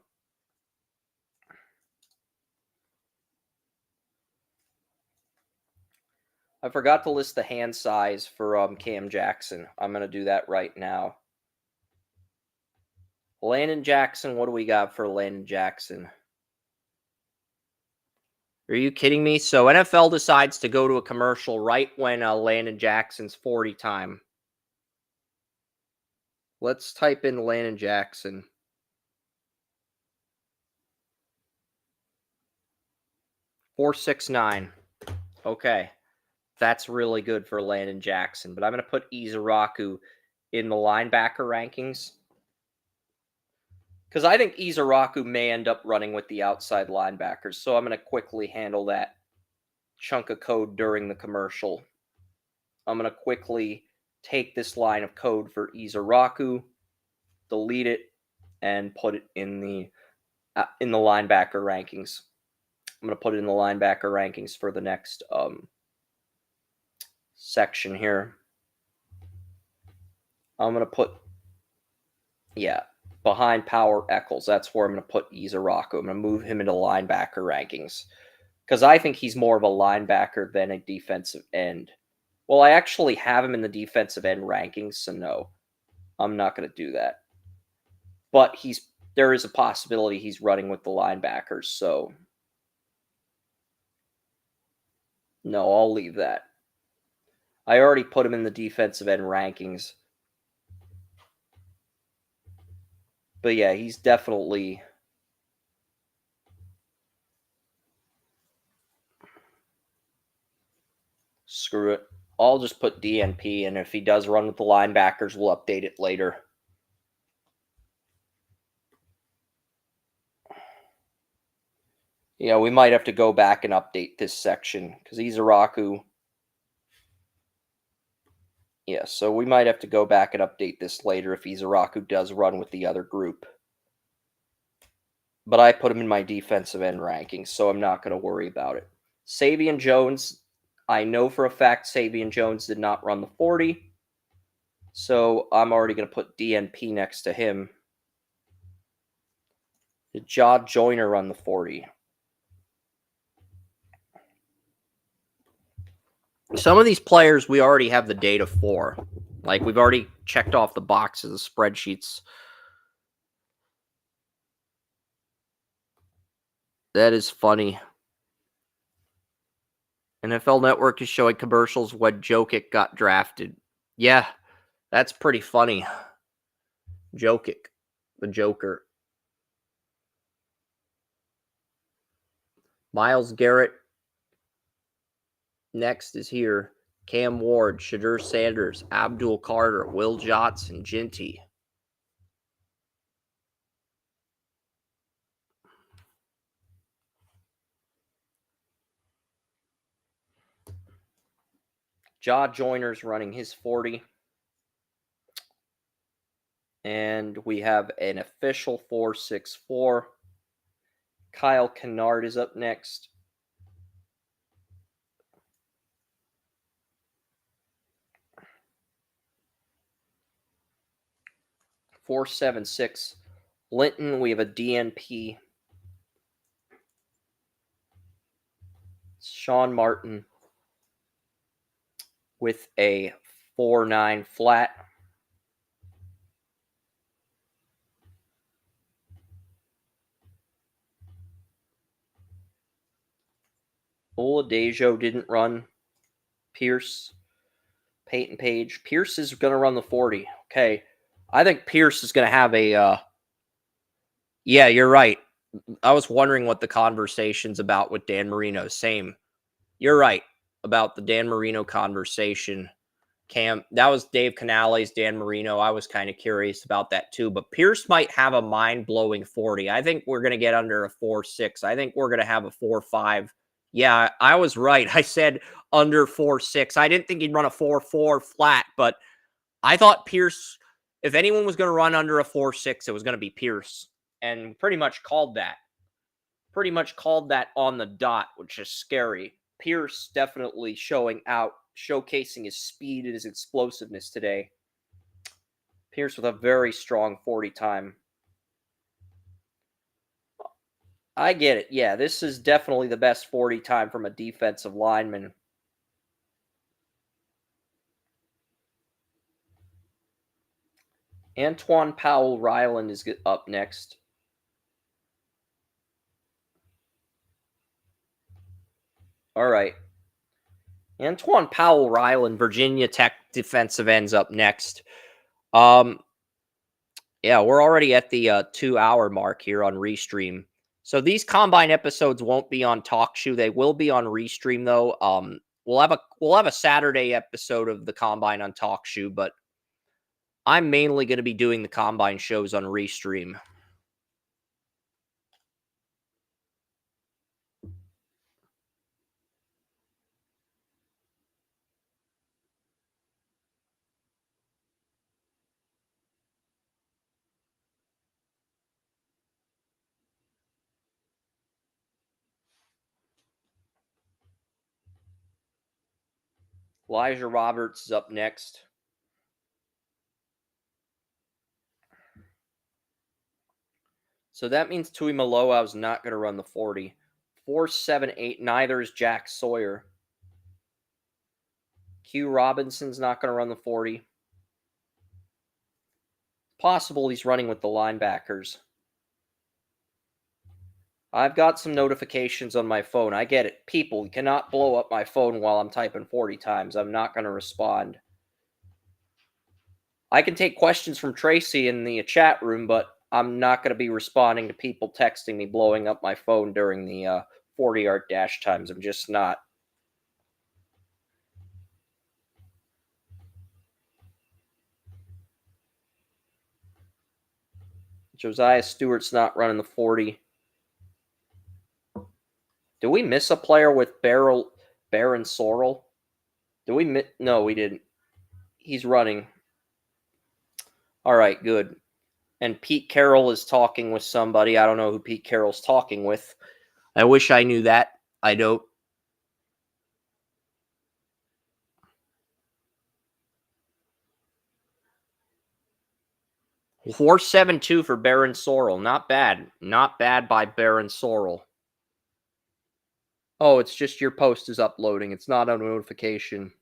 forgot to list the hand size for Cam Jackson. I'm gonna do that right now. Landon Jackson, what do we got for Landon Jackson? Are you kidding me? So NFL decides to go to a commercial right when Landon Jackson's 40 time. Let's type in Landon Jackson. $469. Okay. That's really good for Landon Jackson. But I'm going to put Izaraku in the linebacker rankings. Because I think Izaraku may end up running with the outside linebackers. So I'm going to quickly handle that chunk of code during the commercial. I'm going to quickly take this line of code for Izaraku, delete it, and put it in the linebacker rankings. I'm going to put it in the linebacker rankings for the next section here. I'm going to put, behind Power Eccles. That's where I'm going to put Izaraku. I'm going to move him into linebacker rankings because I think he's more of a linebacker than a defensive end. Well, I actually have him in the defensive end rankings, so no, I'm not going to do that. But there is a possibility he's running with the linebackers, so no, I'll leave that. I already put him in the defensive end rankings. But yeah, he's definitely... Screw it. I'll just put DNP, and if he does run with the linebackers, we'll update it later. Yeah, we might have to go back and update this section, because Izaraku... Yeah, so we might have to go back and update this later if Izaraku does run with the other group. But I put him in my defensive end rankings, so I'm not going to worry about it. Savion Jones, I know for a fact Savion Jones did not run the 40. So I'm already going to put DNP next to him. Did Jod Joyner run the 40? Some of these players we already have the data for. Like, we've already checked off the boxes, the spreadsheets. That is funny. NFL Network is showing commercials when Jokic got drafted. Yeah, that's pretty funny. Jokic, the Joker. Myles Garrett next is here. Cam Ward, Shadur Sanders, Abdul Carter, Will Johnson, Ginty. Jod Joyner's running his 40. And we have an official 464. Kyle Kennard is up next. .476. Linton, we have a DNP. Sean Martin with a 4.9 flat. Oladejo didn't run. Pierce, Peyton Page. Pierce is going to run the 40. Okay. I think Pierce is going to have a... Yeah, you're right. I was wondering what the conversation's about with Dan Marino. Same. You're right about the Dan Marino conversation. Cam, that was Dave Canales, Dan Marino. I was kind of curious about that too. But Pierce might have a mind-blowing 40. I think we're going to get under a 4.6. I think we're going to have a 4.5. Yeah, I was right. I said under 4.6. I didn't think he'd run a 4.4 flat, but I thought Pierce, if anyone was going to run under a 4.6, it was going to be Pierce. And pretty much called that. Pretty much called that on the dot, which is scary. Pierce definitely showcasing his speed and his explosiveness today. Pierce with a very strong 40 time. I get it. Yeah, this is definitely the best 40 time from a defensive lineman. Antoine Powell Ryland is up next. All right. Antoine Powell Ryland, Virginia Tech defensive ends up next. Um, yeah, we're already at the 2 hour mark here on Restream. So these combine episodes won't be on TalkShoe. They will be on Restream though. We'll have a Saturday episode of the combine on TalkShoe, but I'm mainly going to be doing the combine shows on Restream. Elijah Roberts is up next. So that means Tui Maloa is not going to run the 40. 4.78, neither is Jack Sawyer. Q Robinson's not going to run the 40. Possible he's running with the linebackers. I've got some notifications on my phone. I get it. People, cannot blow up my phone while I'm typing 40 times. I'm not going to respond. I can take questions from Tracy in the chat room, but I'm not going to be responding to people texting me blowing up my phone during the 40-yard dash times. I'm just not. Josiah Stewart's not running the 40. Did we miss a player with Baron Sorrell? Did we No, we didn't. He's running. All right, good. And Pete Carroll is talking with somebody. I don't know who Pete Carroll's talking with. I wish I knew that. I don't. Four 7-2 for Baron Sorrell. Not bad. Not bad by Baron Sorrell. Oh, it's just your post is uploading. It's not a notification.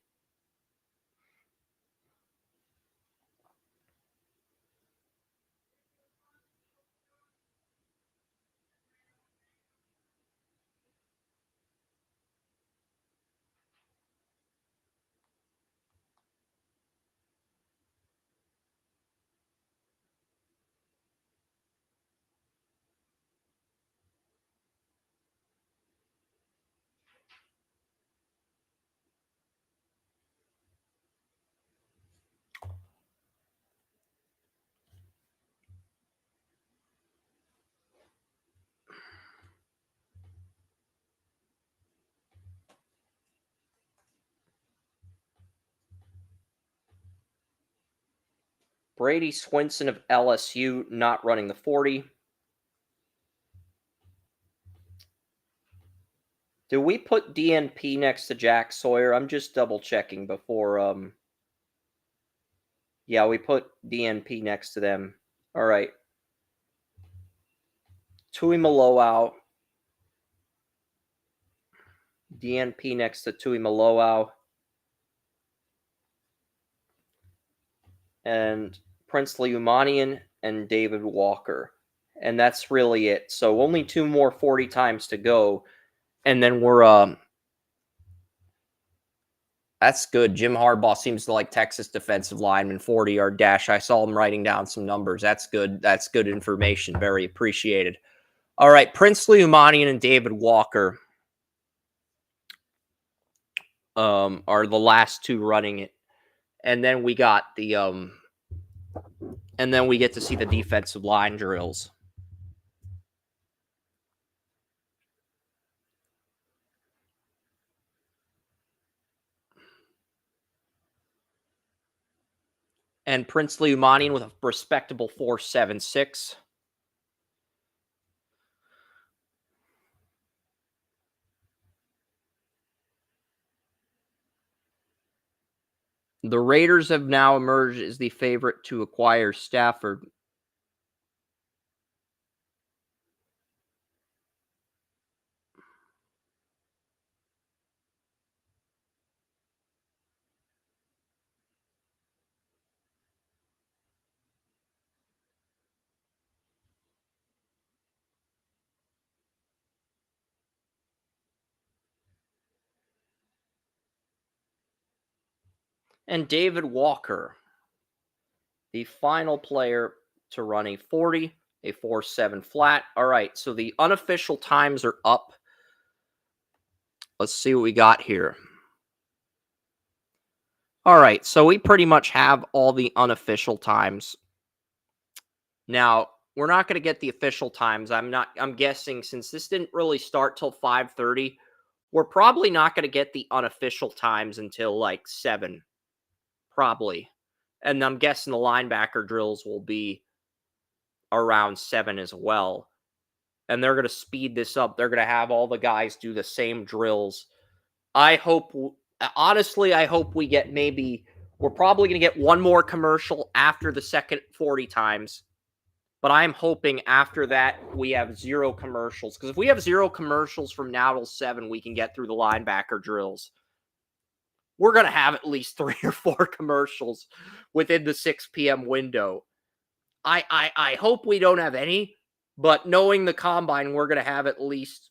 Brady Swinson of LSU not running the 40. Do we put DNP next to Jack Sawyer? I'm just double checking before. Yeah, we put DNP next to them. All right. Tui Maloau. DNP next to Tui Maloau. And Princely Umanian and David Walker. And that's really it. So only 2 more 40 times to go. And then we're that's good. Jim Harbaugh seems to like Texas defensive lineman 40-yard dash. I saw him writing down some numbers. That's good. That's good information. Very appreciated. All right, Princely Umanian and David Walker are the last 2 running it. And then we got the and then we get to see the defensive line drills. And Princely Umanian with a respectable 4.76. The Raiders have now emerged as the favorite to acquire Stafford. And David Walker, the final player to run a 40, a 4.7 flat. All right, so the unofficial times are up. Let's see what we got here. All right, so we pretty much have all the unofficial times. Now, we're not going to get the official times. I'm guessing since this didn't really start till 5:30, we're probably not going to get the unofficial times until like 7, probably. And I'm guessing the linebacker drills will be around 7 as well. And they're going to speed this up. They're going to have all the guys do the same drills. I hope, honestly, I hope we get we're probably going to get one more commercial after the second 40 times. But I'm hoping after that we have 0 commercials. Because if we have 0 commercials from now till 7, we can get through the linebacker drills. We're going to have at least 3 or 4 commercials within the 6 p.m. window. I hope we don't have any, but knowing the combine, we're going to have at least.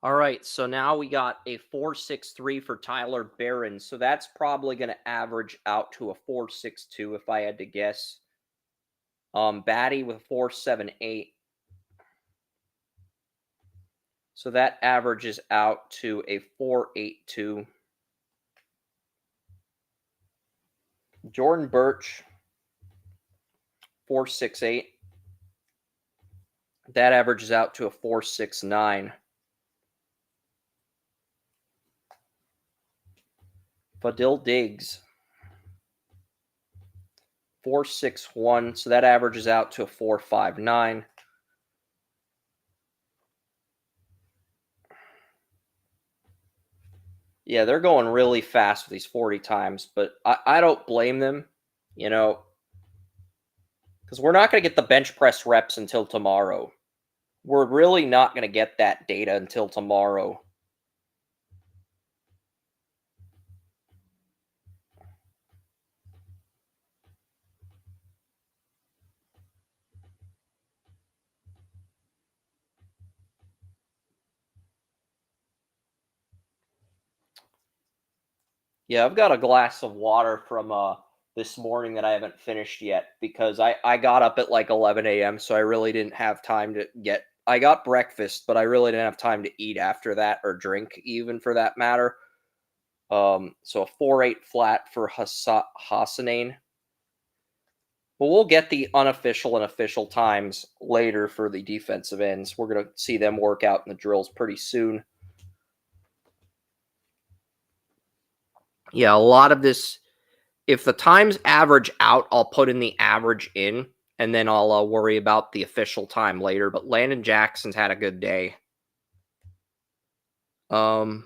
All right, so now we got a 4.63 for Tyler Barron. So that's probably going to average out to a 4.62 if I had to guess. Batty with 4.78. So that averages out to a 4.82. Jordan Birch, 4.68. That averages out to a 4.69. Fadil Diggs, 4.61. So that averages out to a 4.59. Yeah, they're going really fast with these 40 times, but I don't blame them, because we're not going to get the bench press reps until tomorrow. We're really not going to get that data until tomorrow. Yeah, I've got a glass of water from this morning that I haven't finished yet because I got up at like 11 a.m. So I really didn't have time to get I got breakfast, but I really didn't have time to eat after that or drink even for that matter. So a 4-8 flat for Hassanein. But we'll get the unofficial and official times later for the defensive ends. We're going to see them work out in the drills pretty soon. Yeah, a lot of this, if the times average out, I'll put in the average in, and then I'll worry about the official time later. But Landon Jackson's had a good day. So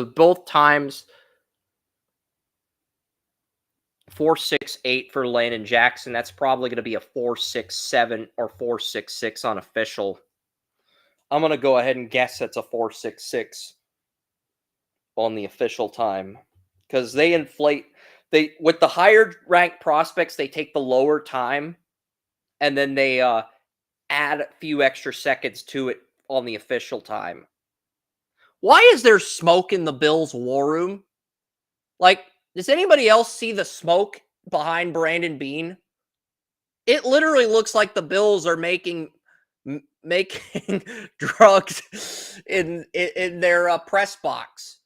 both times 4.68 for Landon Jackson. That's probably going to be a 4.67 or 4.66 on official. I'm going to go ahead and guess it's a 4.66 on the official time because they inflate. They with the higher ranked prospects, they take the lower time and then they add a few extra seconds to it on the official time. Why is there smoke in the Bills' war room? Like, does anybody else see the smoke behind Brandon Beane? It literally looks like the Bills are making drugs in their press box.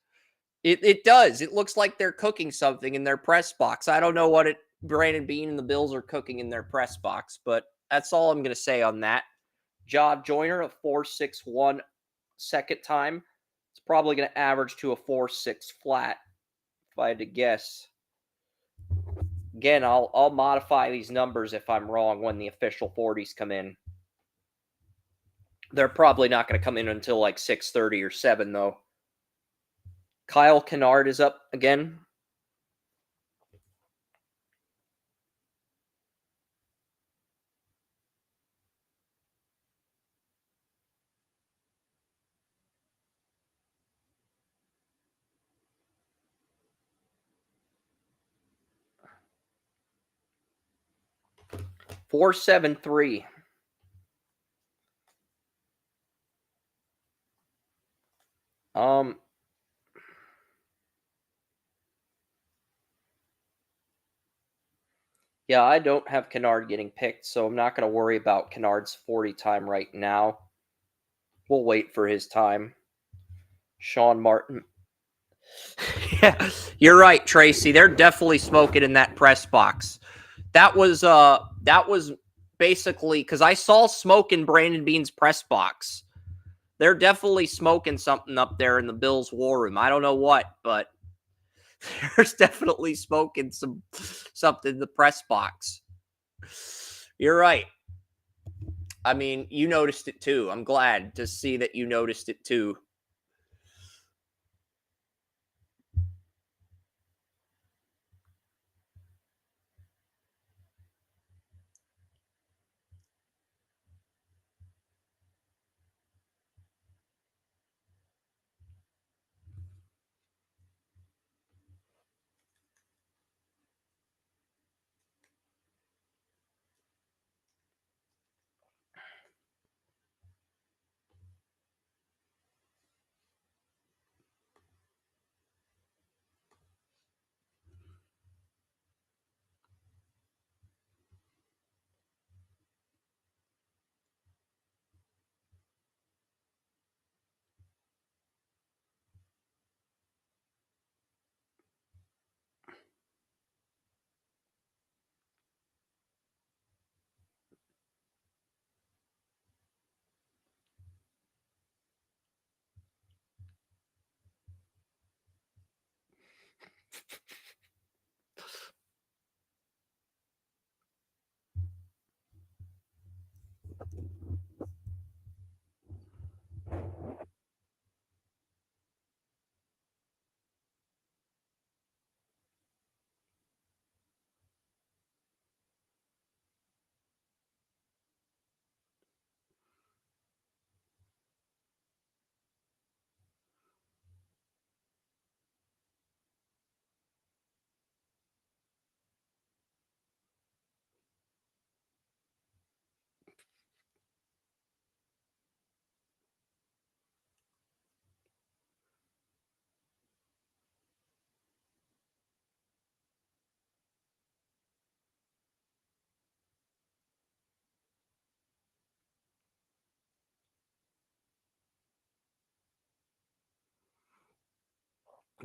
It does. It looks like they're cooking something in their press box. I don't know what Brandon Beane and the Bills are cooking in their press box, but that's all I'm going to say on that. Job Joyner, a 4.61 second time. It's probably going to average to a 4.6 flat, if I had to guess. Again, I'll modify these numbers if I'm wrong when the official 40s come in. They're probably not going to come in until like 6:30 or 7 though. Kyle Kennard is up again. Four seven three. Yeah, I don't have Kennard getting picked, so I'm not going to worry about Kennard's 40 time right now. We'll wait for his time. Sean Martin. Yeah, you're right, Tracy. They're definitely smoking in that press box. That was basically because I saw smoke in Brandon Beane's press box. They're definitely smoking something up there in the Bills' war room. I don't know what, but there's definitely smoking something in the press box. You're right. I mean, you noticed it too. I'm glad to see that you noticed it too.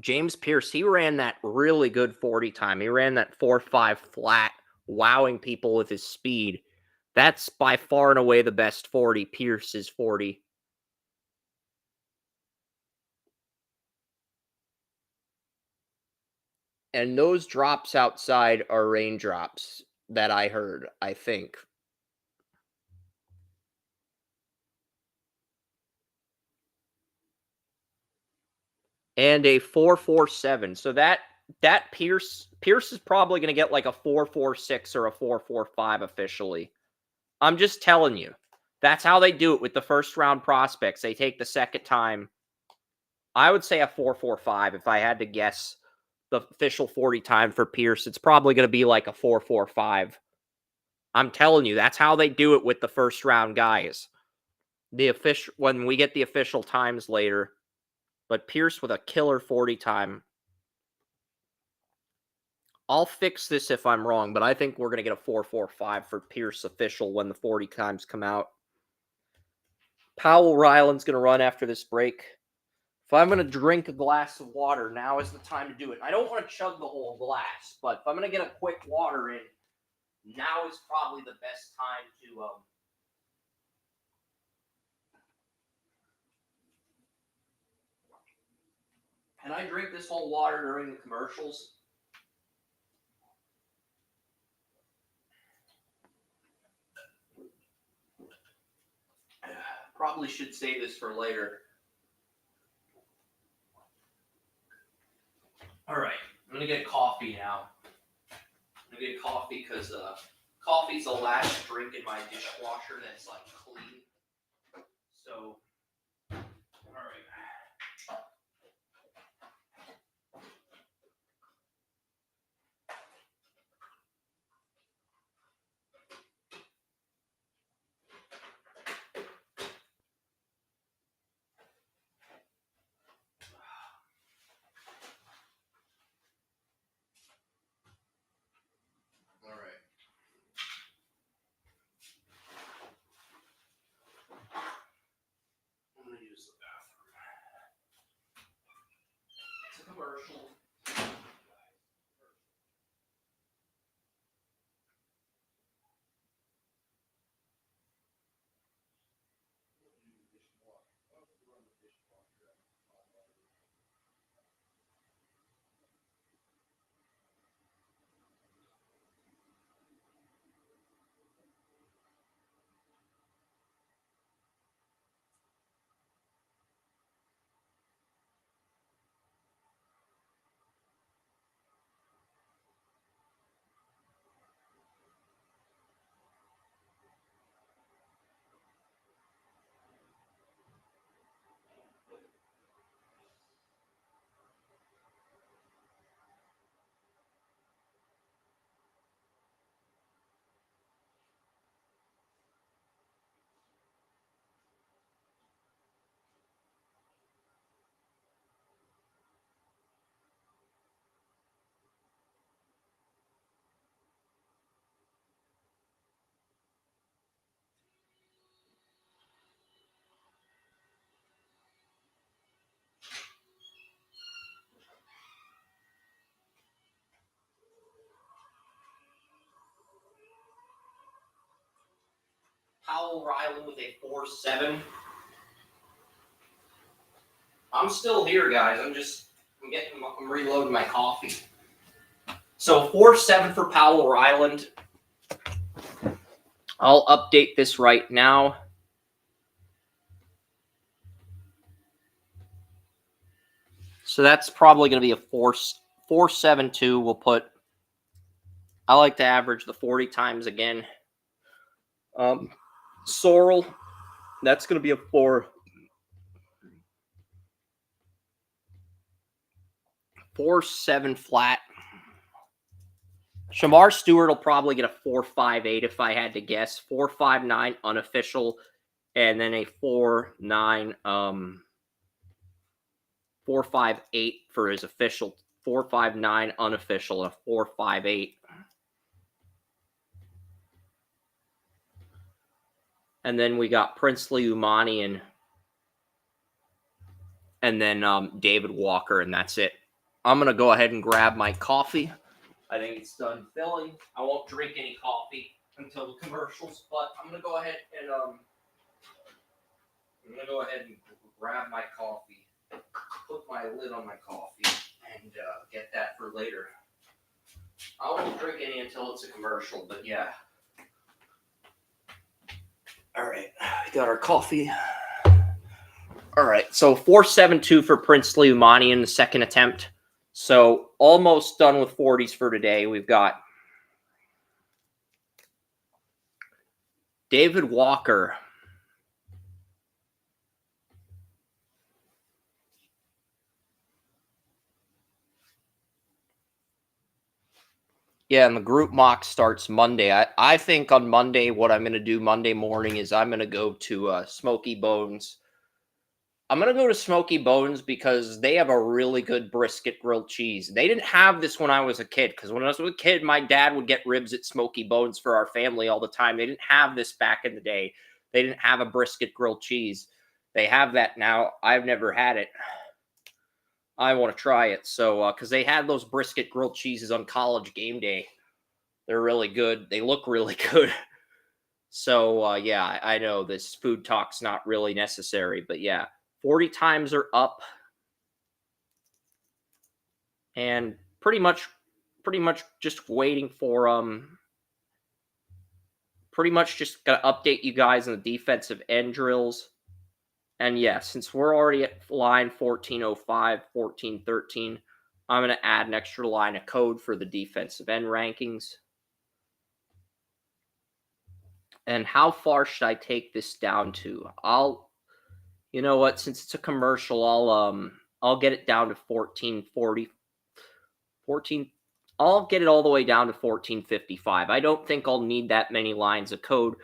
James Pierce, he ran that really good 40 time. He ran that 4.5 flat, wowing people with his speed. That's by far and away the best 40, Pierce's 40. And those drops outside are raindrops that I heard, I think. And a 4.47. So that Pierce is probably going to get like a 4.46 or a 4.45 officially. I'm just telling you. That's how they do it with the first round prospects. They take the second time. I would say a 4.45 if I had to guess the official 40 time for Pierce. It's probably going to be like a 4.45. I'm telling you, that's how they do it with the first round guys. The official when we get the official times later, but Pierce with a killer 40 time. I'll fix this if I'm wrong, but I think we're going to get a 4.45 for Pierce official when the 40 times come out. Powell Ryland's going to run after this break. If I'm going to drink a glass of water, now is the time to do it. I don't want to chug the whole glass, but if I'm going to get a quick water in, now is probably the best time to Can I drink this whole water during the commercials? Probably should save this for later. All right, I'm going to get coffee now. I'm going to get coffee because coffee's the last drink in my dishwasher that's like clean. So, all right. All right. I'm going to use the bathroom. It's a commercial. Powell Ryland with a 4.7. I'm still here, guys. I'm reloading my coffee. So 4.7 for Powell Ryland. I'll update this right now. So that's probably going to be a 4.72. We'll put. I like to average the 40 times again. Sorrel, that's going to be a 4.7 flat. Shamar Stewart will probably get a 4.58 if I had to guess. 4.59 unofficial, and then a 4.9 4.58 for his official. 4.59 unofficial, and a 4.58. And then we got Princely Umani and then David Walker, and that's it. I'm going to go ahead and grab my coffee. I think it's done filling. I won't drink any coffee until the commercials, but I'm going to go ahead and grab my coffee, put my lid on my coffee, and get that for later. I won't drink any until it's a commercial, but yeah. All right, we got our coffee. All right, so 472 for Princely Umani in the second attempt. So almost done with 40s for today. We've got David Walker. Yeah, and the group mock starts Monday. I think on Monday, what I'm going to do Monday morning is I'm going to go to Smoky Bones. I'm going to go to Smoky Bones because they have a really good brisket grilled cheese. They didn't have this when I was a kid, because when I was a kid, my dad would get ribs at Smoky Bones for our family all the time. They didn't have this back in the day. They didn't have a brisket grilled cheese. They have that now. I've never had it. I want to try it. So, because they had those brisket grilled cheeses on College game day. They're really good. They look really good. So, yeah, I know this food talk's not really necessary, but yeah, 40 times are up. And pretty much just waiting for, pretty much just going to update you guys on the defensive end drills. And yeah, since we're already at line 1405, 1413, I'm going to add an extra line of code for the defensive end rankings. And how far should I take this down to? You know what? Since it's a commercial, I'll get it down to 1440. I'll get it all the way down to 1455. I don't think I'll need that many lines of code,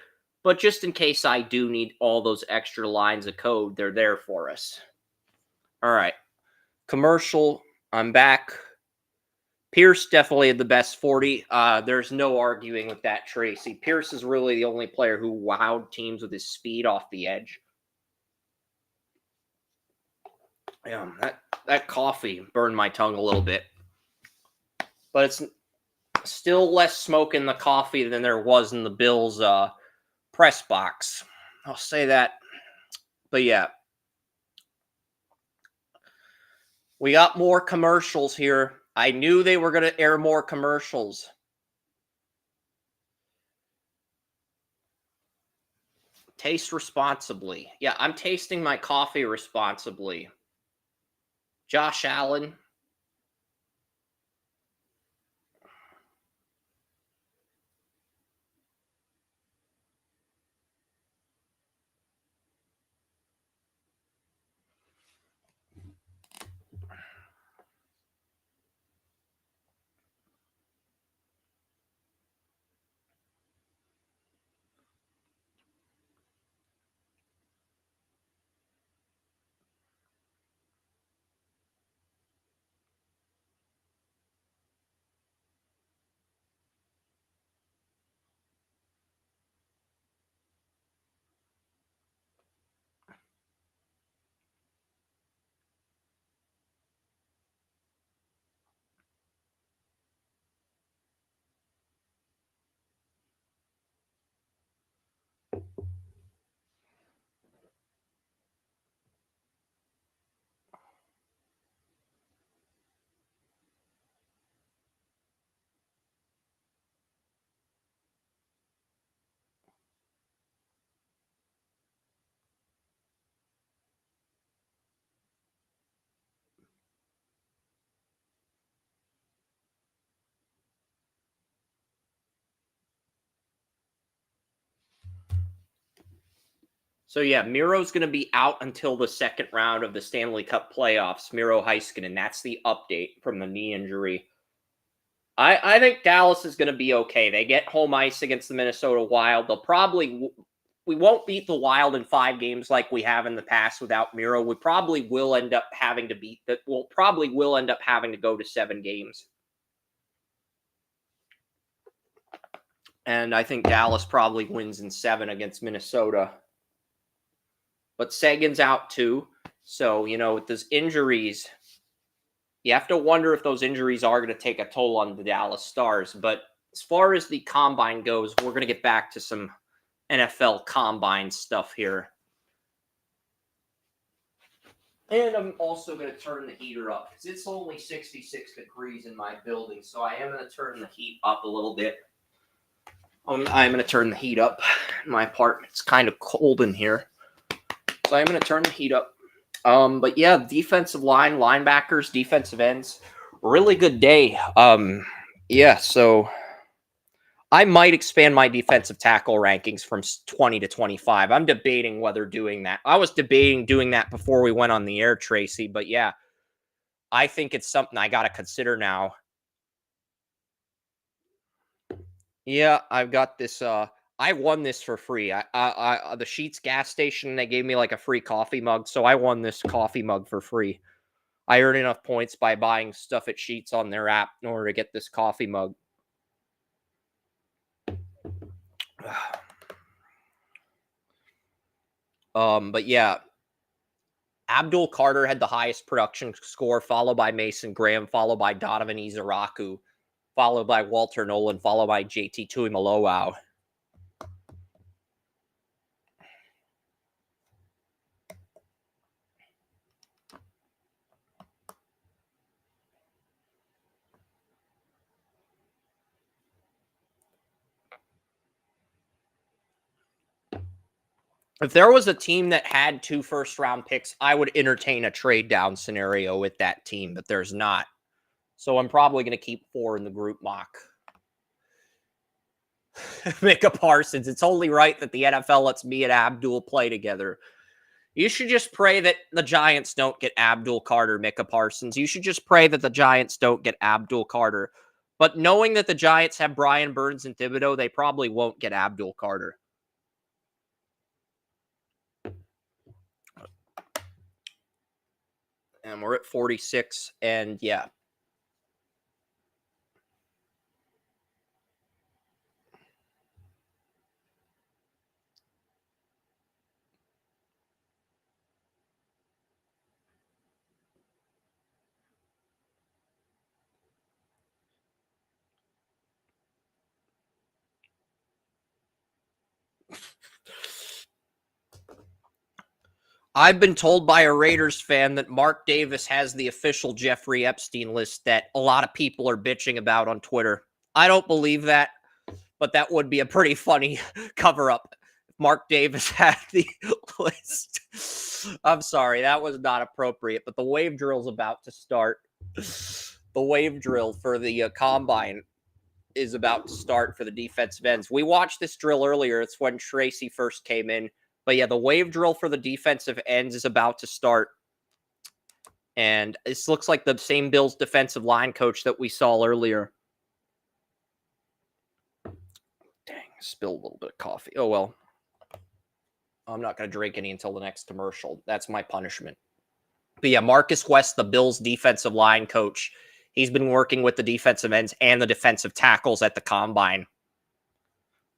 but just in case I do need all those extra lines of code, they're there for us. All right. Commercial. I'm back. Pierce definitely had the best 40. There's no arguing with that, Tracy. Pierce is really the only player who wowed teams with his speed off the edge. Yeah, that coffee burned my tongue a little bit. But it's still less smoke in the coffee than there was in the Bills press box. I'll say that. But yeah. We got more commercials here. I knew they were going to air more commercials. Taste responsibly. Yeah, I'm tasting my coffee responsibly. Josh Allen. So yeah, Miro's going to be out until the second round of the Stanley Cup playoffs. Miro Heiskanen, that's the update from the knee injury. I think Dallas is going to be okay. They get home ice against the Minnesota Wild. We won't beat the Wild in 5 games like we have in the past without Miro. We probably will end up having to beat that. We'll probably will end up having to go to 7 games. And I think Dallas probably wins in 7 against Minnesota. But Sagan's out too. So, with those injuries, You have to wonder if those injuries are going to take a toll on the Dallas Stars. But as far as the combine goes, we're going to get back to some NFL combine stuff here. And I'm also going to turn the heater up because it's only 66 degrees in my building. So I am going to turn the heat up a little bit. I'm going to turn the heat up. My apartment's kind of cold in here. So I'm going to turn the heat up. But yeah, defensive line, linebackers, defensive ends, really good day. Yeah, so I might expand my defensive tackle rankings from 20 to 25. I'm debating whether doing that. I was debating doing that before we went on the air, Tracy, but yeah, I think it's something I got to consider now. Yeah, I've got this I won this for free. I the Sheetz gas station, they gave me like a free coffee mug, so I won this coffee mug for free. I earned enough points by buying stuff at Sheetz on their app in order to get this coffee mug. But yeah, Abdul Carter had the highest production score, followed by Mason Graham, followed by Donovan Izaraku, followed by Walter Nolan, followed by JT Tuimoloau. If there was a team that had 2 first-round picks, I would entertain a trade down scenario with that team, but there's not. So I'm probably going to keep 4 in the group mock. Micah Parsons. It's only right that the NFL lets me and Abdul play together. You should just pray that the Giants don't get Abdul Carter, Micah Parsons. You should just pray that the Giants don't get Abdul Carter. But knowing that the Giants have Brian Burns and Thibodeau, they probably won't get Abdul Carter. And we're at 46, and yeah. I've been told by a Raiders fan that Mark Davis has the official Jeffrey Epstein list that a lot of people are bitching about on Twitter. I don't believe that, but that would be a pretty funny cover up. Mark Davis had the list. I'm sorry, that was not appropriate, but the wave drill's about to start. The wave drill for the combine is about to start for the defensive ends. We watched this drill earlier. It's when Tracy first came in. But yeah, the wave drill for the defensive ends is about to start. And this looks like the same Bills defensive line coach that we saw earlier. Dang, spilled a little bit of coffee. Oh, well. I'm not going to drink any until the next commercial. That's my punishment. But yeah, Marcus West, the Bills defensive line coach, he's been working with the defensive ends and the defensive tackles at the combine.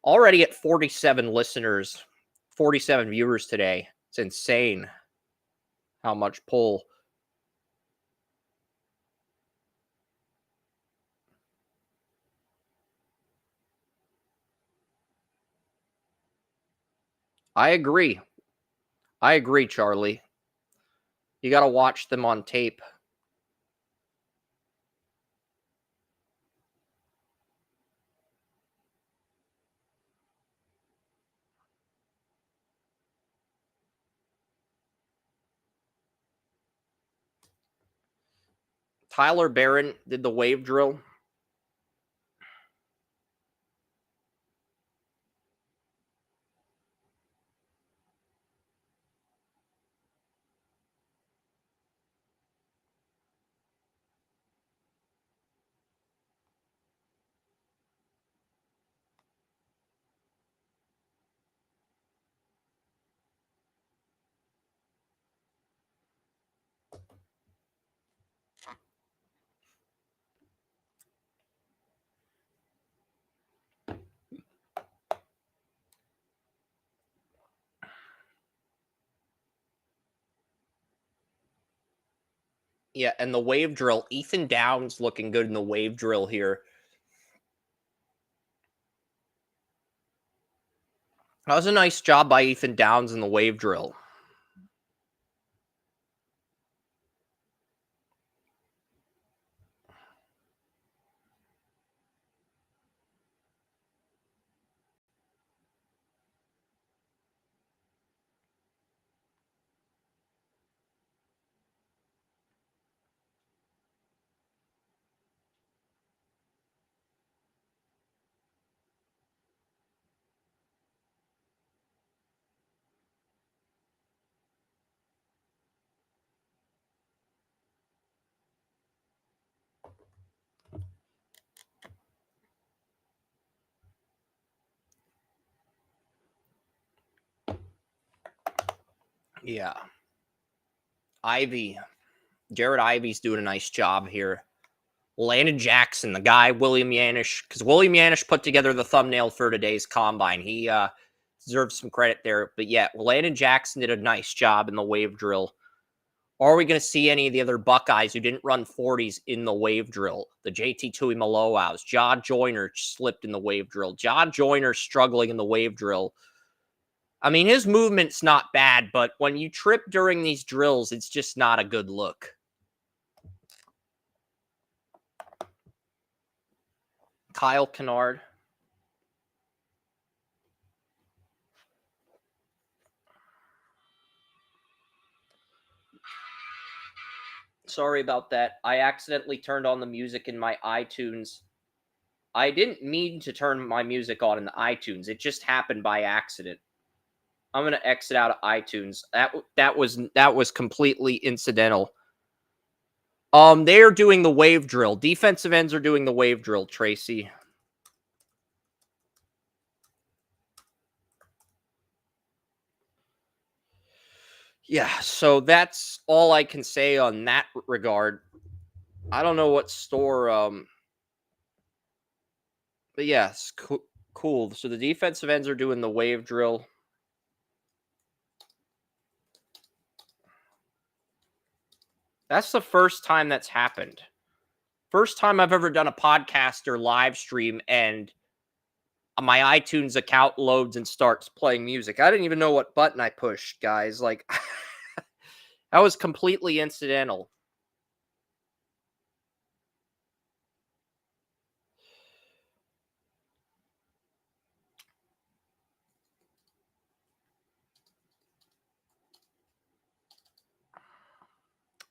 Already at 47 listeners, 47 viewers today. It's insane how much pull. I agree. I agree, Charlie. You got to watch them on tape. Tyler Barron did the wave drill. Yeah, and the wave drill. Ethan Downs looking good in the wave drill here. That was a nice job by Ethan Downs in the wave drill. Yeah. Jared Ivey's doing a nice job here. Landon Jackson, the guy, William Yanish, because William Yanish put together the thumbnail for today's combine. He deserves some credit there. But yeah, Landon Jackson did a nice job in the wave drill. Are we going to see any of the other Buckeyes who didn't run 40s in the wave drill? The JT Tui Maloaus. John Joyner slipped in the wave drill. John Joyner struggling in the wave drill. I mean, his movement's not bad, but when you trip during these drills, it's just not a good look. Kyle Kennard. Sorry about that. I accidentally turned on the music in my iTunes. I didn't mean to turn my music on in the iTunes. It just happened by accident. I'm gonna exit out of iTunes. That was completely incidental. They are doing the wave drill. Defensive ends are doing the wave drill, Tracy. Yeah, so that's all I can say on that regard. I don't know what store but yes, cool. So the defensive ends are doing the wave drill. That's the first time that's happened. First time I've ever done a podcast or live stream and my iTunes account loads and starts playing music. I didn't even know what button I pushed, guys. Like, that was completely incidental.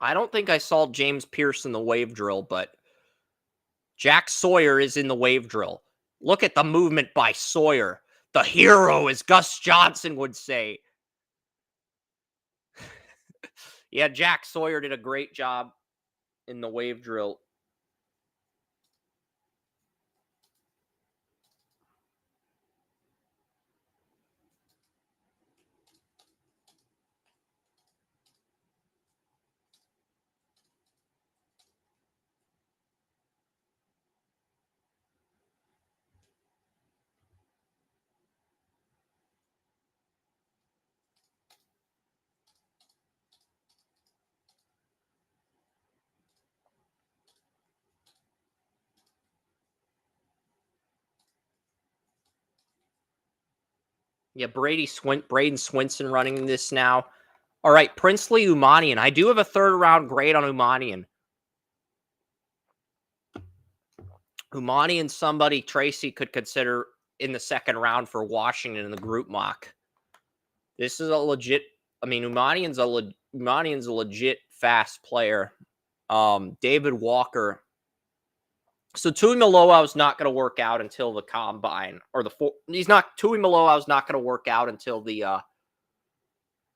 I don't think I saw James Pierce in the wave drill, but Jack Sawyer is in the wave drill. Look at the movement by Sawyer. The hero, as Gus Johnson would say. Yeah, Jack Sawyer did a great job in the wave drill. Yeah, Braden Swinson running this now. All right, Princely Umanian. I do have a third round grade on Umanian. Umanian, somebody Tracy could consider in the second round for Washington in the group mock. This is a legit. I mean, Umanian's a legit fast player. David Walker. So Tui Maloau's not going to work out until the combine or he's not Tui Maloau's not going to work out until the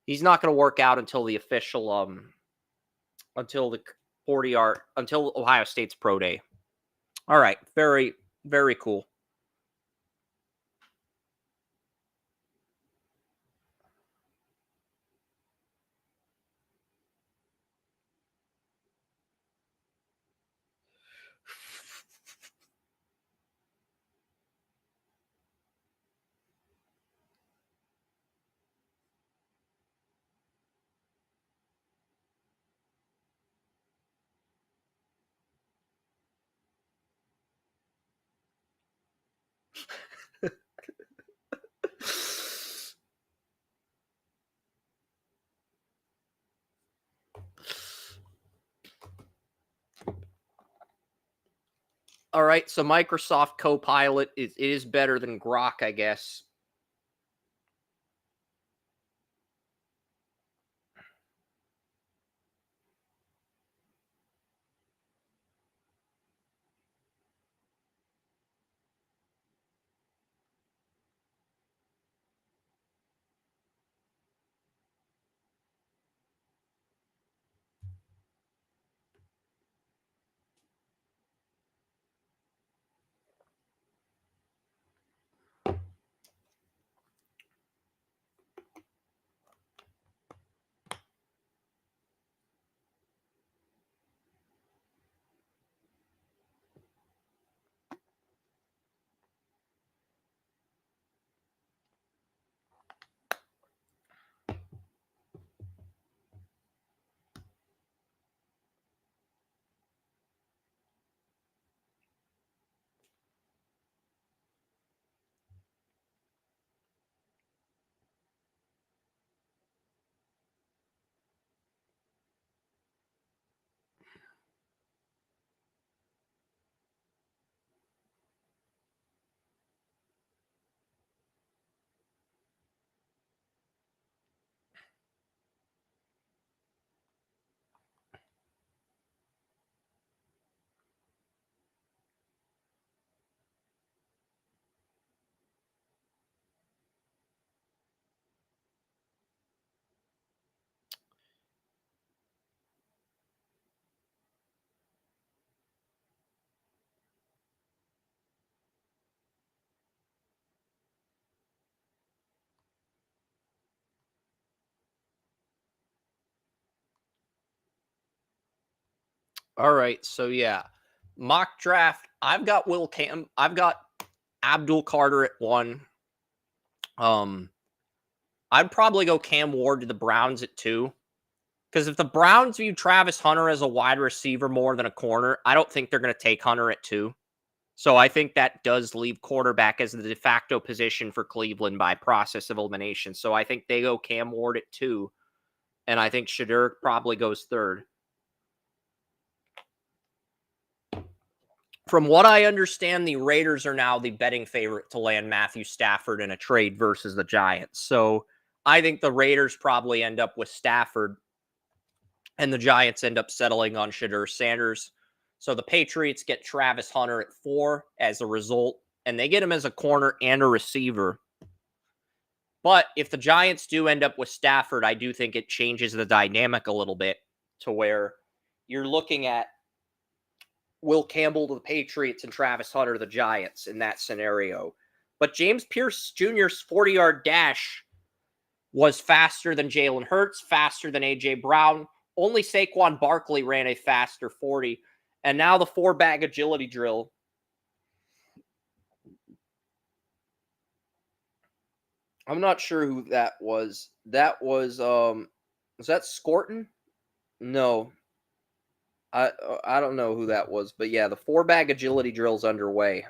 he's not going to work out until the official until the 40-yard until Ohio State's pro day. All right, very very cool. All right, so Microsoft Copilot is better than Grok, I guess. All right, so yeah, mock draft. I've got Abdul Carter at 1. Um, I'd probably go Cam Ward to the Browns at 2. Because if the Browns view Travis Hunter as a wide receiver more than a corner, I don't think they're going to take Hunter at 2. So I think that does leave quarterback as the de facto position for Cleveland by process of elimination. So I think they go Cam Ward at 2, and I think Shadur probably goes 3rd. From what I understand, the Raiders are now the betting favorite to land Matthew Stafford in a trade versus the Giants. So I think the Raiders probably end up with Stafford, and the Giants end up settling on Shadur Sanders. So the Patriots get Travis Hunter at 4 as a result, and they get him as a corner and a receiver. But if the Giants do end up with Stafford, I do think it changes the dynamic a little bit to where you're looking at Will Campbell to the Patriots and Travis Hunter to the Giants in that scenario. But James Pierce Jr.'s 40-yard dash was faster than Jalen Hurts, faster than A.J. Brown. Only Saquon Barkley ran a faster 40. And now the 4-bag agility drill. I'm not sure who that was. That was that Scorton? No. I don't know who that was, but yeah, the 4-bag agility drill's underway.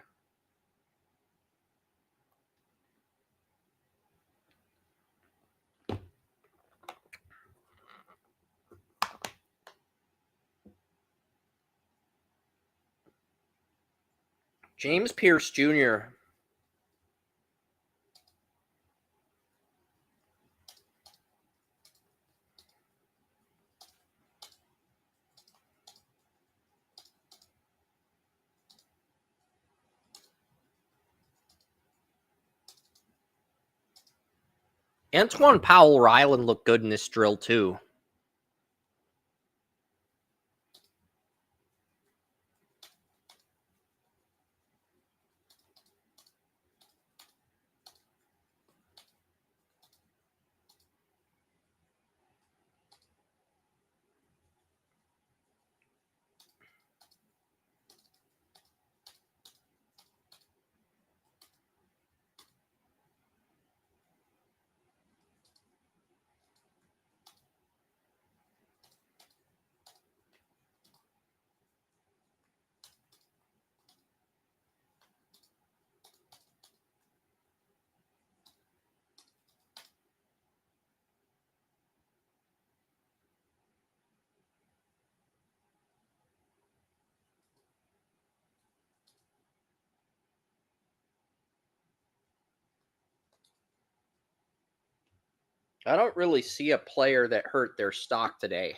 James Pierce Jr. Antoine Powell Ryland looked good in this drill too. I don't really see a player that hurt their stock today.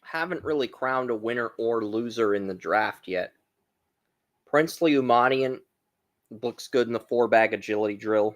Haven't really crowned a winner or loser in the draft yet. Princely Umanian looks good in the 4-bag agility drill.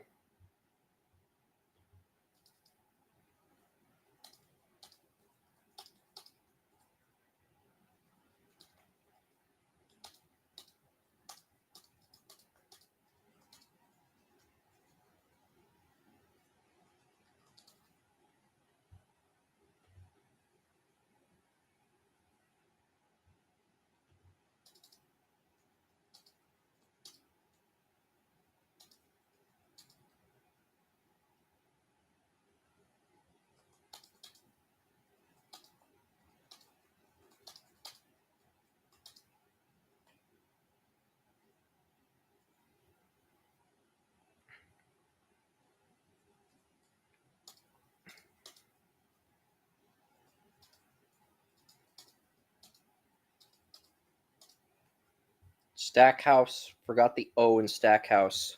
Stackhouse. Forgot the O in Stackhouse.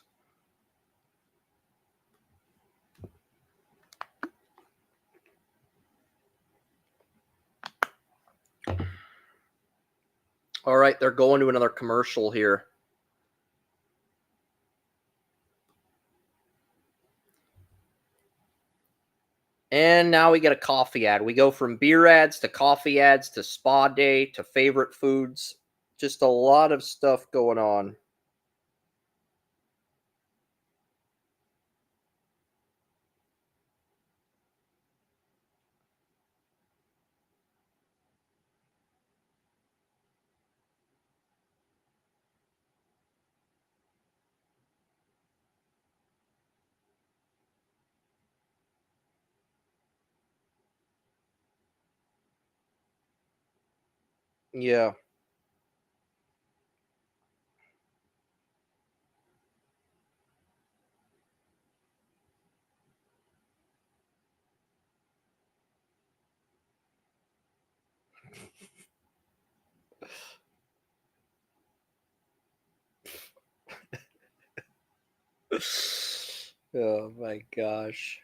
All right, they're going to another commercial here. And now we get a coffee ad. We go from beer ads to coffee ads to spa day to favorite foods. Just a lot of stuff going on. Yeah. Oh my gosh.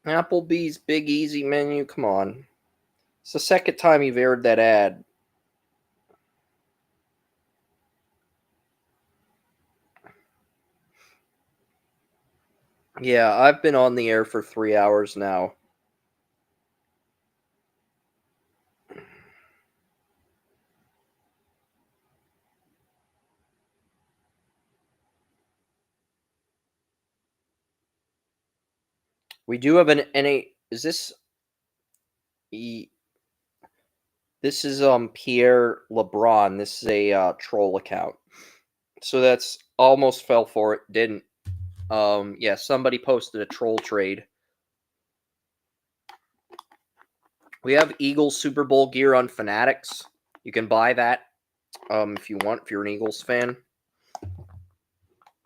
Applebee's Big Easy menu. Come on. It's the second time you've aired that ad. Yeah, I've been on the air for 3 hours now. We do have an NA. Is this? This is Pierre LeBron. This is a troll account. So that's almost fell for it. Didn't. Yeah, somebody posted a troll trade. We have Eagles Super Bowl gear on Fanatics. You can buy that if you want, if you're an Eagles fan.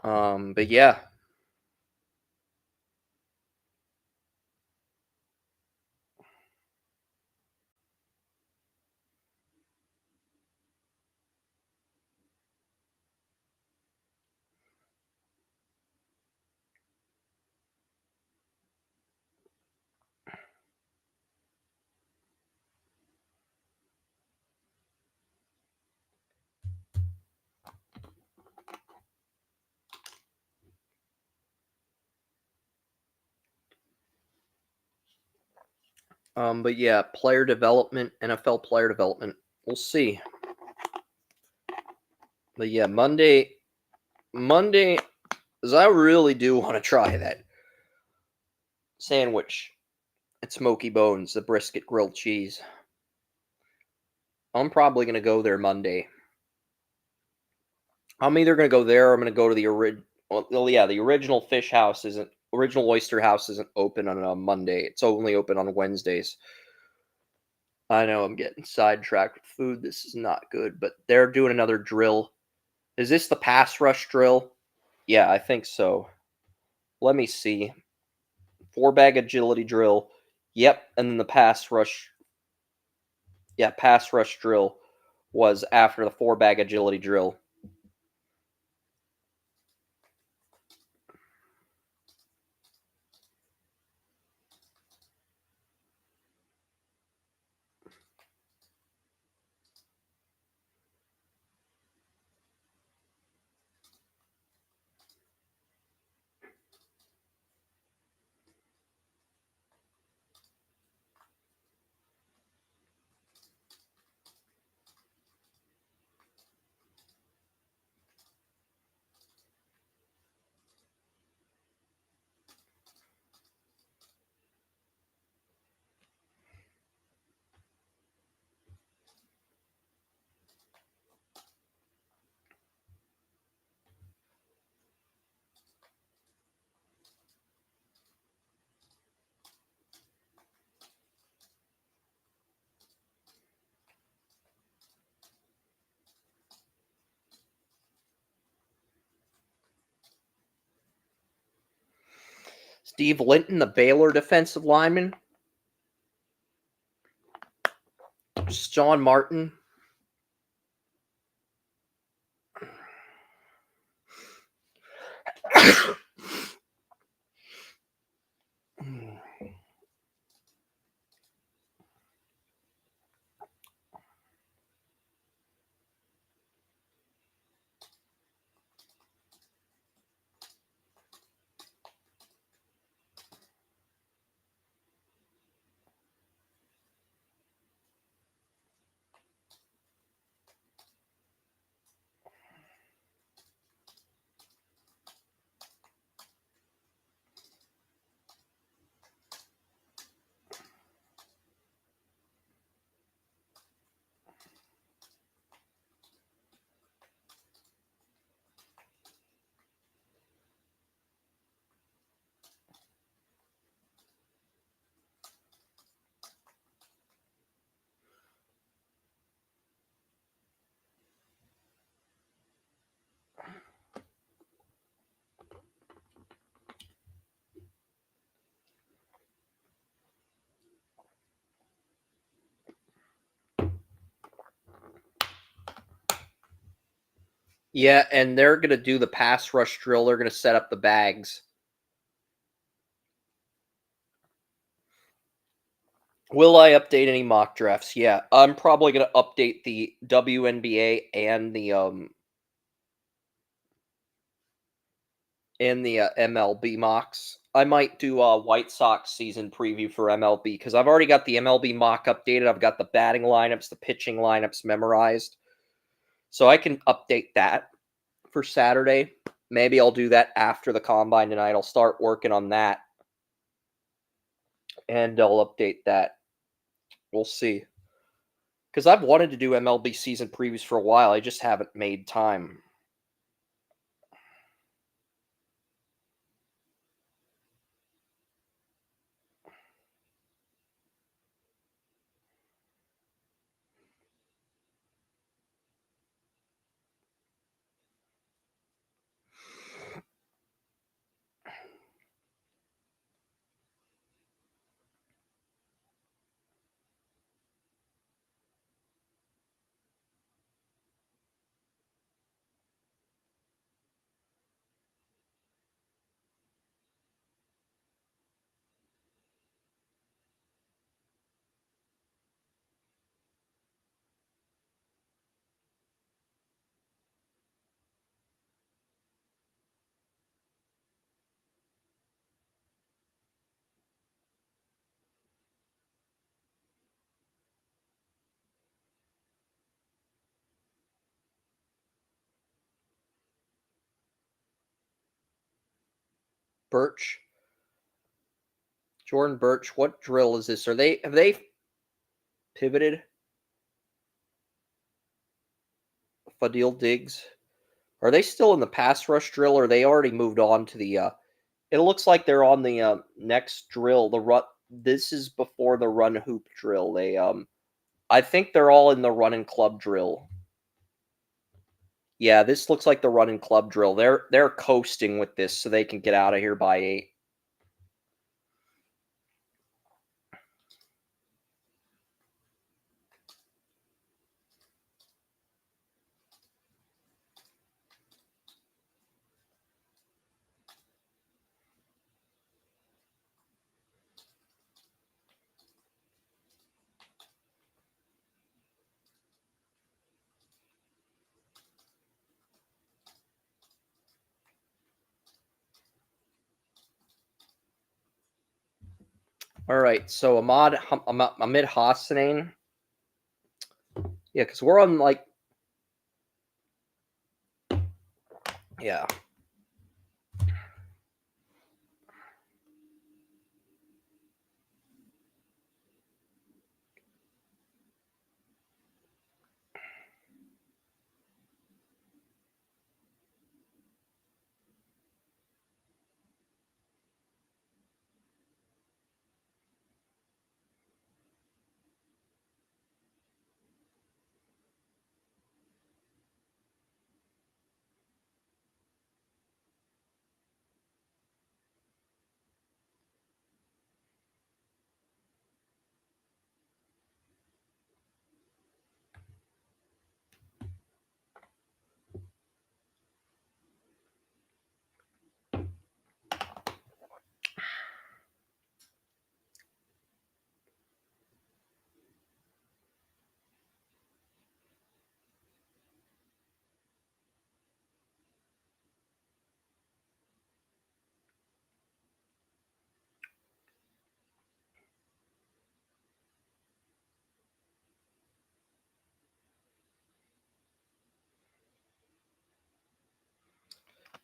But yeah. But yeah, player development, NFL player development. We'll see. But yeah, Monday, because I really do want to try that sandwich. at Smoky Bones, the brisket grilled cheese. I'm probably gonna go there Monday. I'm either gonna go there or I'm gonna go to the well, yeah, the original Oyster House isn't open on a Monday. It's only open on Wednesdays. I know I'm getting sidetracked with food. This is not good, but they're doing another drill. Is this the pass rush drill? Yeah, I think so. Let me see. 4-bag agility drill. Yep, and then the pass rush. Yeah, pass rush drill was after the 4-bag agility drill. Steve Linton, the Baylor defensive lineman. Sean Martin. Yeah, and they're gonna do the pass rush drill. They're gonna set up the bags. Will I update any mock drafts? Yeah, I'm probably gonna update the WNBA and the MLB mocks. I might do a White Sox season preview for MLB because I've already got the MLB mock updated. I've got the batting lineups, the pitching lineups memorized, so I can update that for Saturday. Maybe I'll do that after the combine tonight. I'll start working on that and I'll update that. We'll see. Because I've wanted to do MLB season previews for a while. I just haven't made time. Birch. Jordan Birch, what drill is this? Have they pivoted? Fadil Diggs. Are they still in the pass rush drill, or they already moved on to the? It looks like they're on the next drill. The run. This is before the run hoop drill. I think they're all in the run and club drill. Yeah, this looks like the run and club drill. They're coasting with this, so they can get out of here by 8. All right, so Ahmad Hassanein. Yeah, because we're on like yeah.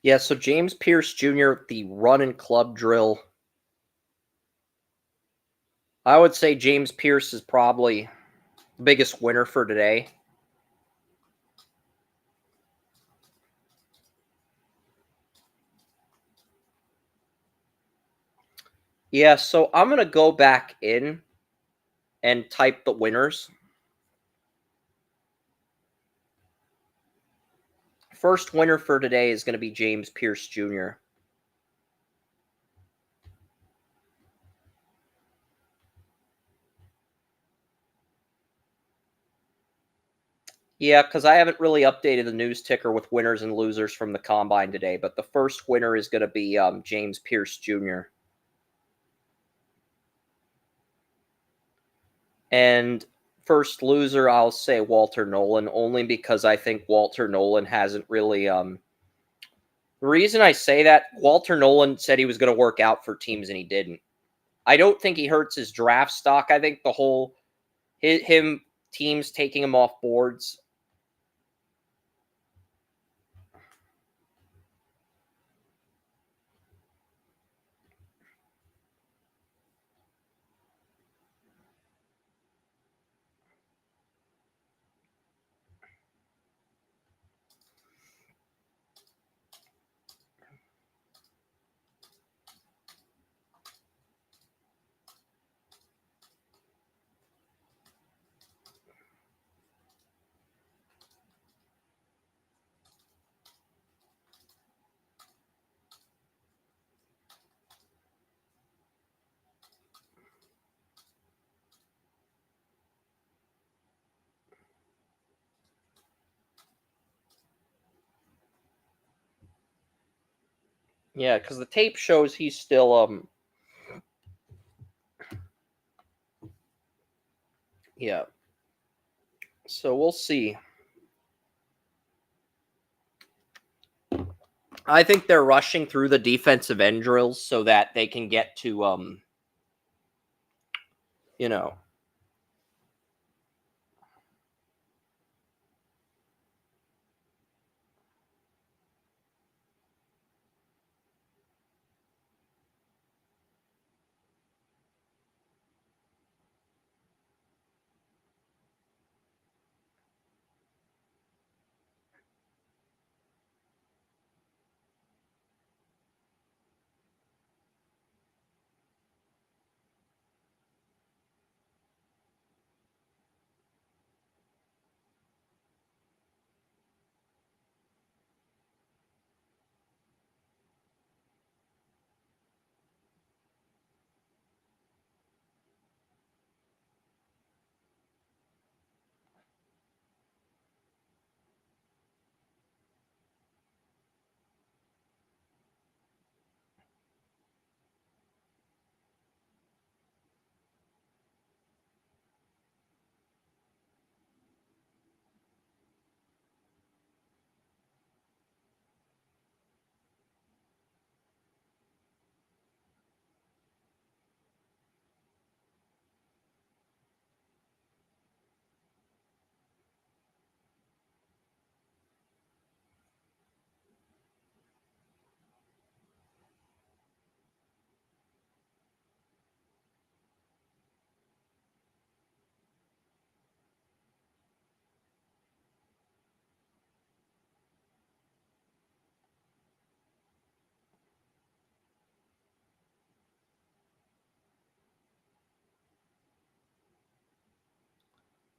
Yeah, so James Pierce Jr., the run and club drill. I would say James Pierce is probably the biggest winner for today. Yeah, so I'm going to go back in and type the winners. First winner for today is going to be James Pierce Jr. Yeah, because I haven't really updated the news ticker with winners and losers from the combine today, but the first winner is going to be James Pierce Jr. And first loser, I'll say Walter Nolan, only because I think Walter Nolan hasn't really. The reason I say that, Walter Nolan said he was going to work out for teams and he didn't. I don't think he hurts his draft stock. I think the whole him teams taking him off boards. Yeah, because the tape shows he's still yeah. So we'll see. I think they're rushing through the defensive end drills so that they can get to you know.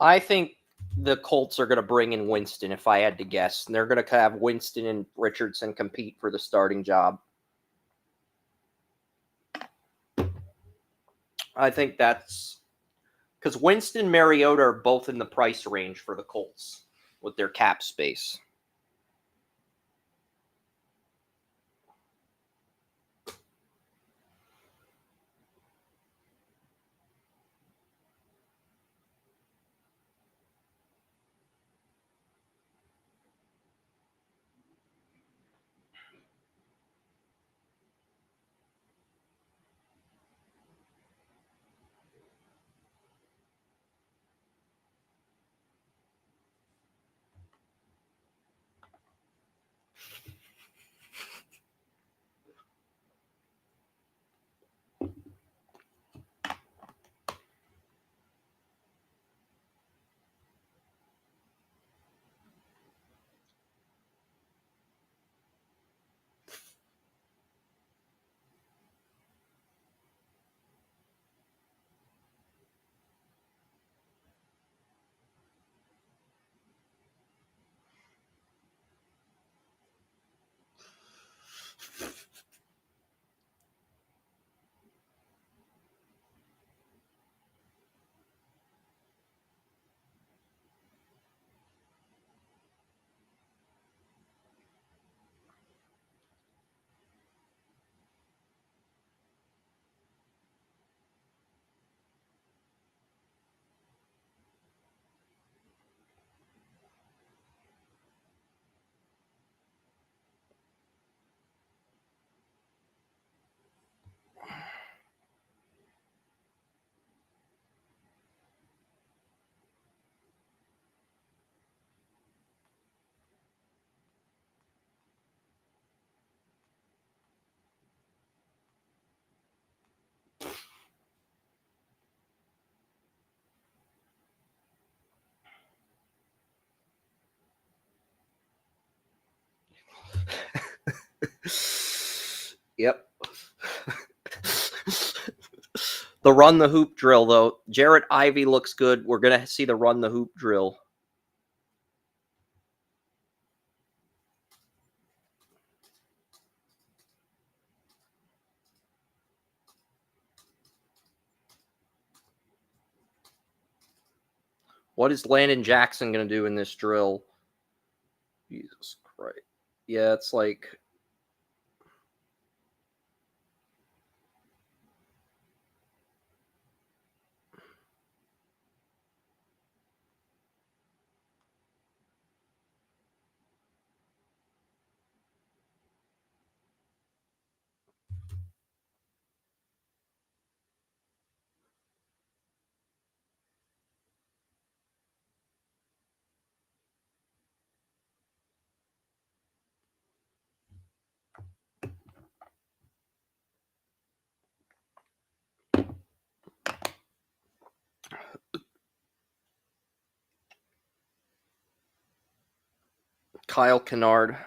I think the Colts are going to bring in Winston, if I had to guess. And they're going to have Winston and Richardson compete for the starting job. I think that's because Winston and Mariota are both in the price range for the Colts with their cap space. Yep. The run the hoop drill, though. Jarrett Ivy looks good. We're going to see the run the hoop drill. What is Landon Jackson going to do in this drill? Jesus Christ. Yeah, it's like Kyle Kennard.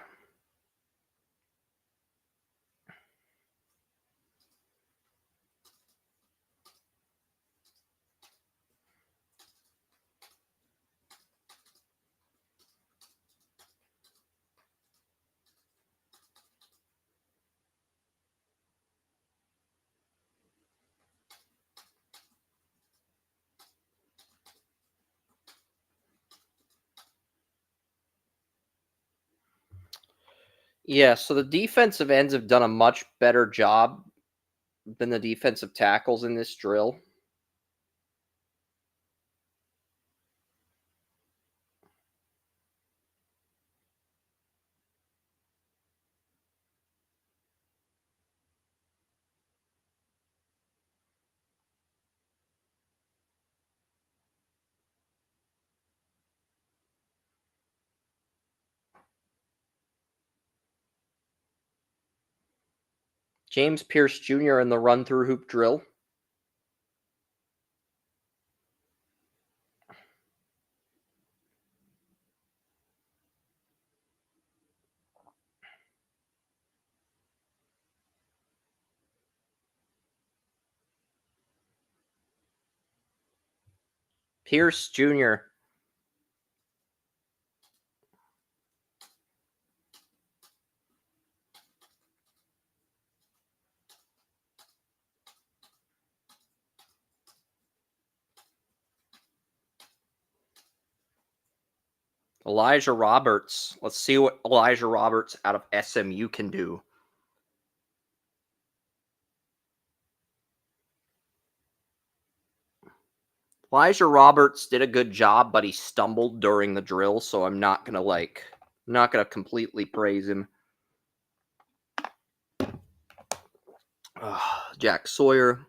Yeah, so the defensive ends have done a much better job than the defensive tackles in this drill. James Pierce Jr. in the run through hoop drill. Pierce Jr. Elijah Roberts. Let's see what Elijah Roberts out of SMU can do. Elijah Roberts did a good job, but he stumbled during the drill, so I'm not gonna completely praise him. Jack Sawyer.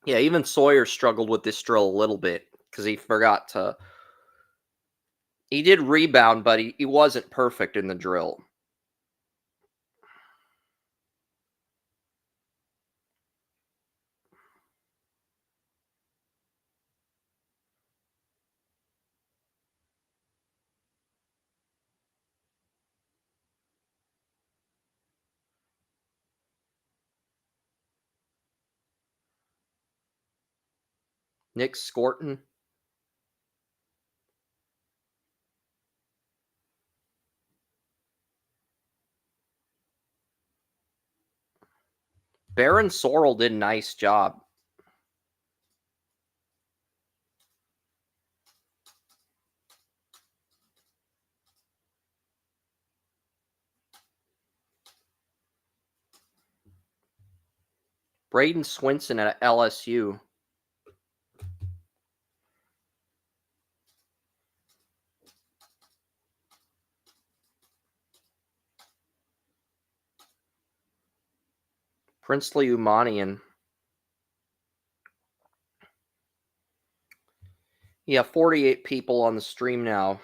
Yeah, even Sawyer struggled with this drill a little bit because he forgot to. He did rebound, but he wasn't perfect in the drill. Nick Scorton. Baron Sorrell did a nice job. Braden Swinson at LSU. Princely Umanian. Yeah, 48 people on the stream now.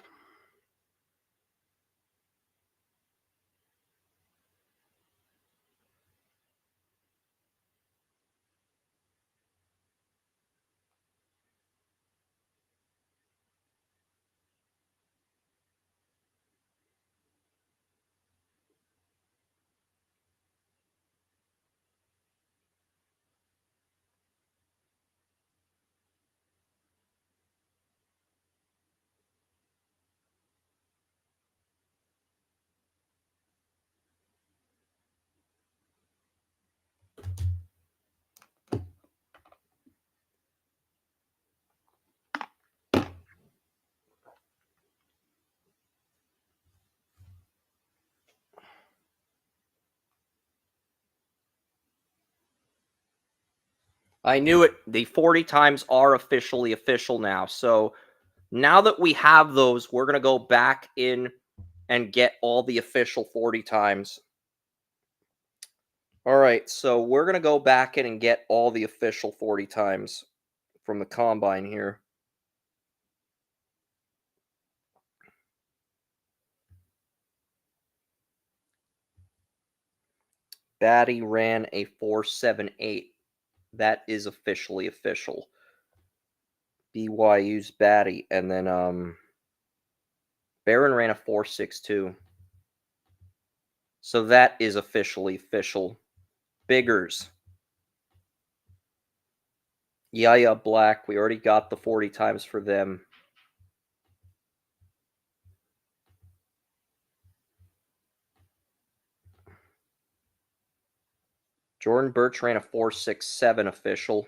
I knew it. The 40 times are officially official now. So now that we have those, we're going to go back in and get all the official 40 times. All right, so we're going to go back in and get all the official 40 times from the combine here. Batty ran a 4.78. That is officially official. BYU's Batty. And then Barron ran a 4.62. So that is officially official. Biggers. Yaya Black. We already got the 40 times for them. Jordan Birch ran a 4.67 official.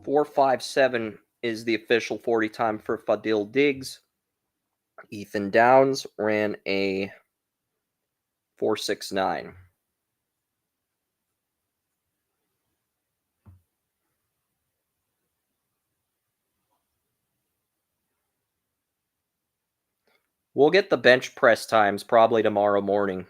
.457 is the official 40 time for Fadil Diggs. Ethan Downs ran a 4.69. We'll get the bench press times probably tomorrow morning.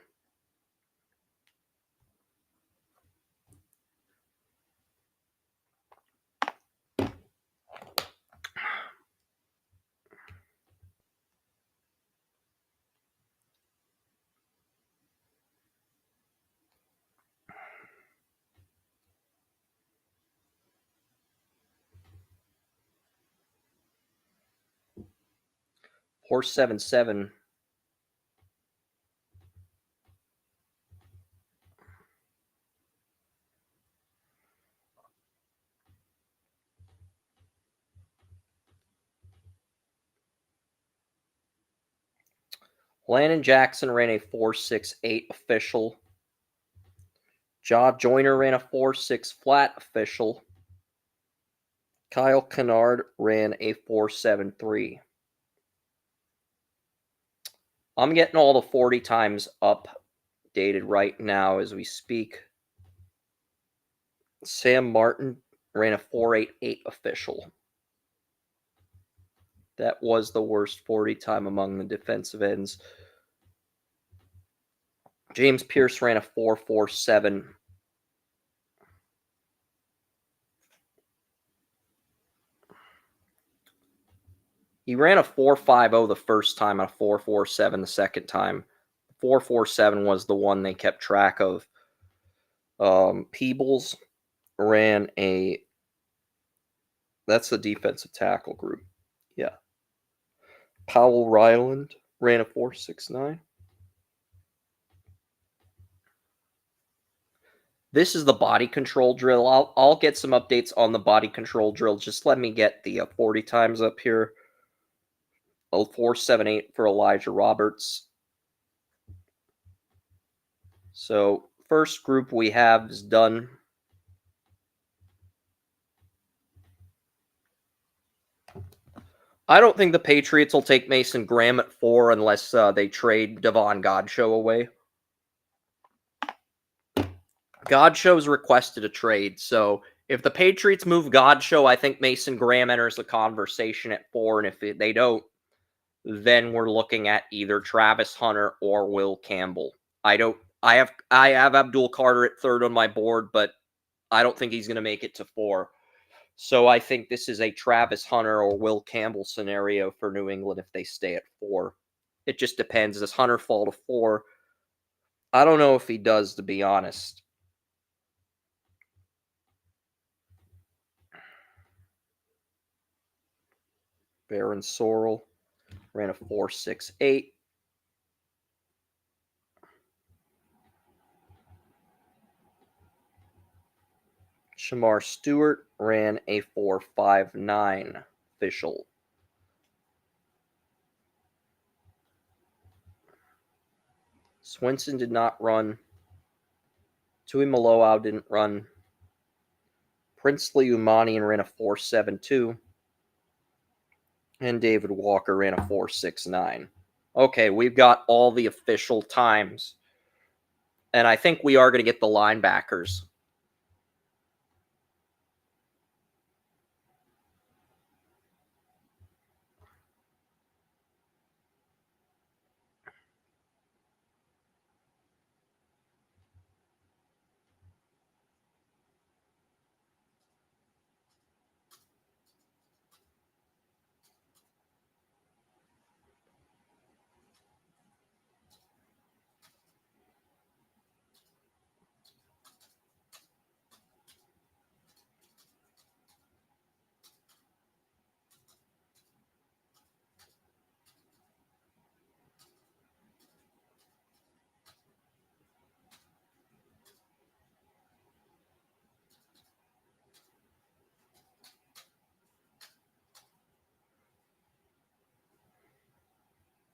Horse 7-7. Landon Jackson ran a 4.68 official. Jaw Joyner ran a 4.6 flat official. Kyle Kennard ran a 4.73. I'm getting all the 40 times updated right now as we speak. Sam Martin ran a 4.88 official. That was the worst 40 time among the defensive ends. James Pierce ran a 4.47. He ran a 4.50 the first time and a 4.47 the second time. 4.47 was the one they kept track of. Peebles ran a. That's the defensive tackle group. Yeah. Powell Ryland ran a 4.69. This is the body control drill. I'll get some updates on the body control drill. Just let me get the 40 times up here. 4.78 for Elijah Roberts. So first group we have is done. I don't think the Patriots will take Mason Graham at 4 unless they trade Devon Godchaux away. Godshow's requested a trade, so if the Patriots move Godchaux, I think Mason Graham enters the conversation at 4, and if they don't, then we're looking at either Travis Hunter or Will Campbell. I have Abdul Carter at 3rd on my board, but I don't think he's going to make it to 4. So I think this is a Travis Hunter or Will Campbell scenario for New England if they stay at 4. It just depends. Does Hunter fall to 4? I don't know if he does, to be honest. Baron Sorrell ran a 4.68. Shamar Stewart ran a 4.59 official. Swinson did not run. Tui Maloau didn't run. Princely Umani ran a 4.72. And David Walker ran a 4.69. Okay, we've got all the official times. And I think we are going to get the linebackers.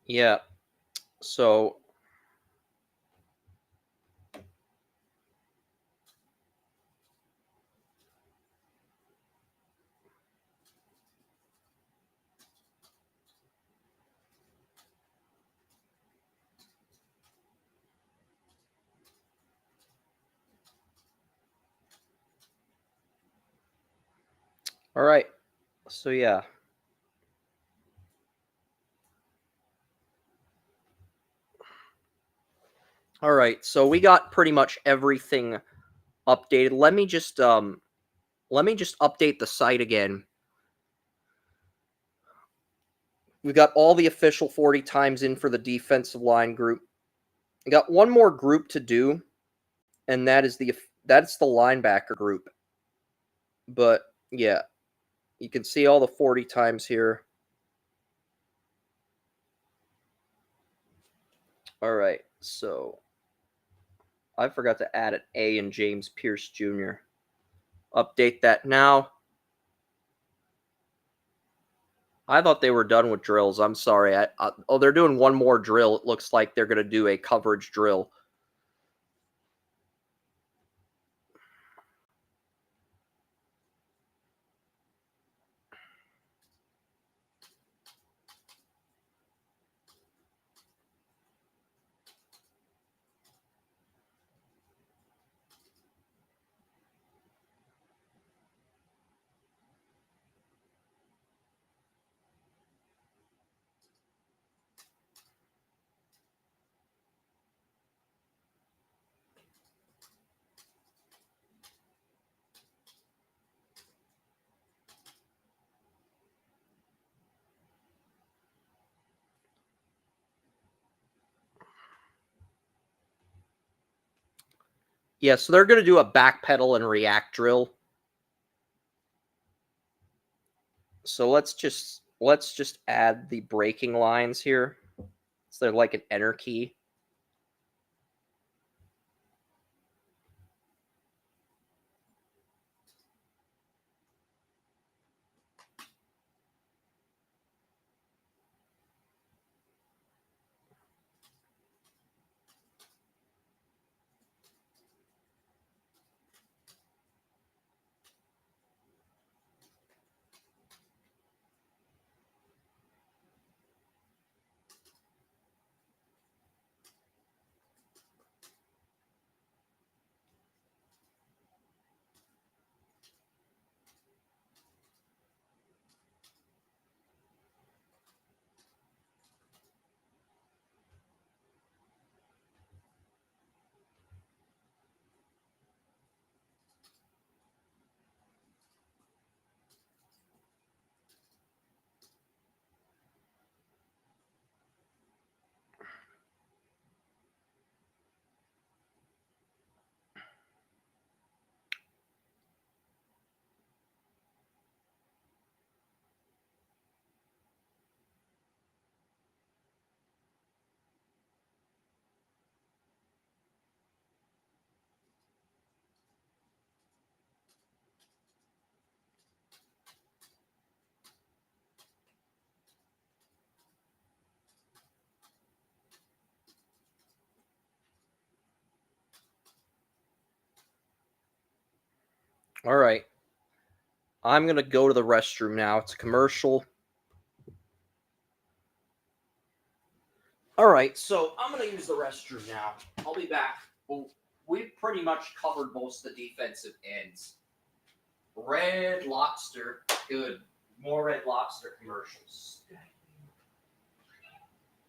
Yeah. So all right. So yeah. All right, so we got pretty much everything updated. Let me just update the site again. We got all the official 40 times in for the defensive line group. We got one more group to do, and that's the linebacker group. But yeah, you can see all the 40 times here. All right, so I forgot to add an A in James Pierce Jr. Update that now. I thought they were done with drills. I'm sorry. Oh, they're doing one more drill. It looks like they're going to do a coverage drill. Yeah, so they're going to do a backpedal and react drill. So let's just add the braking lines here. So they're like an enter key. All right. I'm going to go to the restroom now. It's a commercial. All right, so I'm going to use the restroom now. I'll be back. Well, we've pretty much covered most of the defensive ends. Red Lobster. Good. More Red Lobster commercials.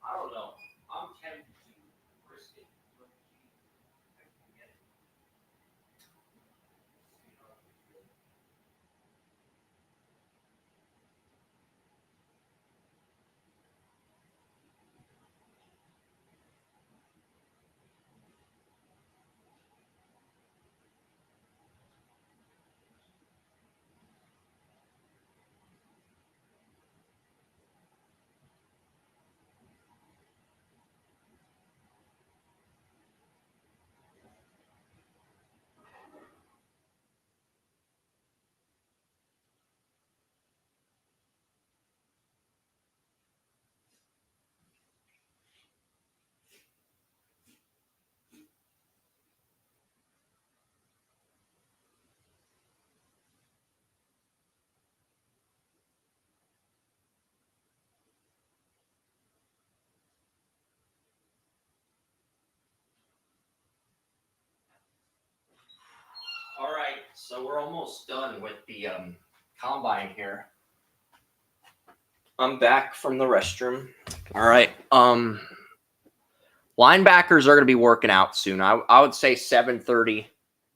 I don't know. I'm tempted to risk it. All right, so we're almost done with the combine here. I'm back from the restroom. All right. Linebackers are going to be working out soon. I would say 7:30,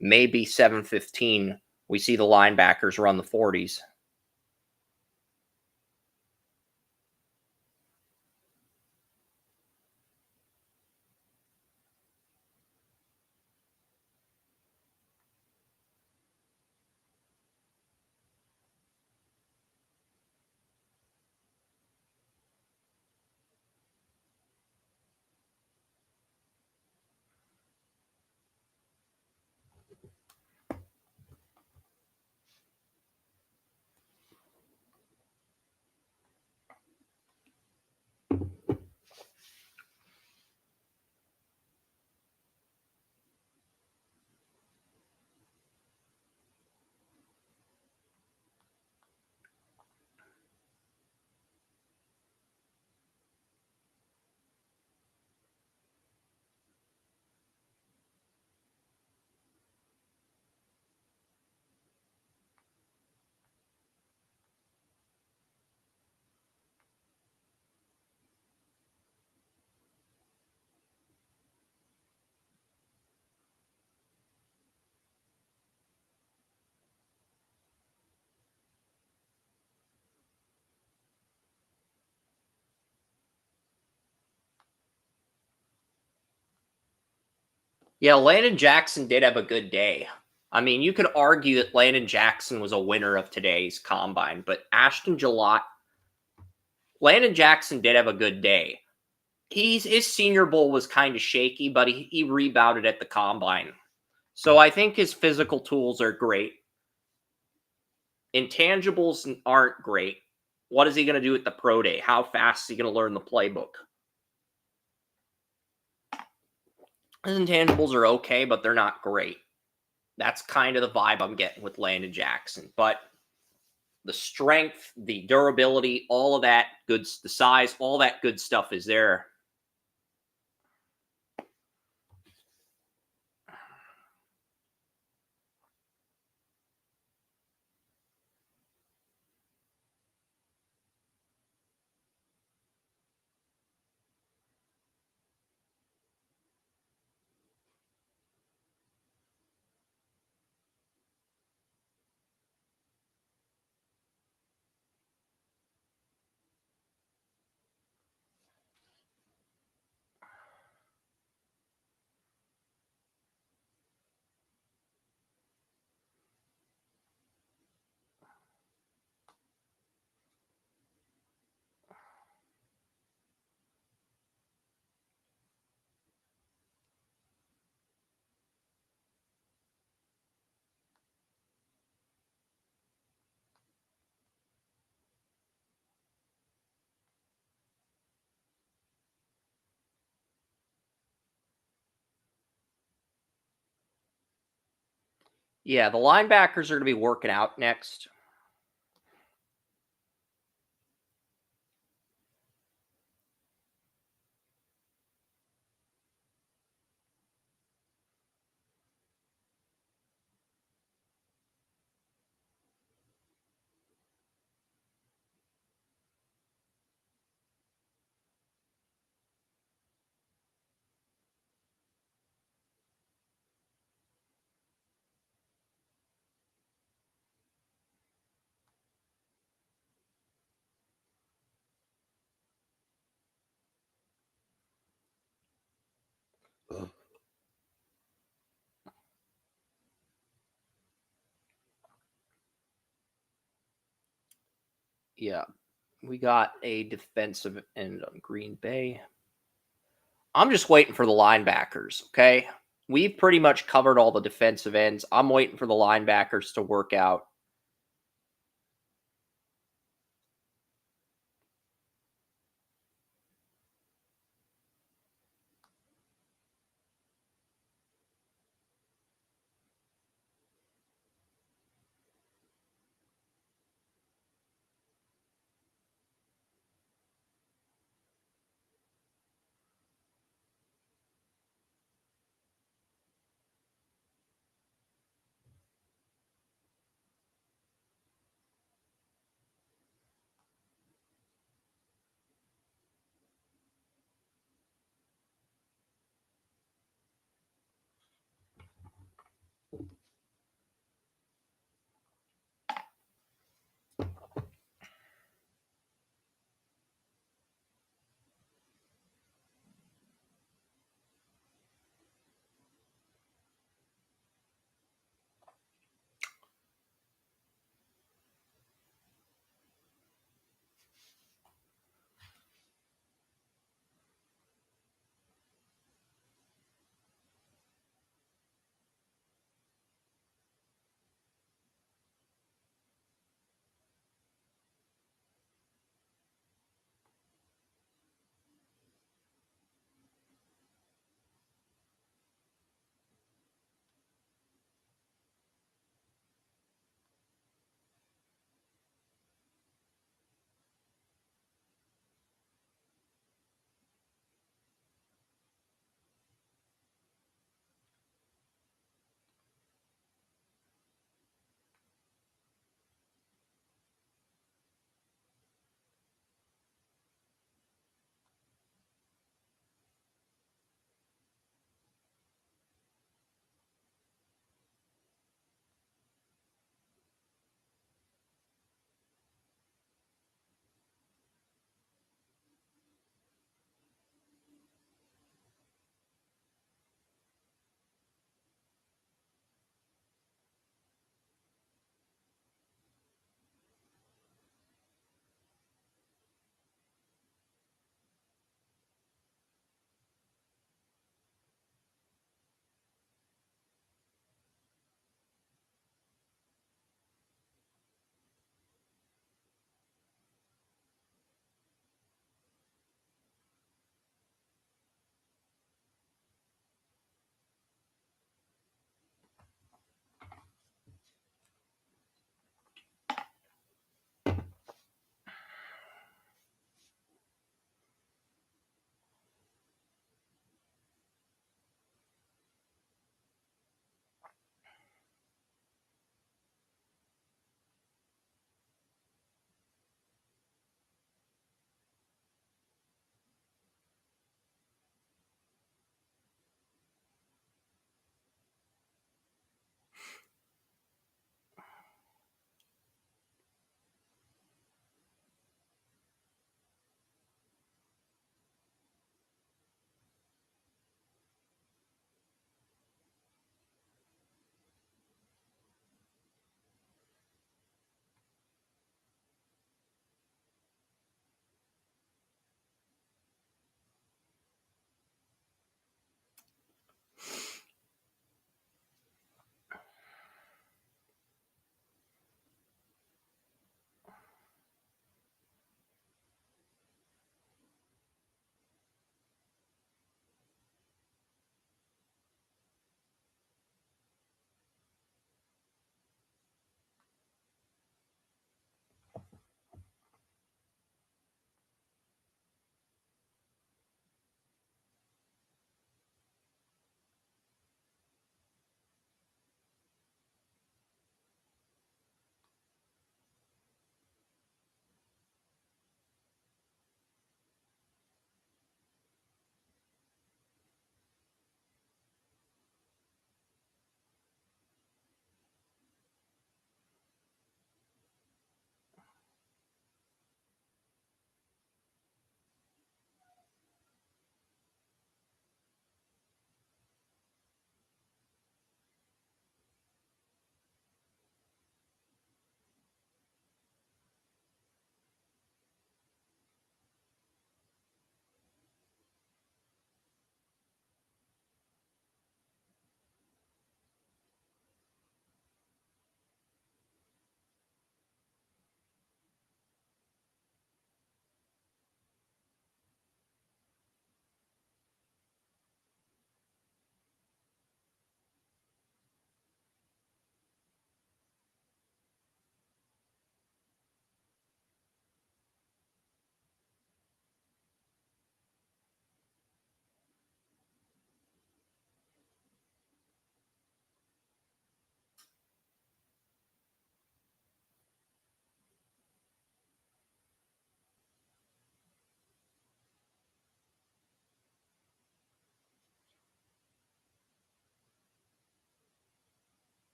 maybe 7:15. We see the linebackers run the 40s. Yeah, Landon Jackson did have a good day. I mean, you could argue that Landon Jackson was a winner of today's combine, but Landon Jackson did have a good day. His Senior Bowl was kind of shaky, but he rebounded at the combine. So I think his physical tools are great. Intangibles aren't great. What is he going to do at the pro day? How fast is he going to learn the playbook? His intangibles are okay, but they're not great. That's kind of the vibe I'm getting with Landon Jackson. But the strength, the durability, all of that good, the size, all that good stuff is there. Yeah, the linebackers are going to be working out next. Yeah, we got a defensive end on Green Bay. I'm just waiting for the linebackers, okay? We've pretty much covered all the defensive ends. I'm waiting for the linebackers to work out.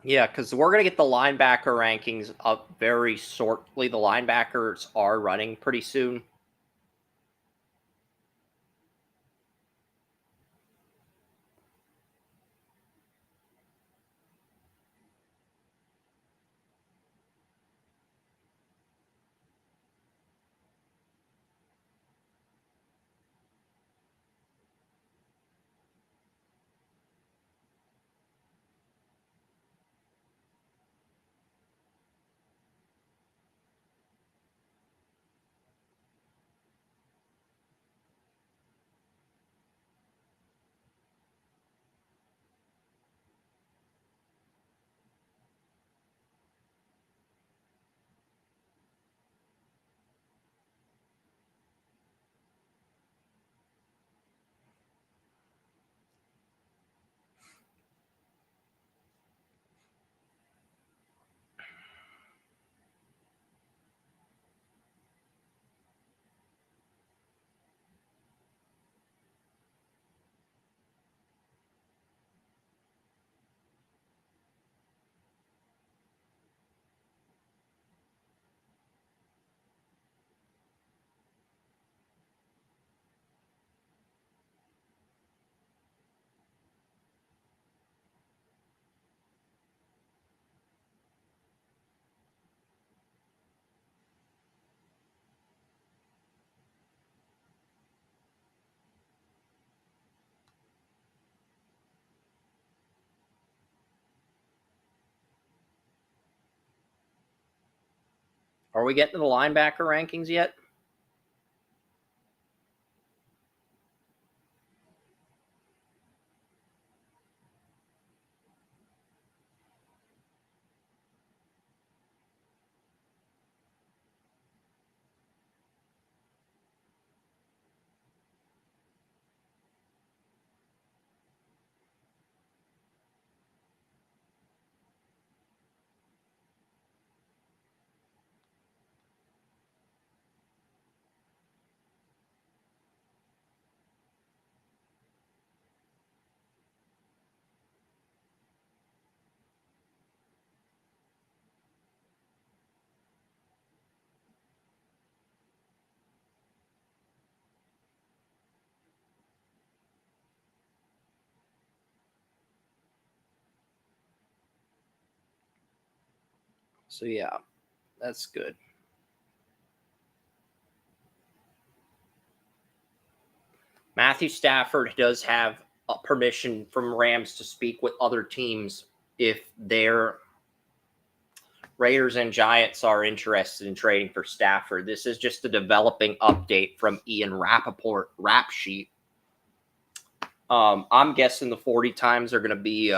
Yeah, because we're gonna get the linebacker rankings up very shortly. The linebackers are running pretty soon. Are we getting to the linebacker rankings yet? So yeah, that's good. Matthew Stafford does have permission from Rams to speak with other teams if their Raiders and Giants are interested in trading for Stafford. This is just a developing update from Ian Rappaport rap sheet. I'm guessing the 40 times are going to be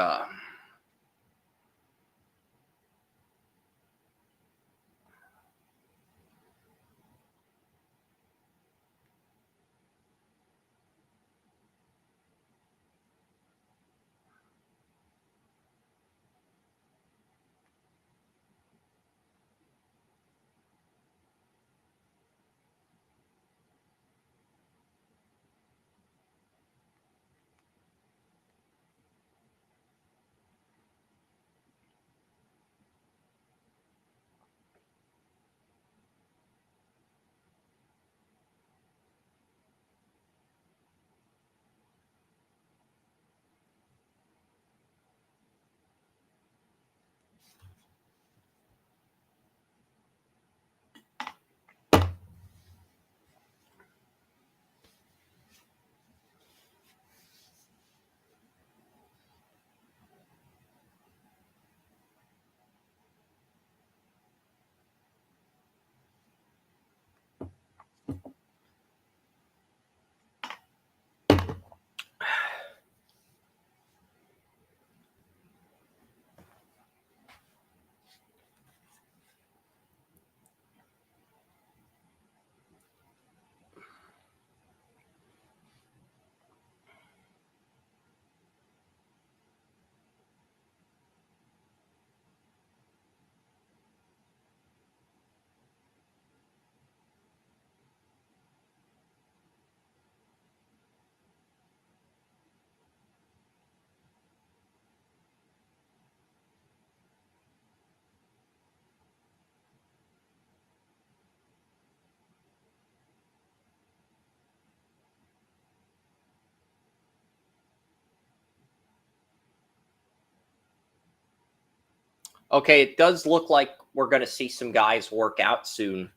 Okay, it does look like we're going to see some guys work out soon.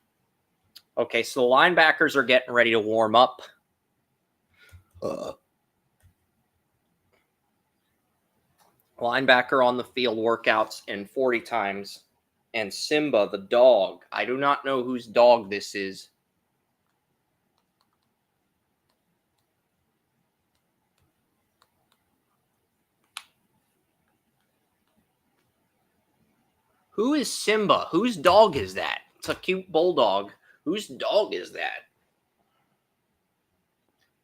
Okay, so the linebackers are getting ready to warm up. Linebacker on the field workouts in 40 times. And Simba, the dog. I do not know whose dog this is. Who is Simba? Whose dog is that? It's a cute bulldog. Whose dog is that?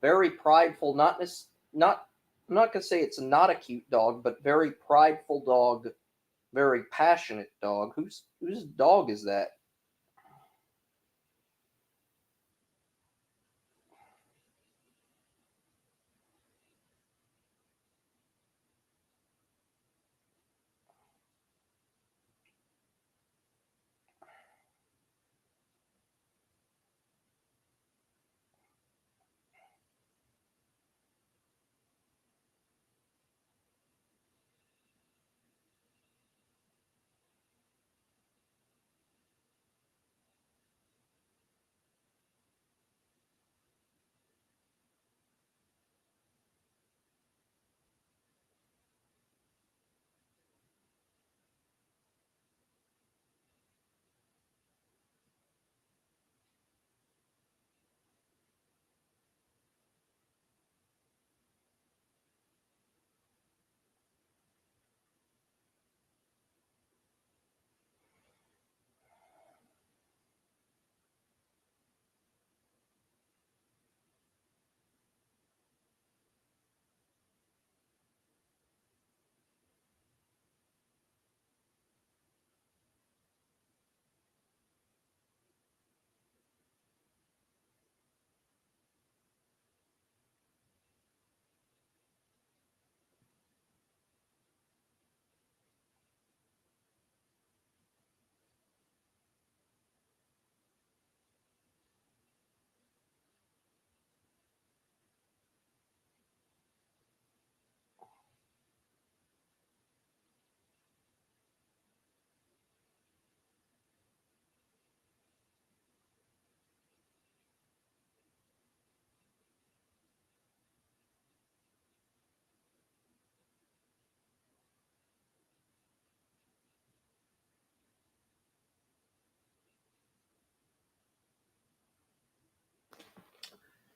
Very prideful, not I'm not gonna say it's not a cute dog, but very prideful dog, very passionate dog. Whose dog is that?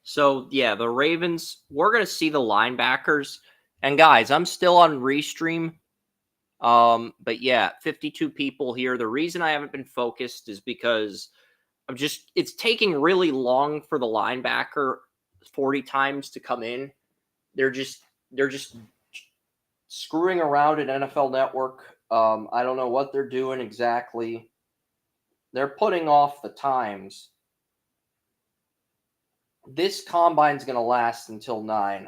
So yeah, the Ravens. We're gonna see the linebackers. And guys, I'm still on Restream. But yeah, 52 people here. The reason I haven't been focused is because I'm just it's taking really long for the linebacker 40 times to come in. They're just screwing around at NFL Network. I don't know what they're doing exactly. They're putting off the times. This combine's going to last until 9.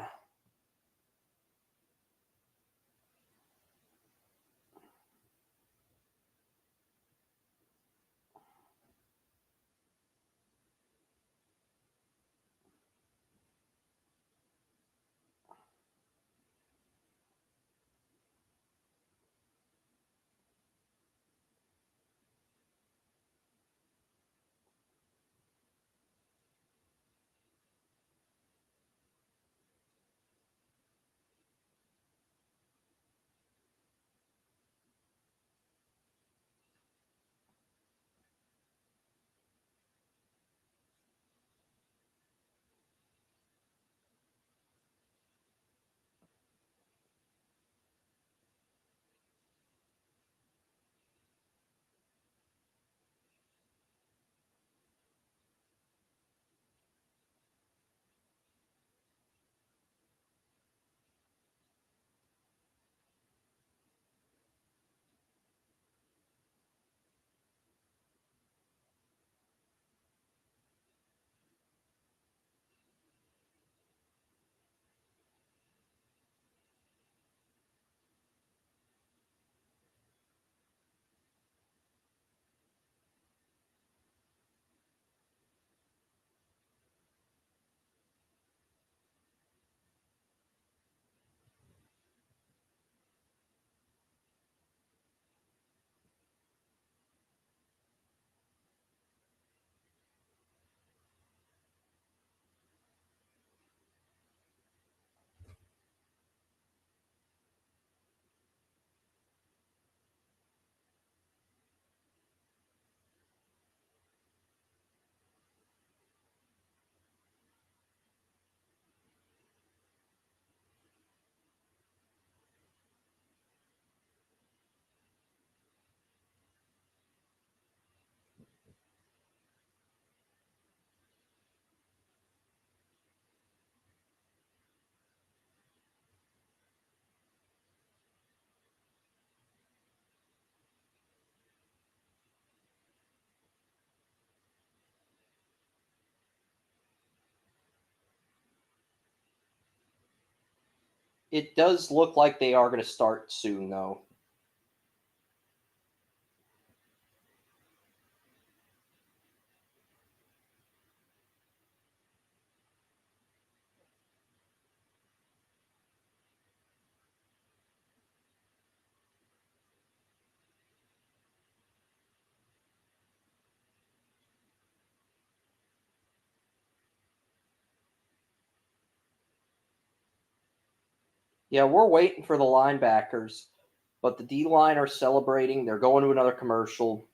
It does look like they are going to start soon, though. Yeah, we're waiting for the linebackers, but the D line are celebrating. They're going to another commercial.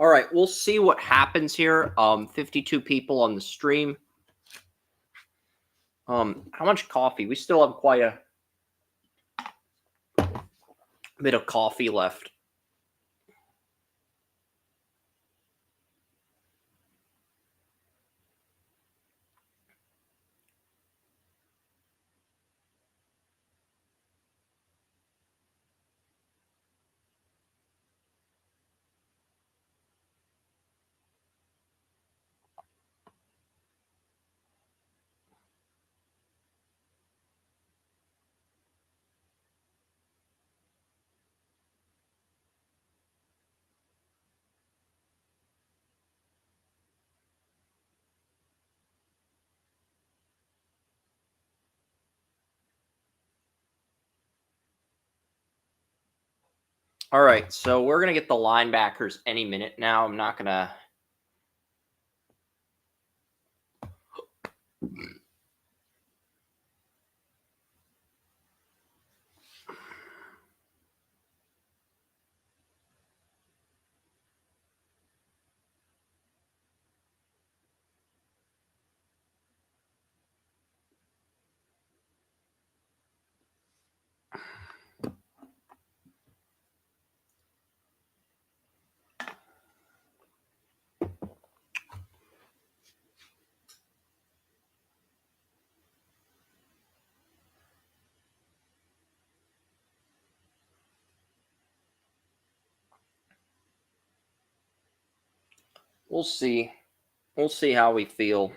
All right, we'll see what happens here. 52 people on the stream. How much coffee? We still have quite a bit of coffee left. All right, so we're gonna get the linebackers any minute now. I'm not gonna. We'll see. We'll see how we feel.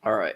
All right.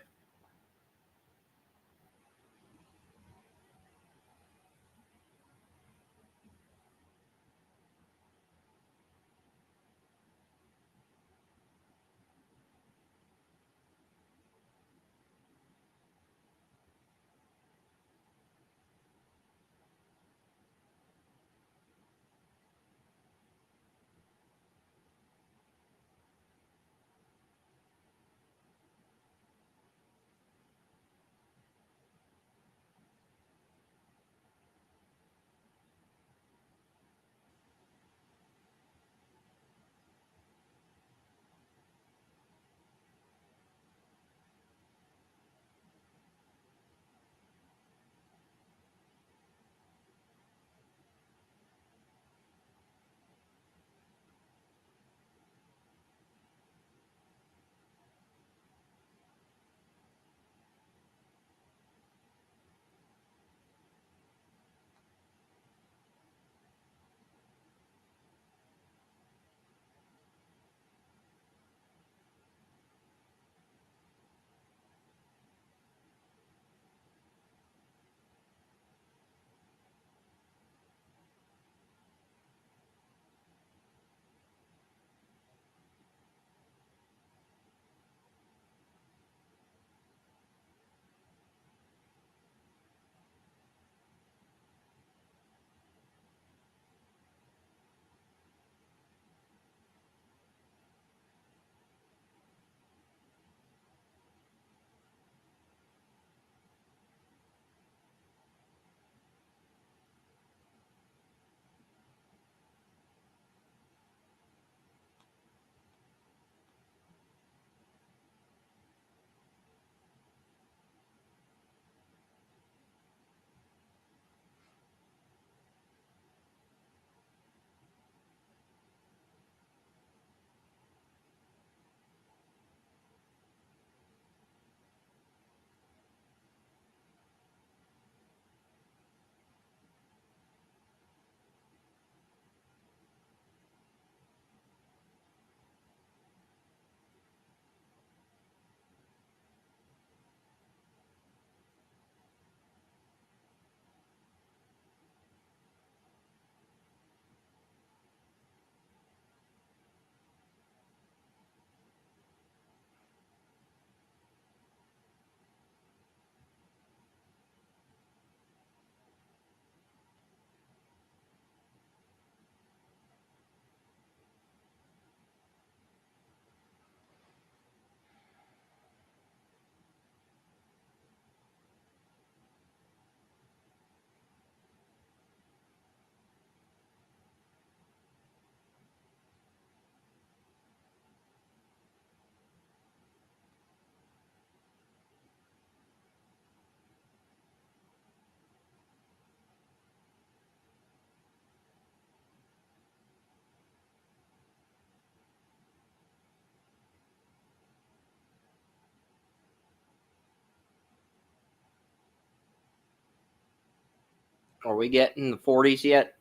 Are we getting the 40s yet?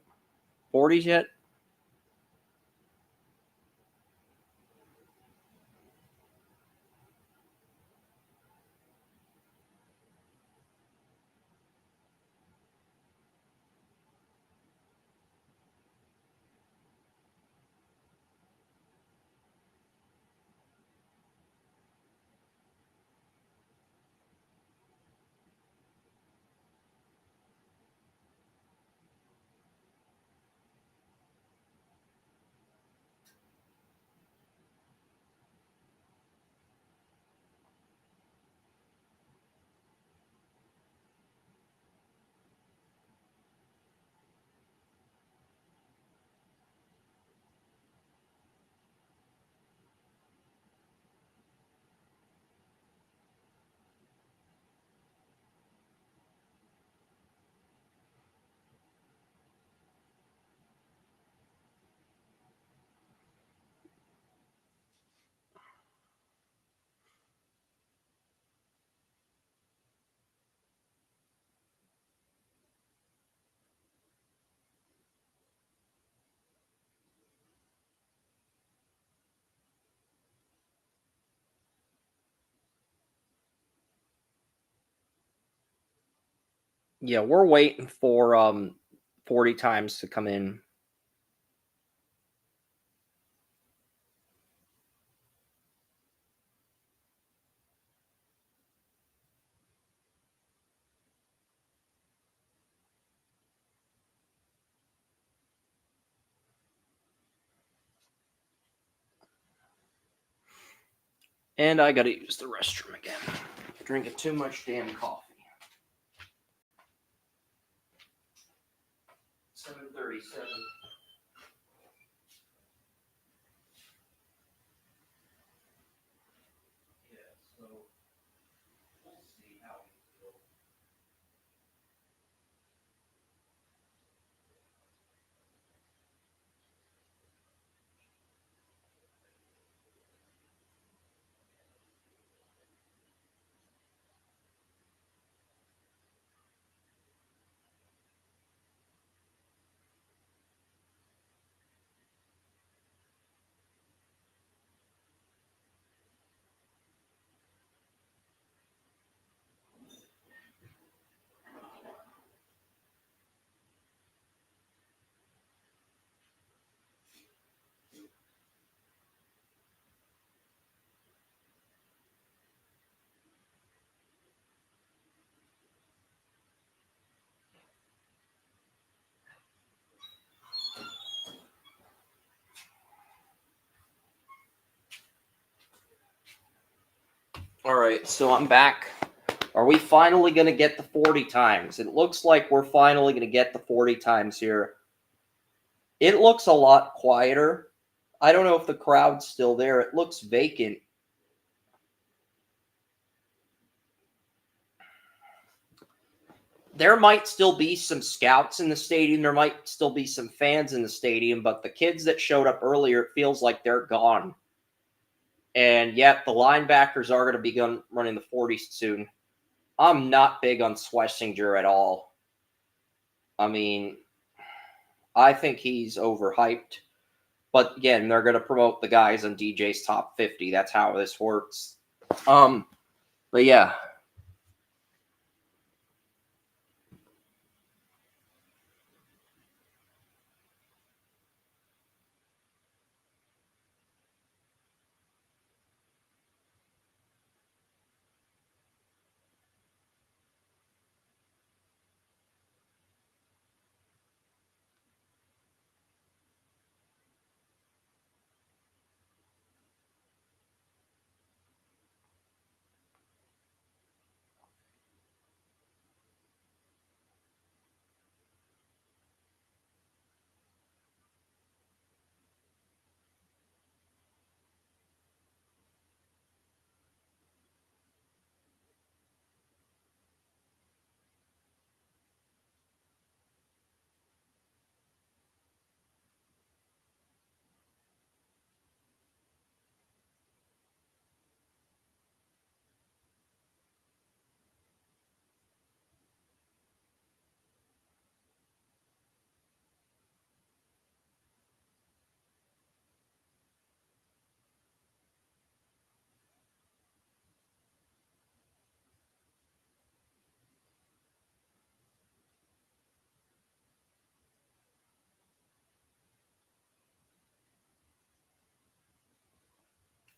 40s yet? Yeah, we're waiting for 40 times to come in. And I gotta use the restroom again. Drinking too much damn coffee. 7:37. Yeah, so we'll see how we go. All right, so I'm back. Are we finally going to get the 40 times? It looks like we're finally going to get the 40 times here. It looks a lot quieter. I don't know if the crowd's still there. It looks vacant. There might still be some scouts in the stadium. There might still be some fans in the stadium, but the kids that showed up earlier, it feels like they're gone. And yet, the linebackers are going to be running the 40s soon. I'm not big on Schlesinger at all. I mean, I think he's overhyped. But again, they're going to promote the guys on DJ's top 50. That's how this works. But yeah.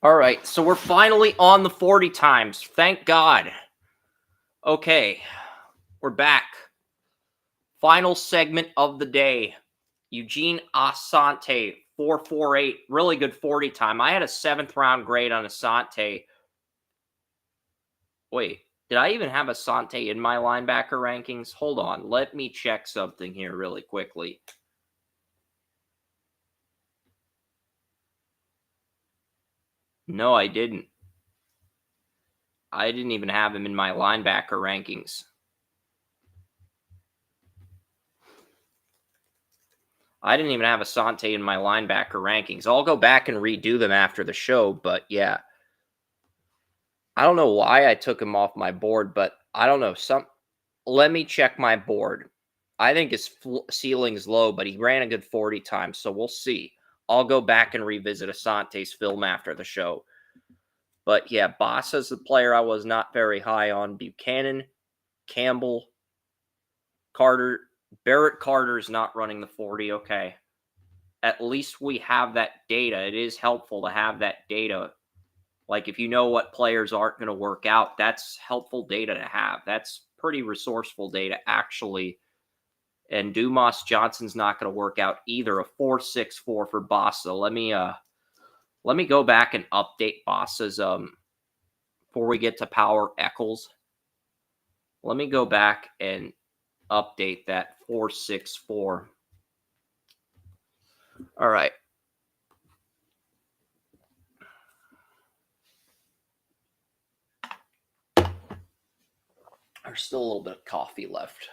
All right, so we're finally on the 40 times. Thank God. Okay, we're back. Final segment of the day. Eugene Asante, 448. Really good 40 time. I had a 7th round grade on Asante. Wait, did I even have Asante in my linebacker rankings? Hold on. Let me check something here really quickly. No, I didn't. I didn't even have him in my linebacker rankings. I didn't even have Asante in my linebacker rankings. I'll go back and redo them after the show, but yeah. I don't know why I took him off my board, but I don't know. Let me check my board. I think his ceiling's low, but he ran a good 40 times, so we'll see. I'll go back and revisit Asante's film after the show. But yeah, Bossa's the player I was not very high on. Buchanan, Campbell, Carter. Barrett Carter is not running the 40. Okay. At least we have that data. It is helpful to have that data. Like if you know what players aren't going to work out, that's helpful data to have. That's pretty resourceful data, actually. And Dumas Johnson's not going to work out either. A 4.64 for Bossa. Let me go back and update Bossa's before we get to Power Eccles. Let me go back and update that 4.64. All right. There's still a little bit of coffee left.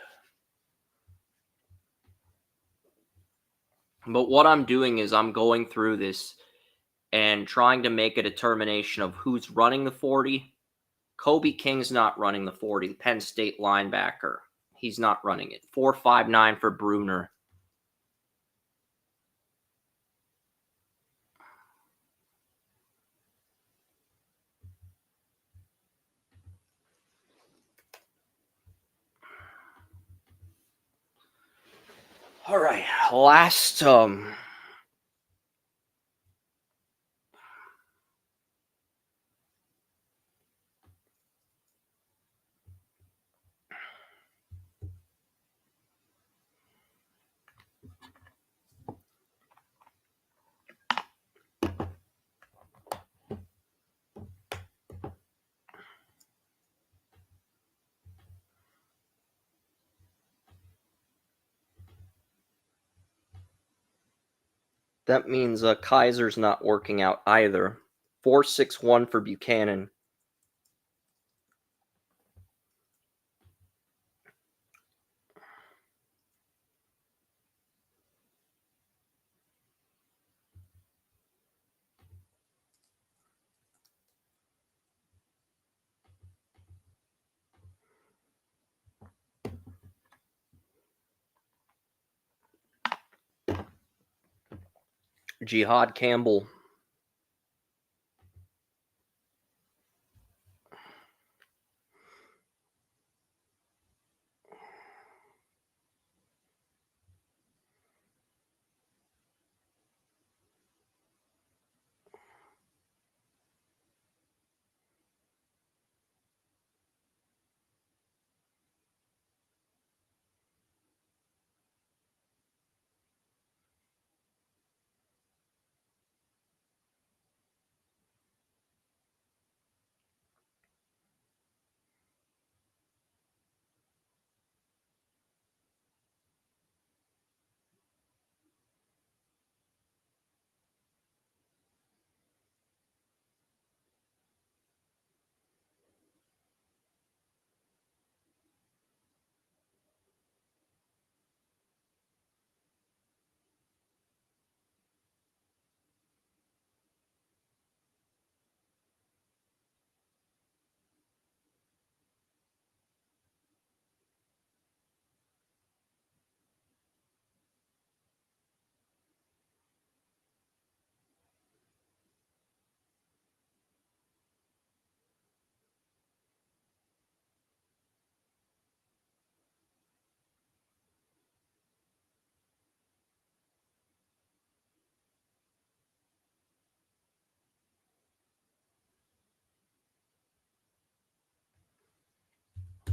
But what I'm doing is I'm going through this and trying to make a determination of who's running the 40. Kobe King's not running the 40, Penn State linebacker. He's not running it. 4.59 for Bruner. All right, last that means Kaiser's not working out either. 4.61 for Buchanan. Jihad Campbell.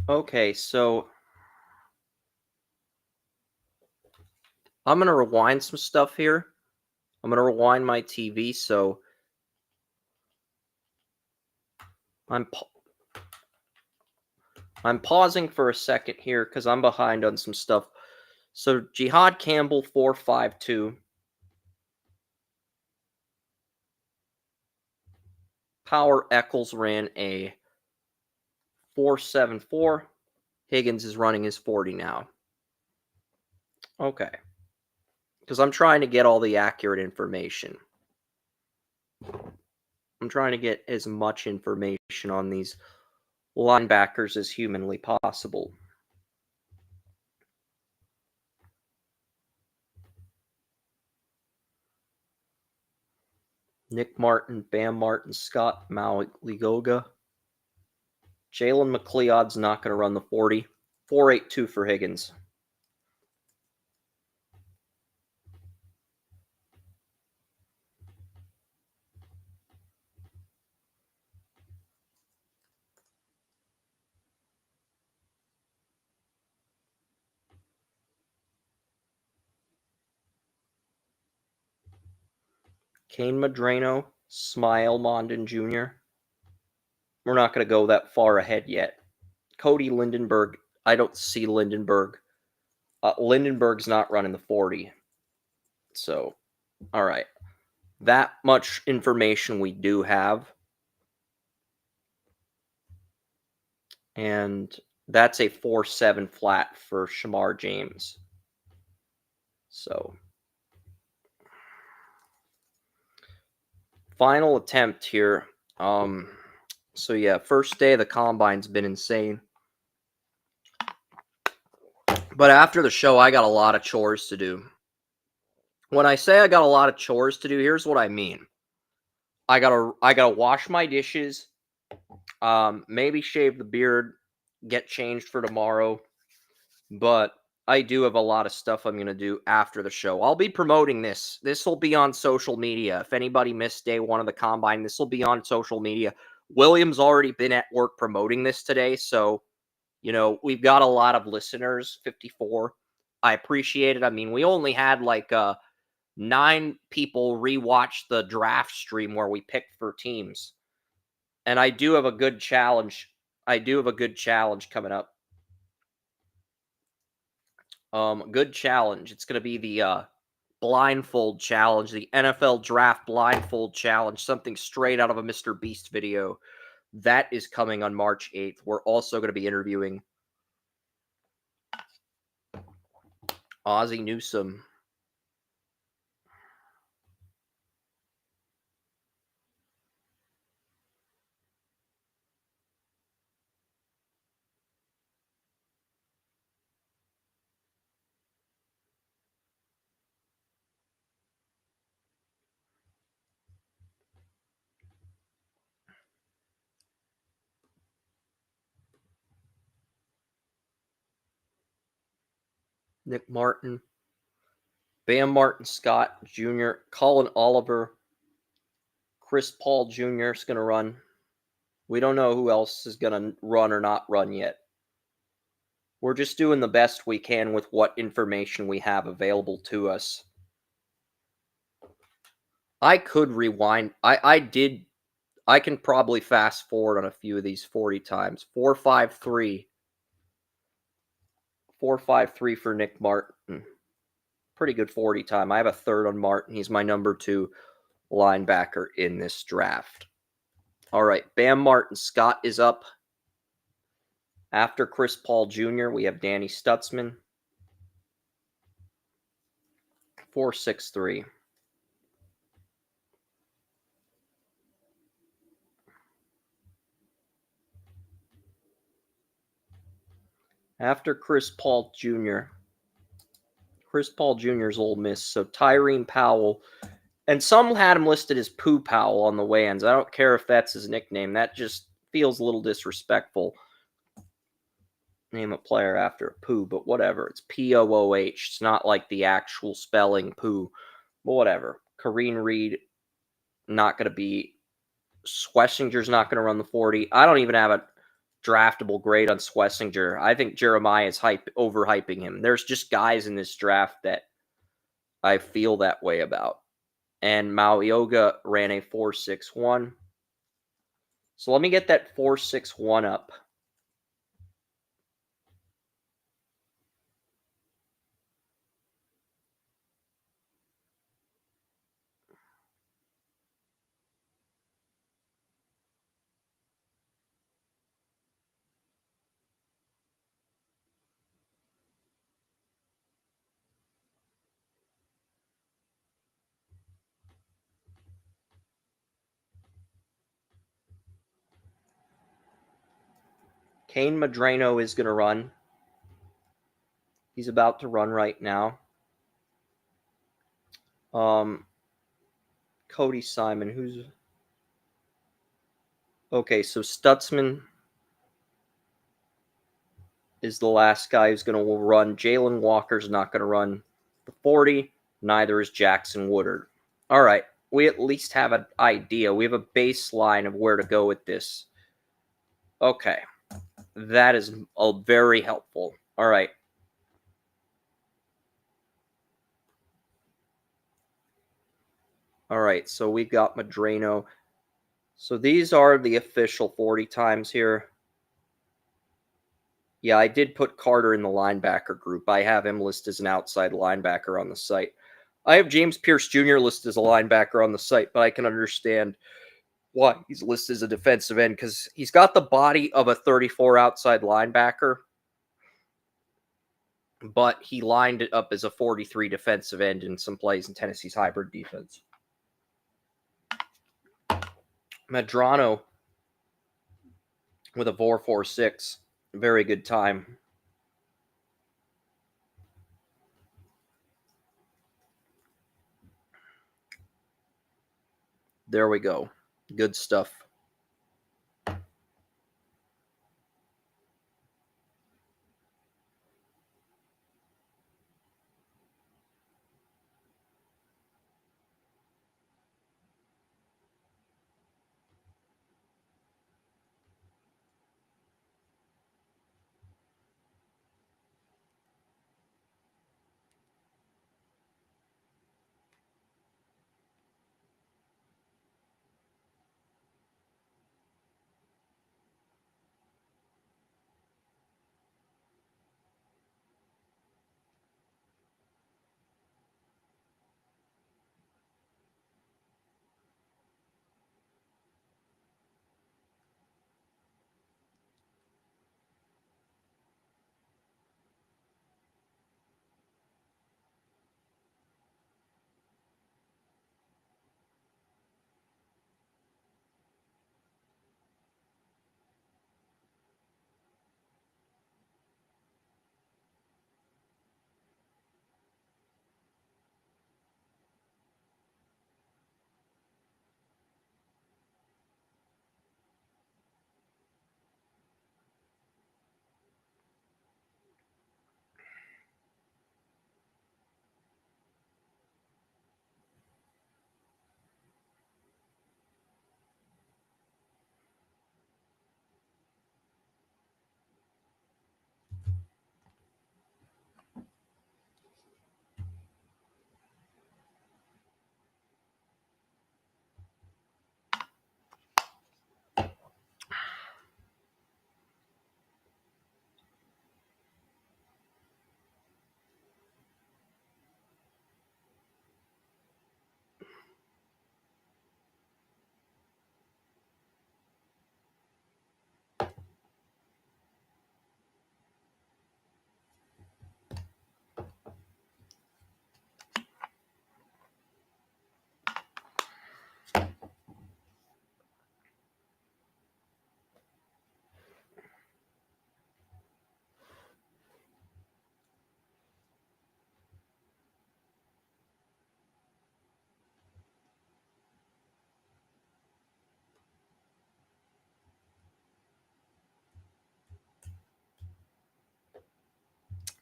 Okay, so I'm going to rewind some stuff here. I'm going to rewind my TV, so I'm I'm pausing for a second here because I'm behind on some stuff. So Jihad Campbell 4.52, Power Eccles ran a 4.74. Higgins is running his 40 now. Okay, because I'm trying to get all the accurate information. I'm trying to get as much information on these linebackers as humanly possible. Nick Martin, Bam Martin, Scott Maligoga. Jalen McLeod's not going to run the 40. 4.82 for Higgins. Kane Madrano, Smile Mondin Jr. We're not going to go that far ahead yet. Cody Lindenberg. I don't see Lindenberg. Lindenberg's not running the 40. So, all right. That much information we do have. And that's a 4.7 flat for Shamar James. So, final attempt here. So yeah, first day of the combine's been insane. But after the show, I got a lot of chores to do. When I say I got a lot of chores to do, here's what I mean. I gotta wash my dishes, maybe shave the beard, get changed for tomorrow. But I do have a lot of stuff I'm gonna do after the show. I'll be promoting this. This will be on social media. If anybody missed day one of the combine, this will be on social media. William's already been at work promoting this today, so we've got a lot of listeners, 54. I appreciate it. I mean, we only had like 9 people rewatch the draft stream where we picked for teams. And I do have a good challenge. I do have a good challenge coming up. Good challenge. It's going to be the blindfold challenge, the NFL draft blindfold challenge, something straight out of a Mr. Beast video. That is coming on March 8th. We're also going to be interviewing Ozzie Newsome. Nick Martin, Bam Martin Scott Jr., Colin Oliver, Chris Paul Jr. is going to run. We don't know who else is going to run or not run yet. We're just doing the best we can with what information we have available to us. I could rewind. I can probably fast forward on a few of these 40 times. 4.53. 4.53 for Nick Martin. Pretty good 40 time. I have a third on Martin. He's my number 2 linebacker in this draft. All right, Bam Martin Scott is up. After Chris Paul Jr., we have Danny Stutzman. 4.63. After Chris Paul Jr., Chris Paul Jr.'s Ole Miss. So Tyrene Powell. And some had him listed as Pooh Powell on the weigh-ins. I don't care if that's his nickname. That just feels a little disrespectful. Name a player after Pooh, but whatever. It's P-O-O-H. It's not like the actual spelling Pooh. But whatever. Kareem Reed, not going to be. Schwesinger's not going to run the 40. I don't even have a draftable grade on Schlesinger. I think Jeremiah is overhyping him. There's just guys in this draft that I feel that way about. And Mao Yoga ran a 4.61. So let me get that 4.61 up. Kane Madrano is going to run. He's about to run right now. Cody Simon, who's... Okay, so Stutzman is the last guy who's going to run. Jalen Walker's not going to run the 40. Neither is Jackson Woodard. All right, we at least have an idea. We have a baseline of where to go with this. Okay, that is very helpful. All right. All right, so we've got Madrano. So these are the official 40 times here. Yeah, I did put Carter in the linebacker group. I have him listed as an outside linebacker on the site. I have James Pierce Jr. listed as a linebacker on the site, but I can understand why he's listed as a defensive end because he's got the body of a 34 outside linebacker, but he lined it up as a 43 defensive end in some plays in Tennessee's hybrid defense. Madrano with a 4.46. Very good time. There we go. Good stuff.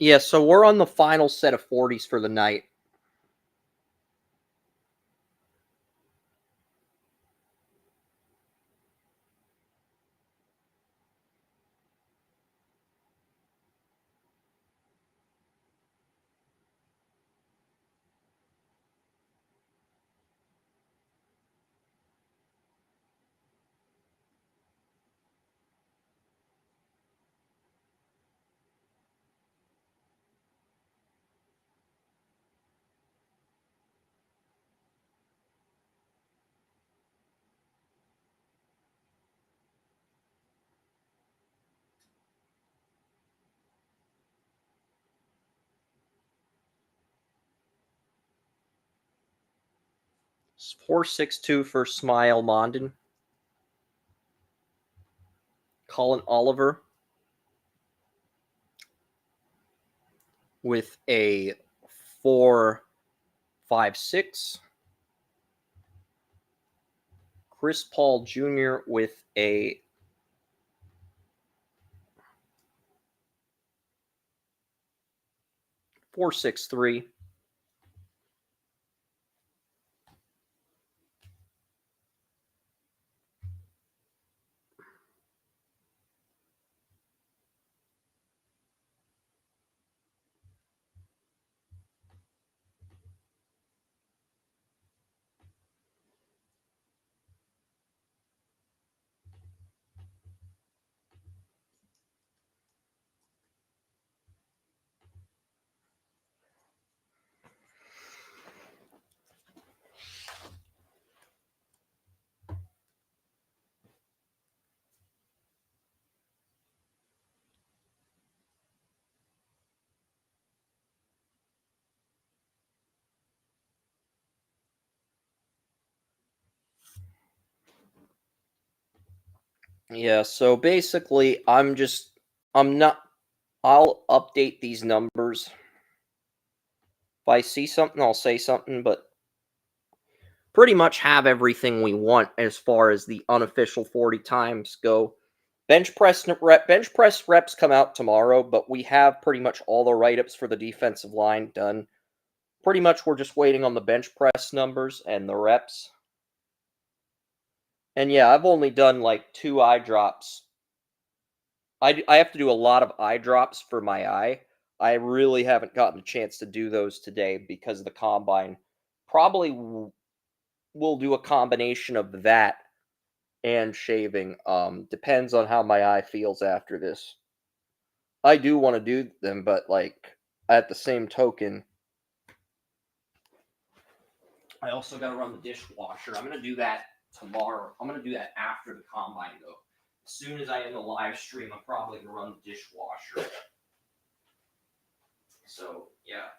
Yeah, so we're on the final set of 40s for the night. It's 462 for Smile Mondin. Colin Oliver with a 456. Chris Paul Jr. with a 463. Yeah, so basically I'm not I'll update these numbers. If I see something, I'll say something, but pretty much have everything we want as far as the unofficial 40 times go. Bench press reps come out tomorrow, but we have pretty much all the write-ups for the defensive line done. Pretty much we're just waiting on the bench press numbers and the reps. And yeah, I've only done like 2 eye drops. I have to do a lot of eye drops for my eye. I really haven't gotten a chance to do those today because of the combine. Probably will do a combination of that and shaving. Depends on how my eye feels after this. I do want to do them, but like at the same token, I also got to run the dishwasher. I'm gonna do that tomorrow. I'm gonna do that after the combine though. As soon as I end the live stream, I'm probably gonna run the dishwasher. So yeah.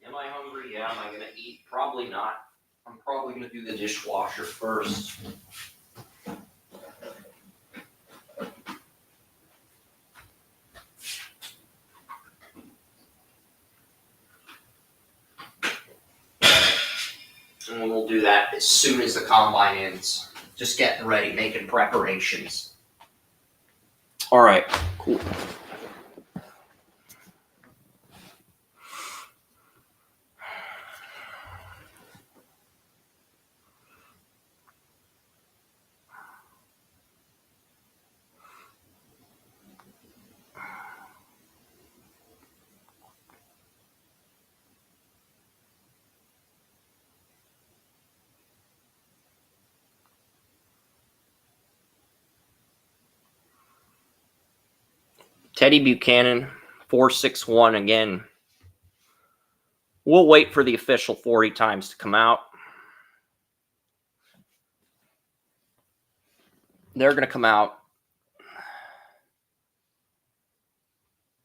Am I hungry? Yeah. Am I gonna eat? Probably not. I'm probably gonna do the dishwasher first. And we'll do that as soon as the combine ends. Just getting ready, making preparations. All right, cool. Teddy Buchanan, 461 again. We'll wait for the official 40 times to come out. They're going to come out.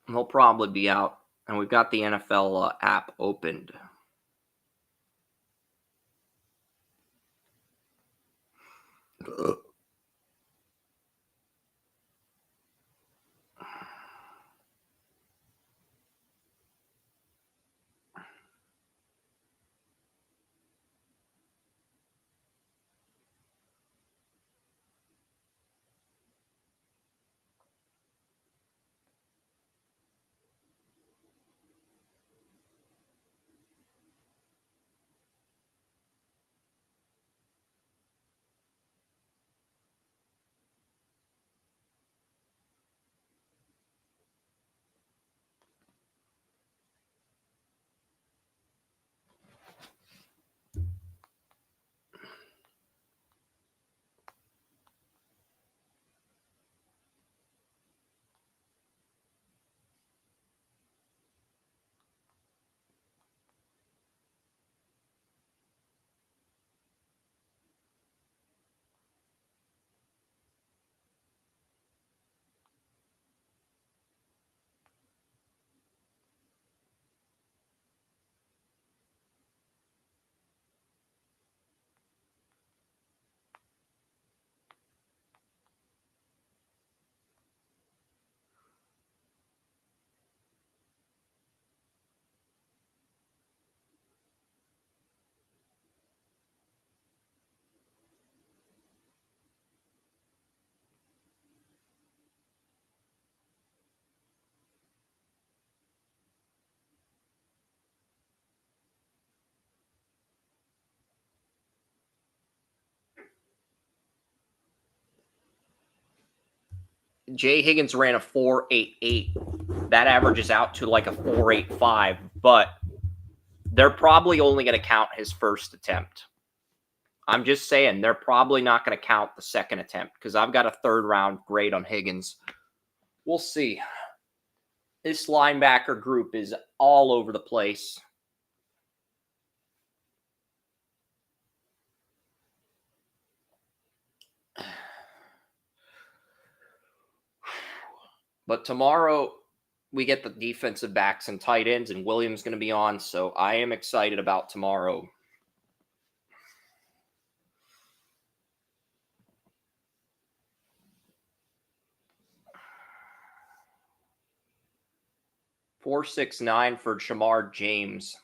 They'll probably be out. And we've got the NFL app opened. Jay Higgins ran a 4.88. That averages out to like a 4.85, but they're probably only going to count his first attempt. I'm just saying they're probably not going to count the second attempt because I've got a third round grade on Higgins. We'll see. This linebacker group is all over the place. But tomorrow we get the defensive backs and tight ends, and Williams going to be on, so I am excited about tomorrow. $469 for Shamar James.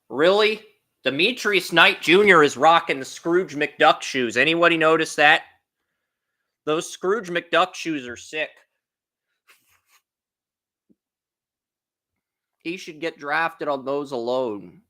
Really? Demetrius Knight Jr. is rocking the Scrooge McDuck shoes. Anybody notice that? Those Scrooge McDuck shoes are sick. He should get drafted on those alone.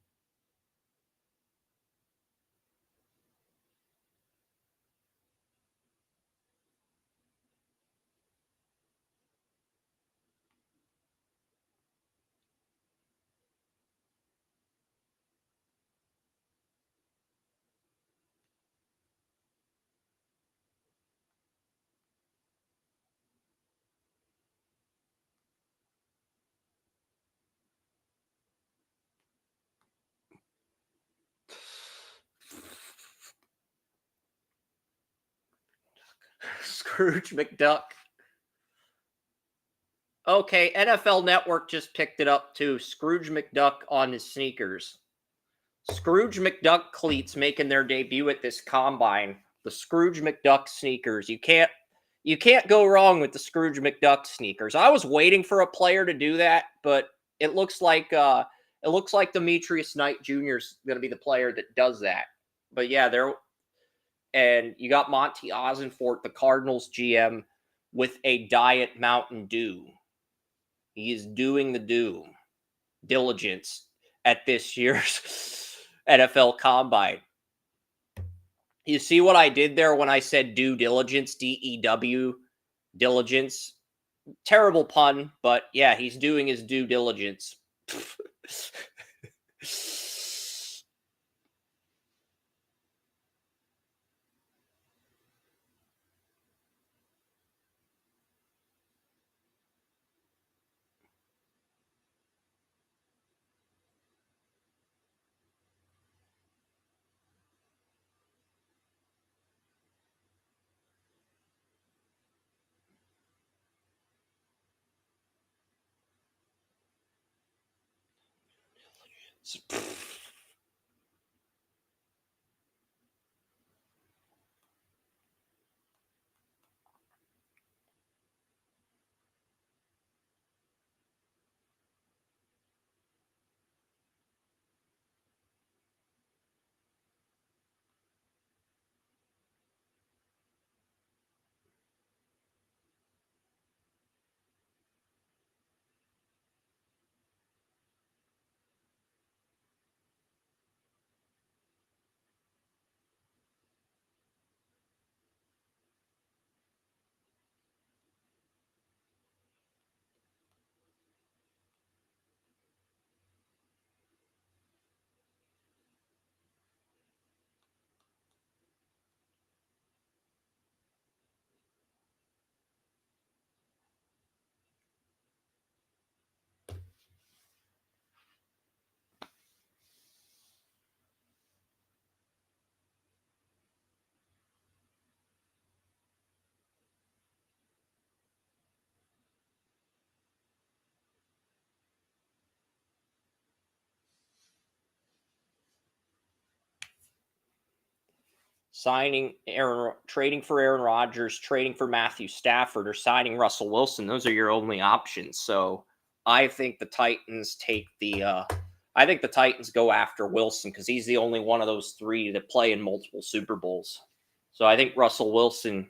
Scrooge McDuck. Okay, NFL Network just picked it up too. Scrooge McDuck on his sneakers. Scrooge McDuck cleats making their debut at this combine. The Scrooge McDuck sneakers. You can't go wrong with the Scrooge McDuck sneakers. I was waiting for a player to do that, but it looks like Demetrius Knight Jr. is going to be the player that does that. But yeah, and you got Monty Ossenfort, the Cardinals GM, with a Diet Mountain Dew. He is doing the diligence at this year's NFL Combine. You see what I did there when I said due diligence, DEW, diligence? Terrible pun, but yeah, he's doing his due diligence. Trading for Aaron Rodgers, trading for Matthew Stafford, or signing Russell Wilson. Those are your only options. So I think the Titans I think the Titans go after Wilson because he's the only one of those three that play in multiple Super Bowls. So I think Russell Wilson.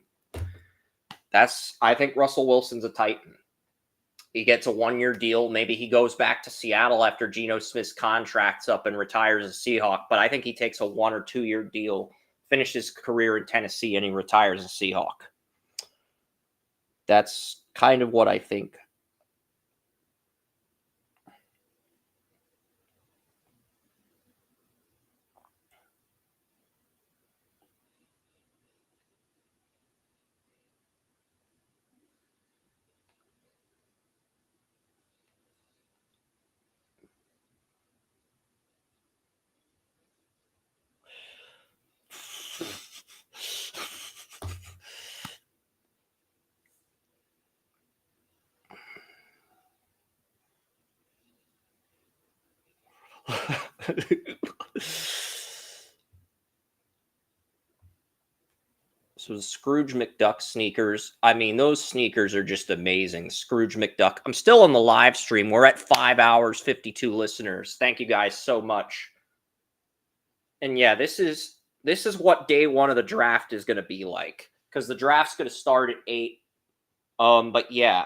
I think Russell Wilson's a Titan. He gets a 1-year deal. Maybe he goes back to Seattle after Geno Smith's contract's up and retires as a Seahawk. But I think he takes a 1 or 2-year deal, finishes his career in Tennessee, and he retires as a Seahawk. That's kind of what I think. So the Scrooge McDuck sneakers. I mean, those sneakers are just amazing. Scrooge McDuck. I'm still on the live stream. We're at 5 hours, 52 listeners. Thank you guys so much. And yeah, this is what day one of the draft is going to be like, because the draft's going to start at 8. But yeah,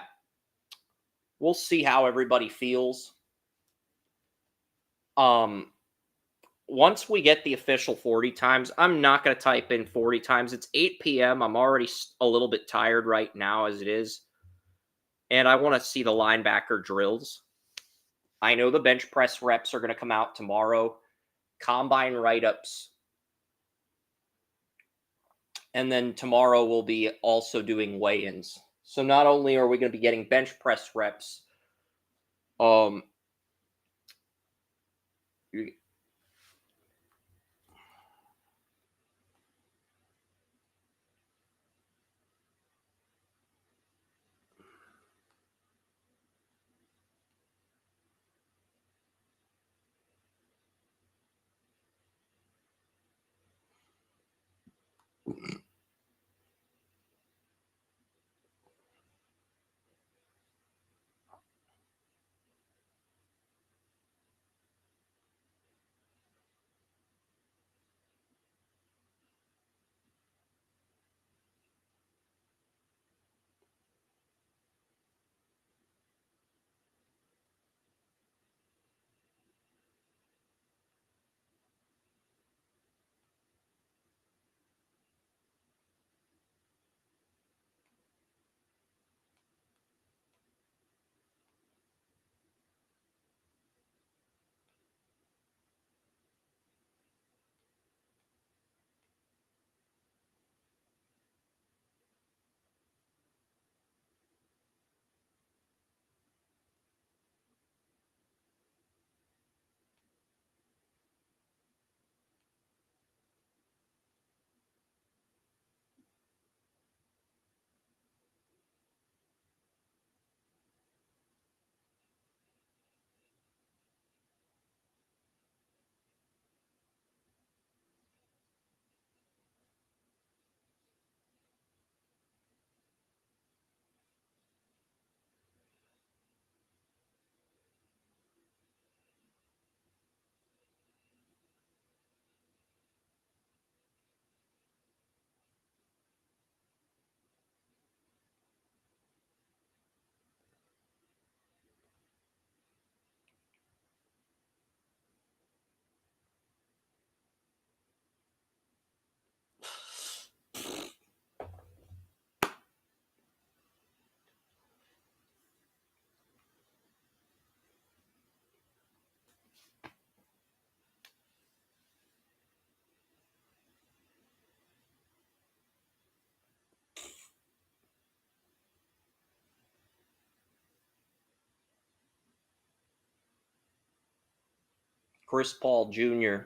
we'll see how everybody feels. Once we get the official 40 times, I'm not going to type in 40 times. It's 8 p.m. I'm already a little bit tired right now as it is. And I want to see the linebacker drills. I know the bench press reps are going to come out tomorrow. Combine write-ups. And then tomorrow we'll be also doing weigh-ins. So not only are we going to be getting bench press reps, Chris Paul Jr.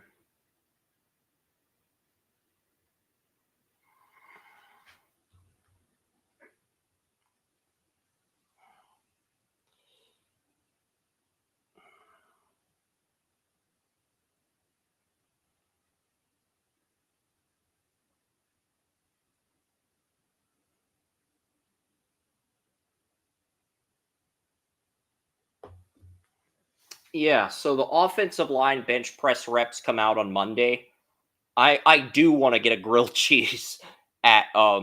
Yeah, so the offensive line bench press reps come out on Monday. I do want to get a grilled cheese. at I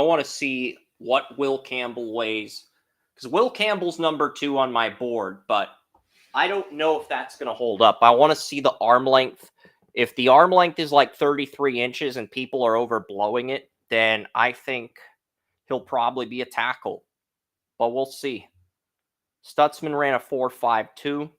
want to see what Will Campbell weighs because Will Campbell's number 2 on my board, but I don't know if that's going to hold up. I want to see the arm length. If the arm length is like 33 inches and people are overblowing it, then I think he'll probably be a tackle. But we'll see. Stutzman ran a 4.52.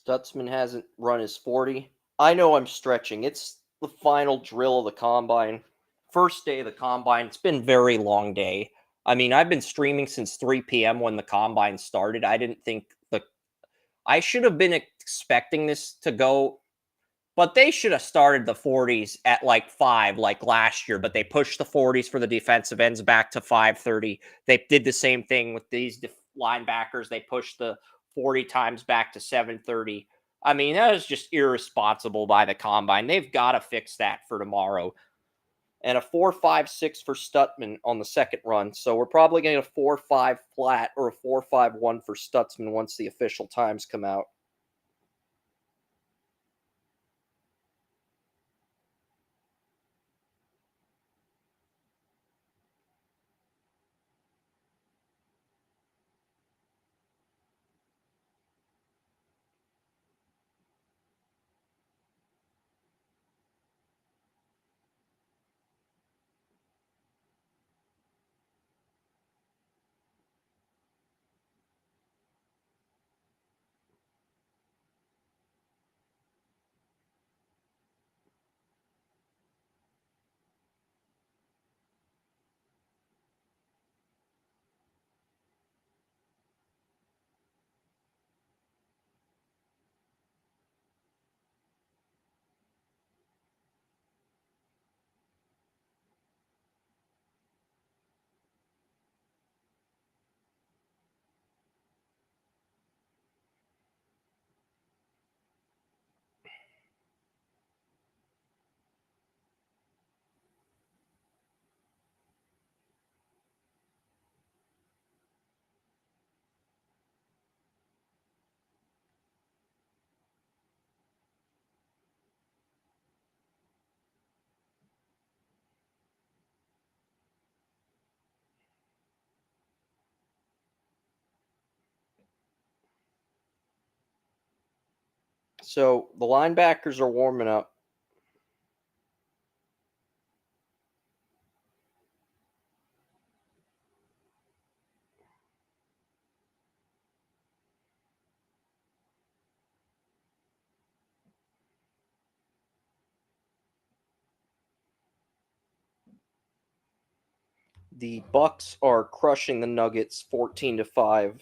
Stutzman hasn't run his 40. I know I'm stretching. It's the final drill of the combine. First day of the combine. It's been a very long day. I mean, I've been streaming since 3 p.m. when the combine started. I didn't think I should have been expecting this to go, but they should have started the 40s at like 5 like last year, but they pushed the 40s for the defensive ends back to 5:30. They did the same thing with these linebackers. They pushed the 40 times back to 7:30. I mean, that is just irresponsible by the combine. They've got to fix that for tomorrow. And a 4.56 for Stutzman on the second run. So we're probably getting a 4.5 flat or a 4.51 for Stutzman once the official times come out. So the linebackers are warming up. The Bucks are crushing the Nuggets 14-5.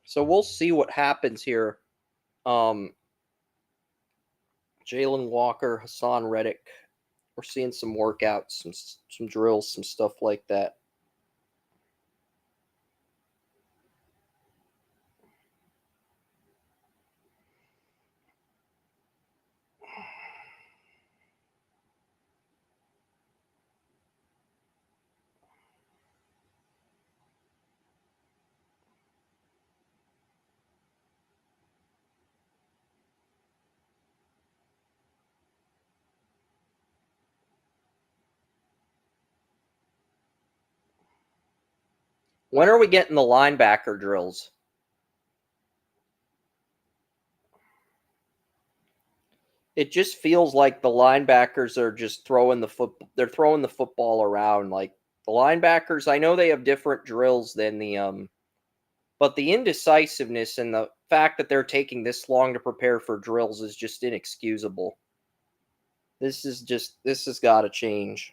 So we'll see what happens here. Jalen Walker, Hassan Reddick. We're seeing some workouts, some drills, some stuff like that. When are we getting the linebacker drills? It just feels like the linebackers are just throwing the foot. They're throwing the football around. Like the linebackers, I know they have different drills than but the indecisiveness and the fact that they're taking this long to prepare for drills is just inexcusable. This has got to change.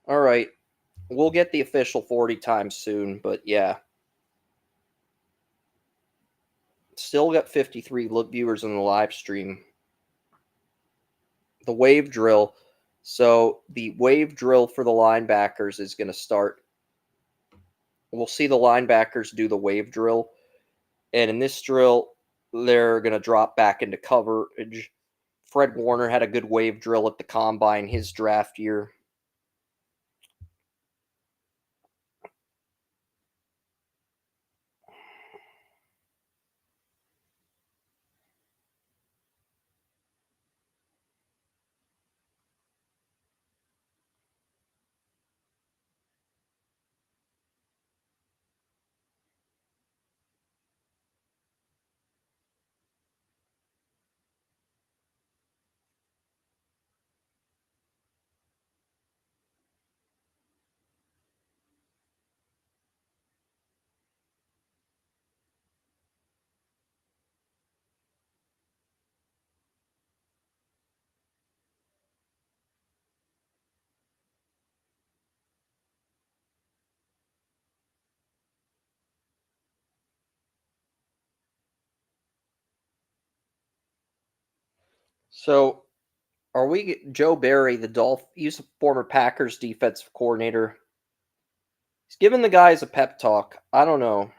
All right, we'll get the official 40 times soon, but yeah, still got 53 look viewers in the live stream. The wave drill. So the wave drill for the linebackers is going to start. We'll see the linebackers do the wave drill. And in this drill, they're going to drop back into coverage. Fred Warner had a good wave drill at the combine his draft year. So are we Joe Barry, the he's a former Packers defensive coordinator. He's giving the guys a pep talk. I don't know.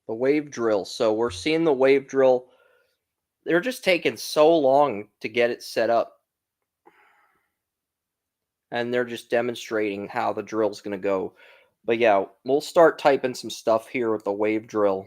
The wave drill. So we're seeing the wave drill. They're just taking so long to get it set up. And they're just demonstrating how the drill's going to go. But yeah, we'll start typing some stuff here with the wave drill.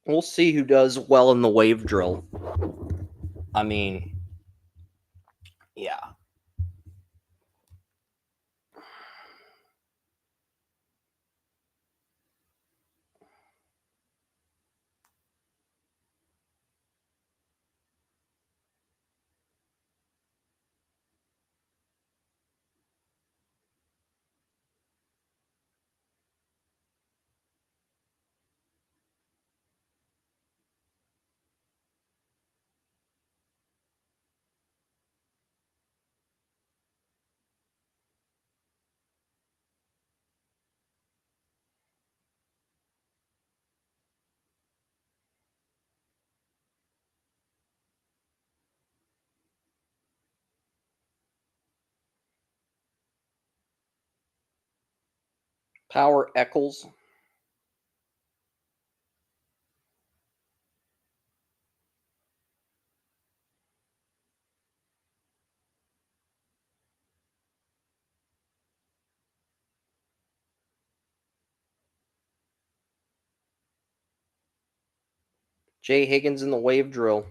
We'll see who does well in the wave drill. I mean, yeah. Power Eccles. Jay Higgins in the wave drill.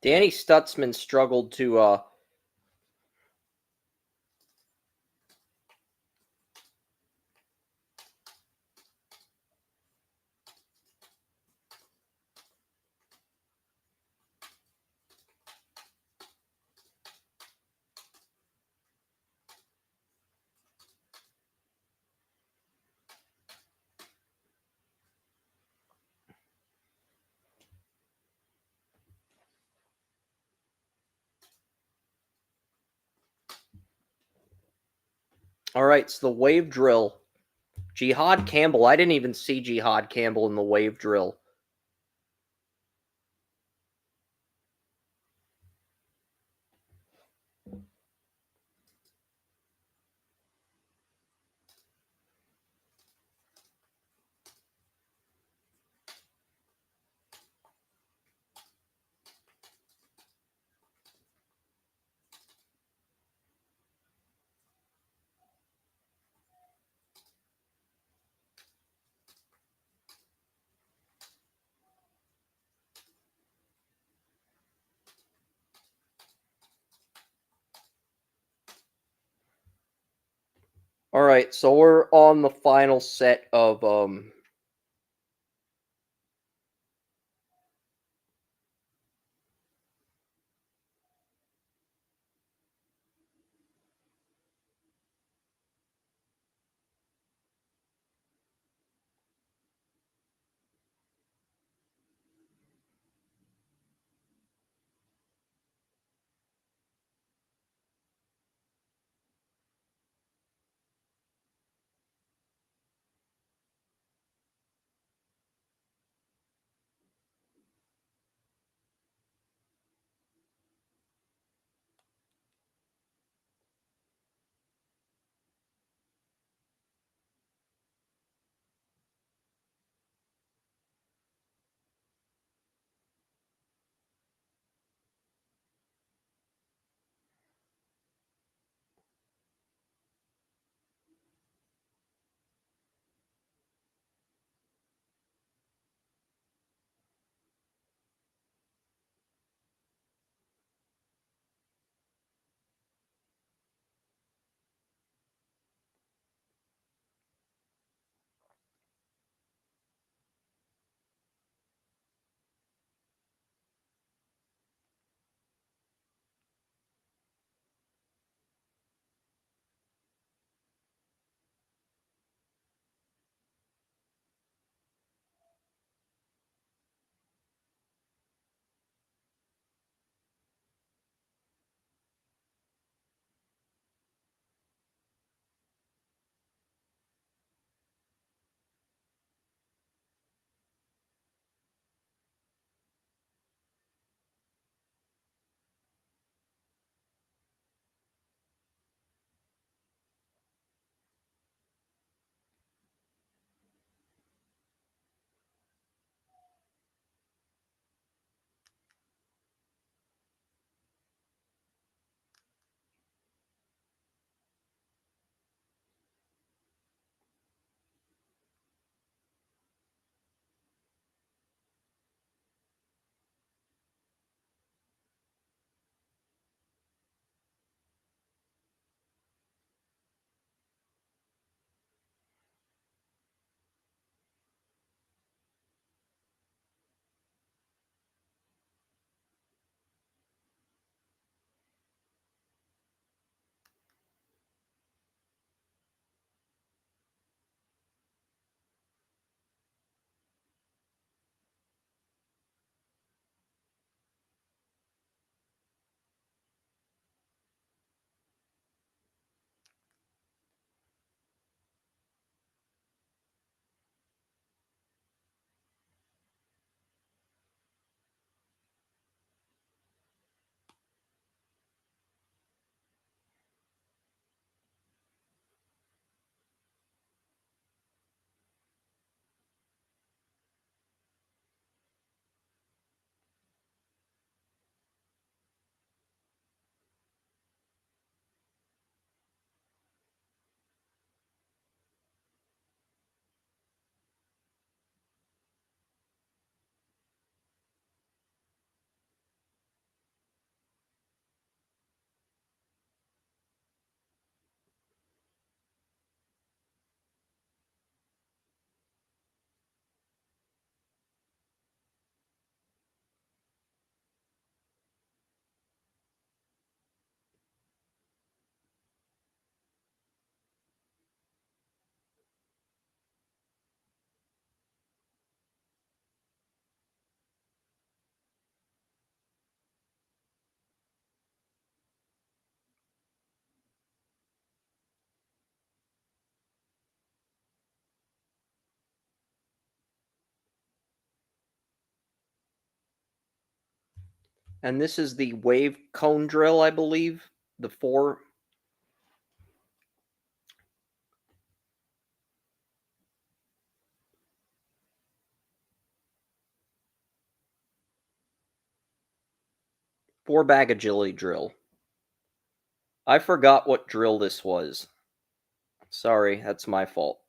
Danny Stutzman struggled to All right, so the wave drill. Jihad Campbell. I didn't even see Jihad Campbell in the wave drill. All right, so we're on the final set of And this is the wave cone drill, I believe. The four bag agility drill. I forgot what drill this was. Sorry, that's my fault.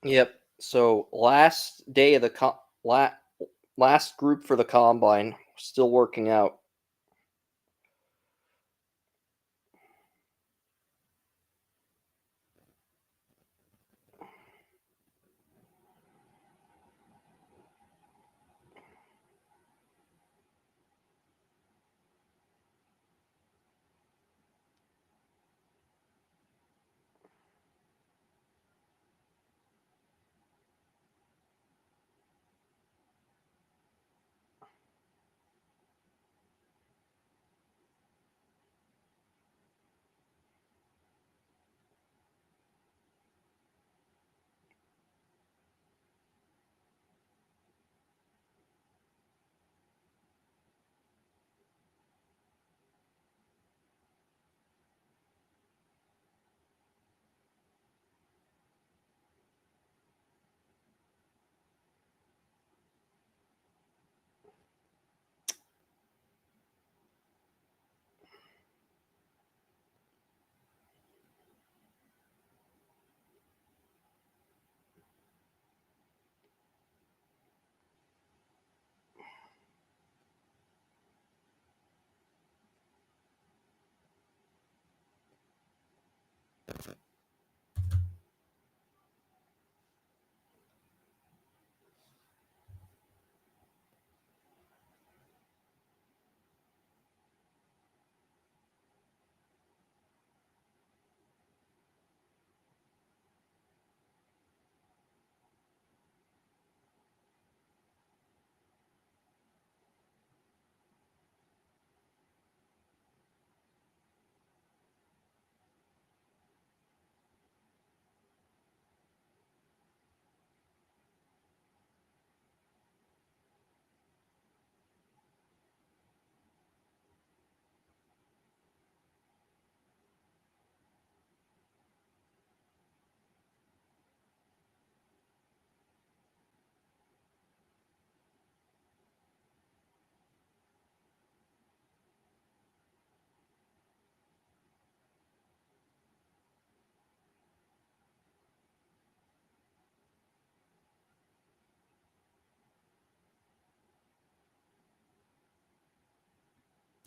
Yep. So last day of the last group for the combine. Still working out.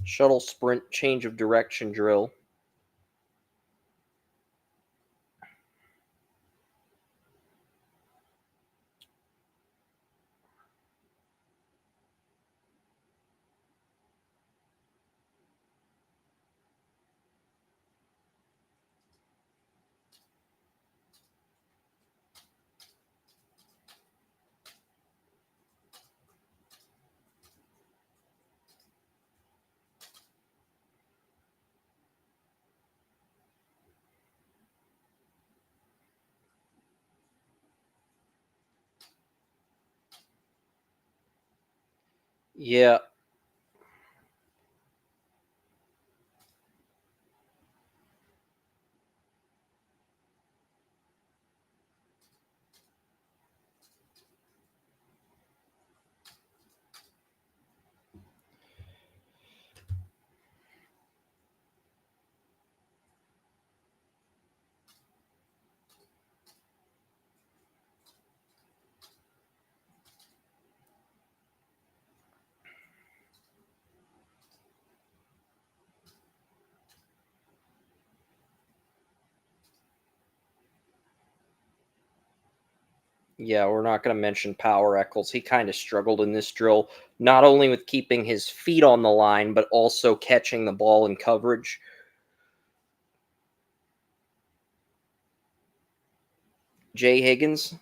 Shuttle sprint change of direction drill. Yeah. Yeah, we're not going to mention Power Eccles. He kind of struggled in this drill, not only with keeping his feet on the line, but also catching the ball in coverage. Jay Higgins.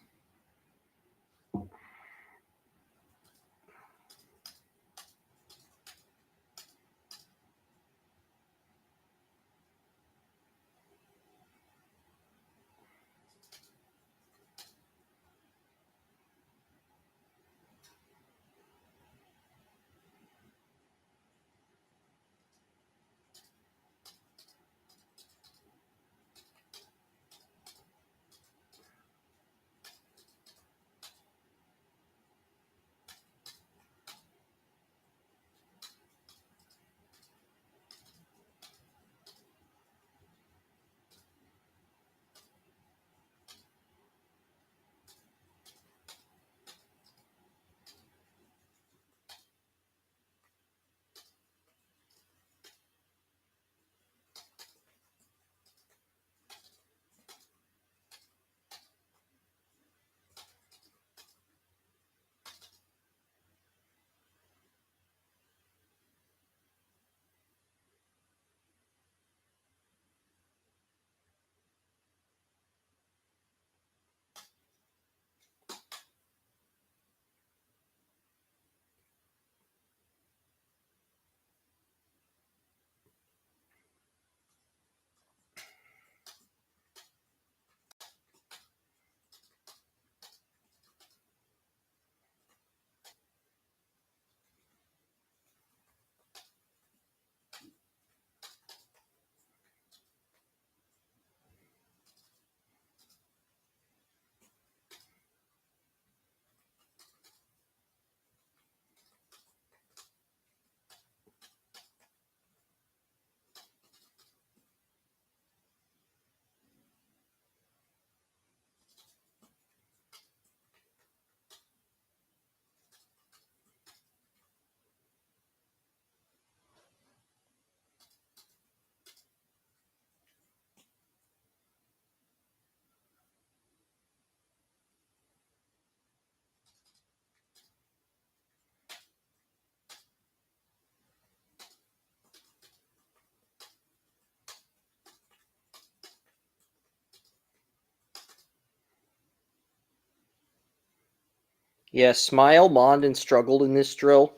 Yeah, Smile Mondin struggled in this drill.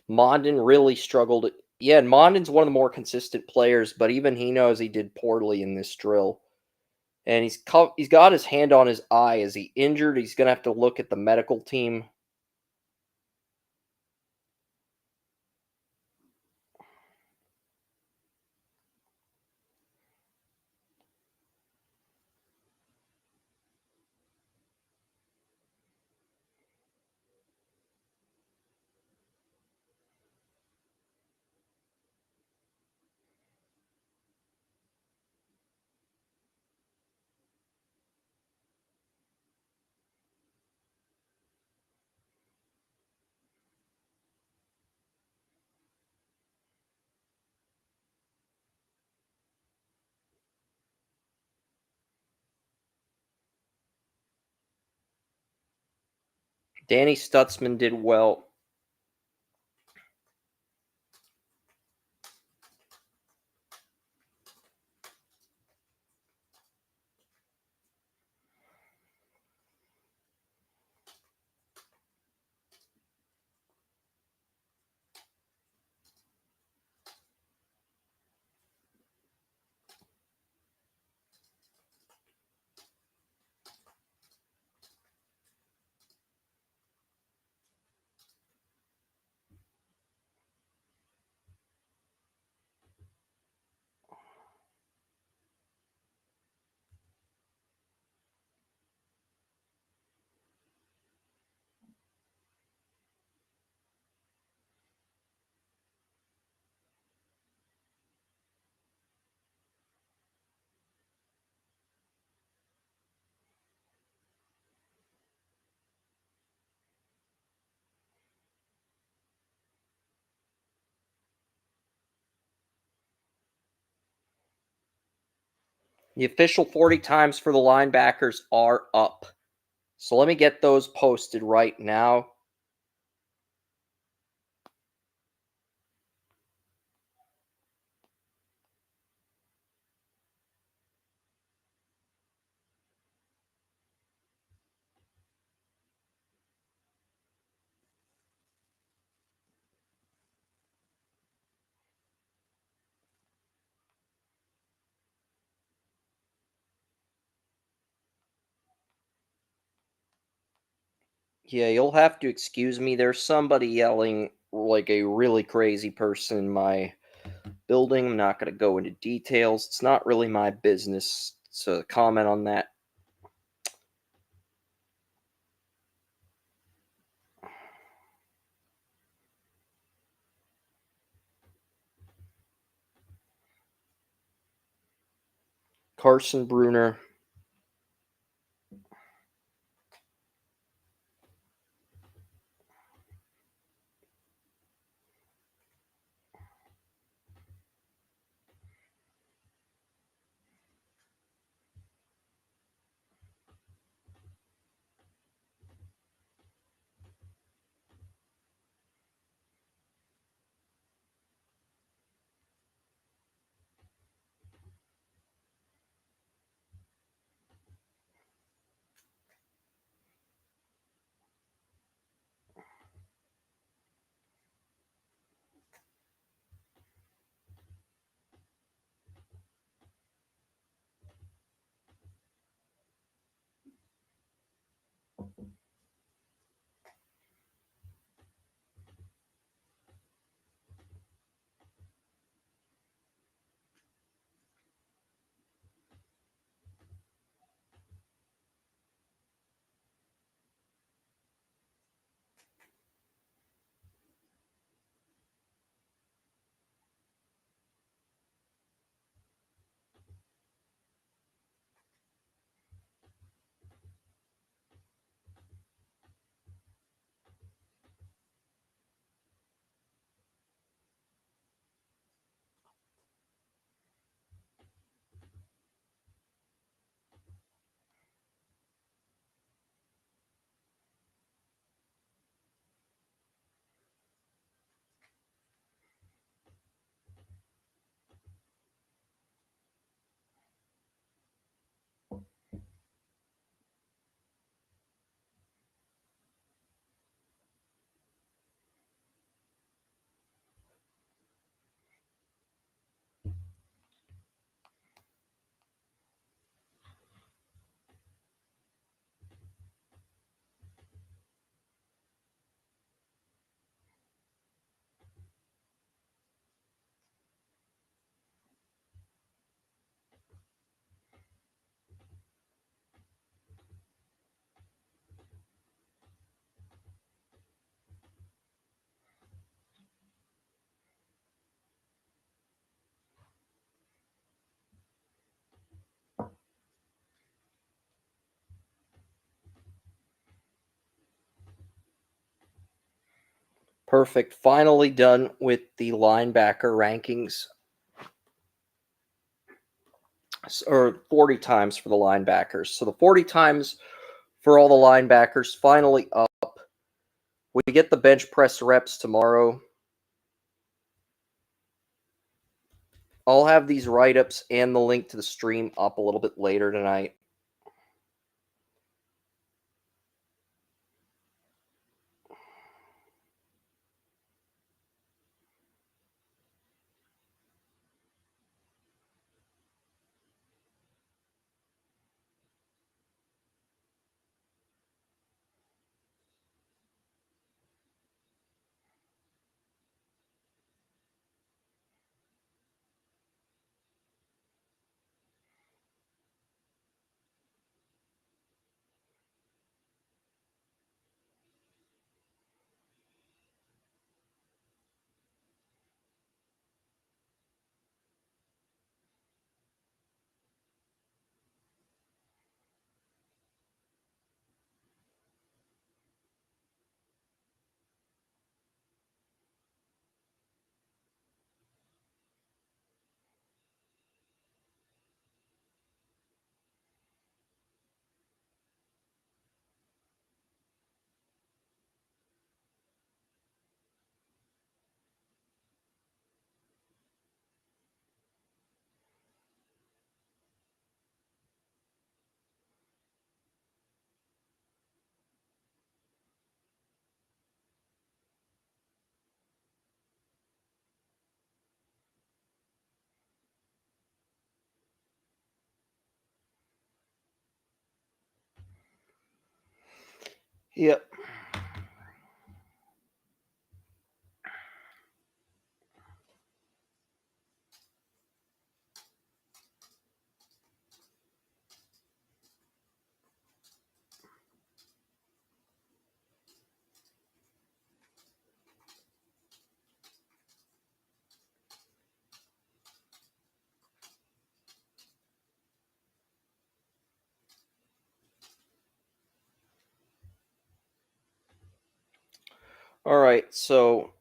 Mondin really struggled. Yeah, and Mondin's one of the more consistent players, but even he knows he did poorly in this drill. And he's got his hand on his eye. Is he injured? He's gonna have to look at the medical team. Danny Stutzman did well. The official 40 times for the linebackers are up. So let me get those posted right now. Yeah, you'll have to excuse me. There's somebody yelling like a really crazy person in my building. I'm not going to go into details. It's not really my business to comment on that. Carson Bruner. Perfect. Finally done with the linebacker rankings, or 40 times for the linebackers. So the 40 times for all the linebackers finally up. We get the bench press reps tomorrow. I'll have these write ups and the link to the stream up a little bit later tonight. Yep. All right, so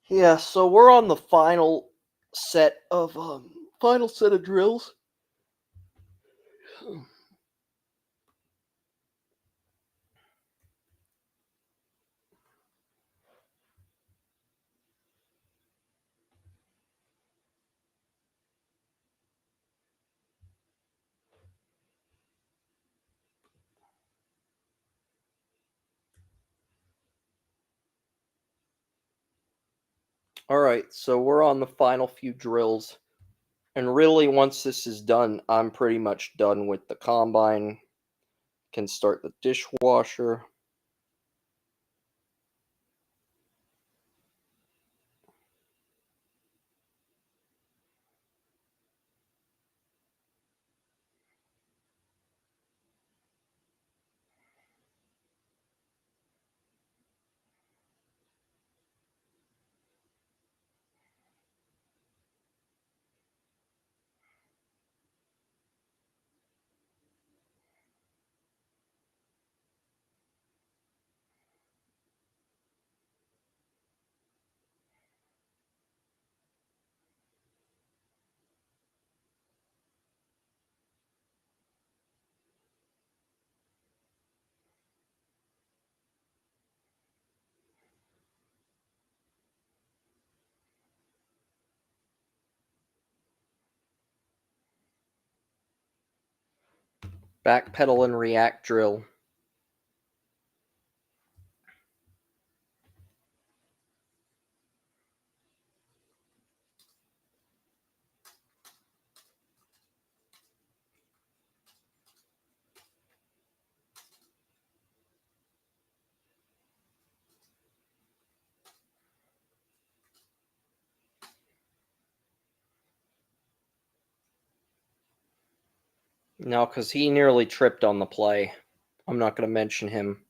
yeah, so we're on the final set of drills. All right, so we're on the final few drills. And really, once this is done, I'm pretty much done with the combine. Can start the dishwasher. Backpedal and react drill. No, because he nearly tripped on the play. I'm not going to mention him.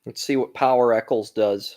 Let's see what Power Eccles does.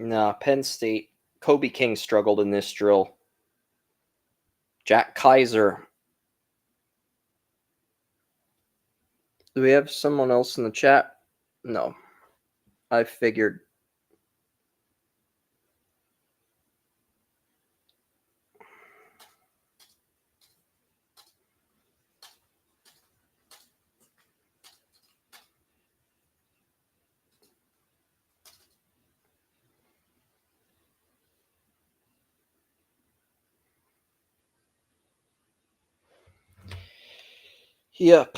Nah, Penn State. Kobe King struggled in this drill. Jack Kaiser. Do we have someone else in the chat? No. I figured. Yep.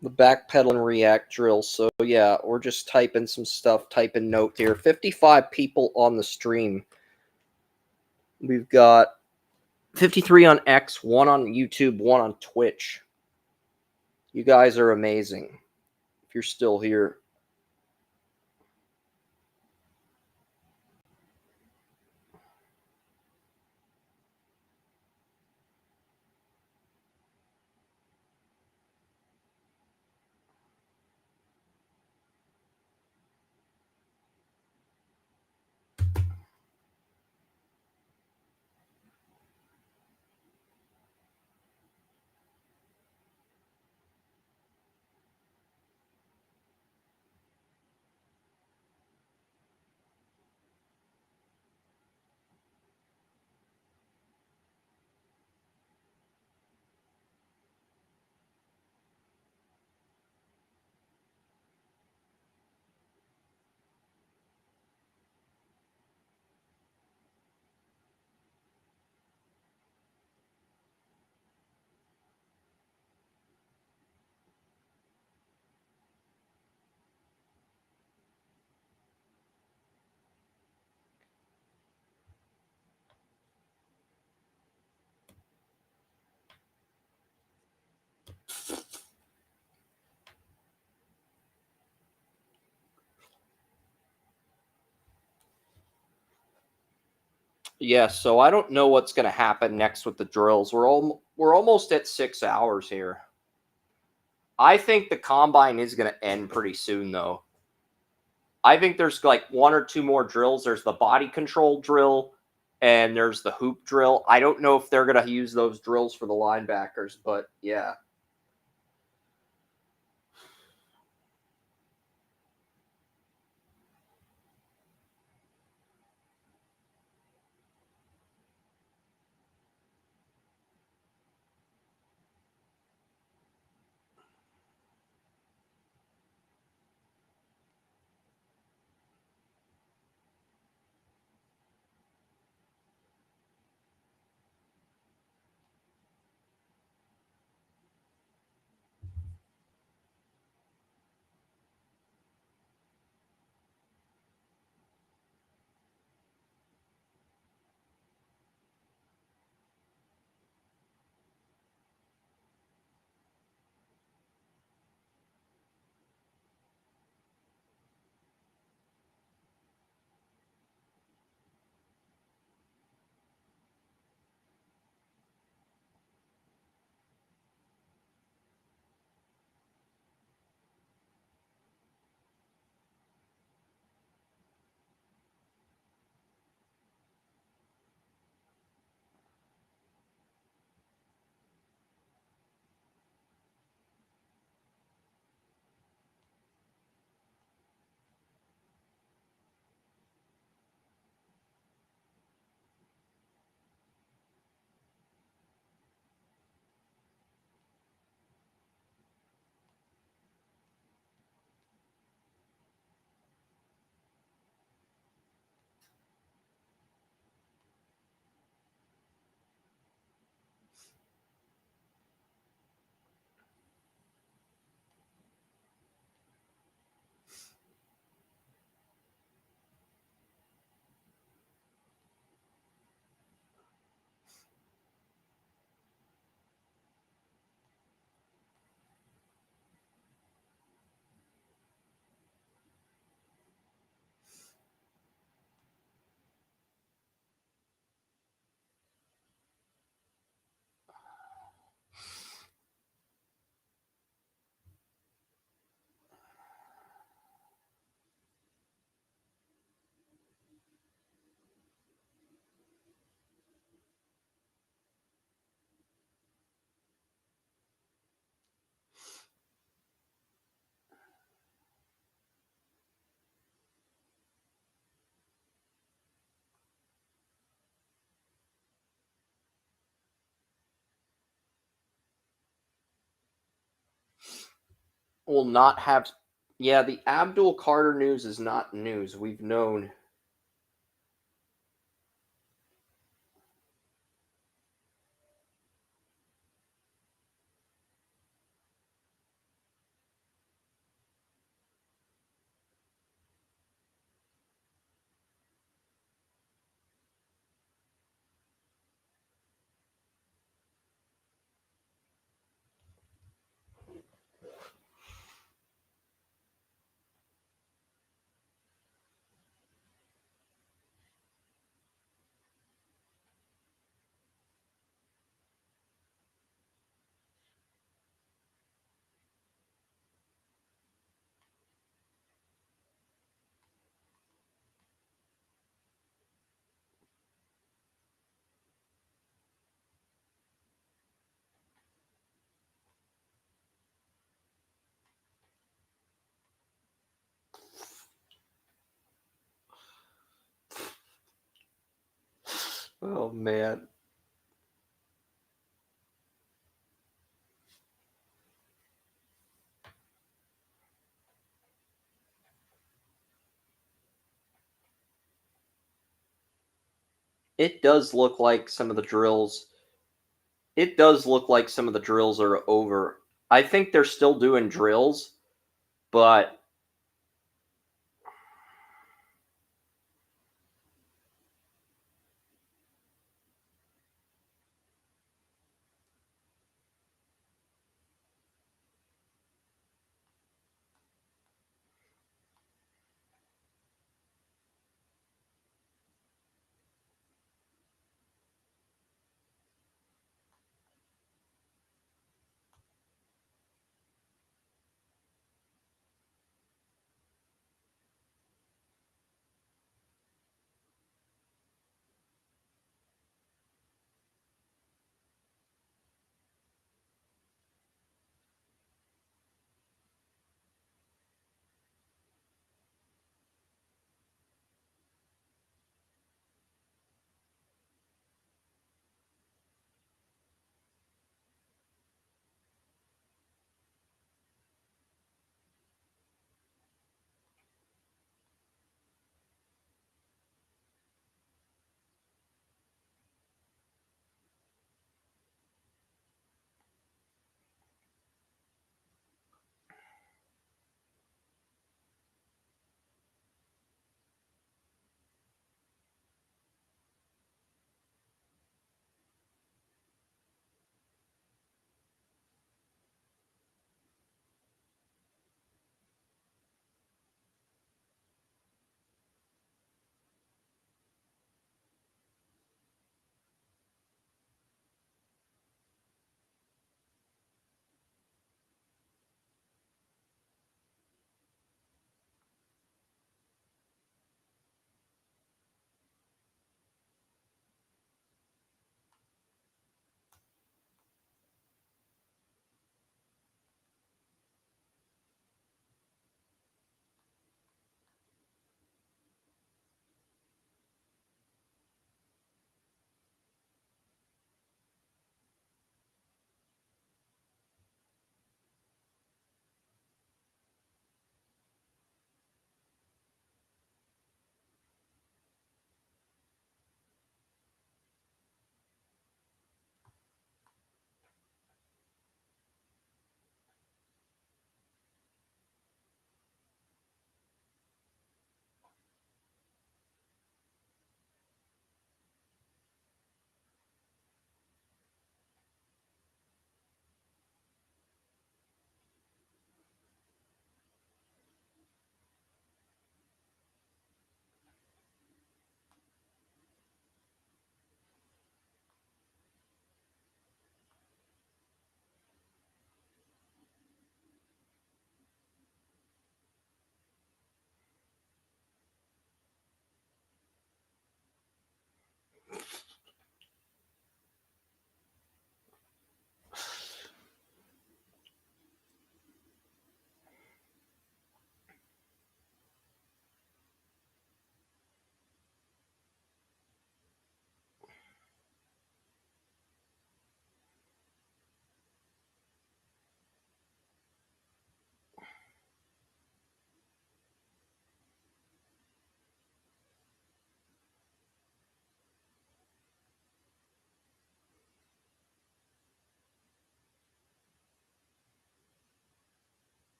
The backpedal and react drill. So yeah, we're just typing some stuff, typing note here. 55 people on the stream. We've got 53 on X, 1 on YouTube, 1 on Twitch. You guys are amazing. If you're still here. Yeah, so I don't know what's going to happen next with the drills. We're almost at 6 hours here. I think the combine is going to end pretty soon though. I think there's like one or two more drills. There's the body control drill and there's the hoop drill. I don't know if they're going to use those drills for the linebackers, but yeah. Will not have. Yeah, the Abdul Carter news is not news. We've known. Oh man. It does look like some of the drills. It does look like some of the drills are over. I think they're still doing drills, but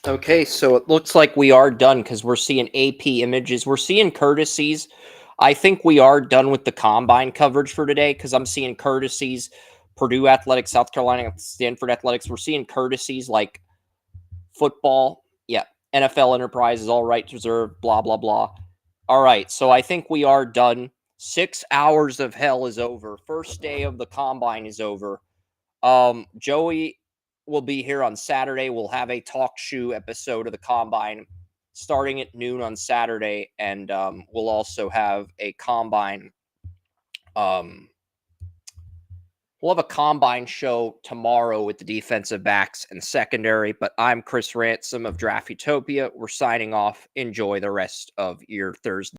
Okay, so it looks like we are done because we're seeing AP images. We're seeing courtesies. I think we are done with the combine coverage for today because I'm seeing courtesies, Purdue Athletics, South Carolina, Stanford Athletics. We're seeing courtesies like football. Yeah, NFL Enterprises, all rights reserved, blah, blah, blah. All right, so I think we are done. 6 hours of hell is over. First day of the combine is over. Joey will be here on Saturday. We'll have a talk shoe episode of the combine starting at noon on Saturday, and we'll also have a combine. Um, we'll have a combine show tomorrow with the defensive backs and secondary. But I'm Chris Ransom of Draft Utopia. We're signing off. Enjoy the rest of your Thursday.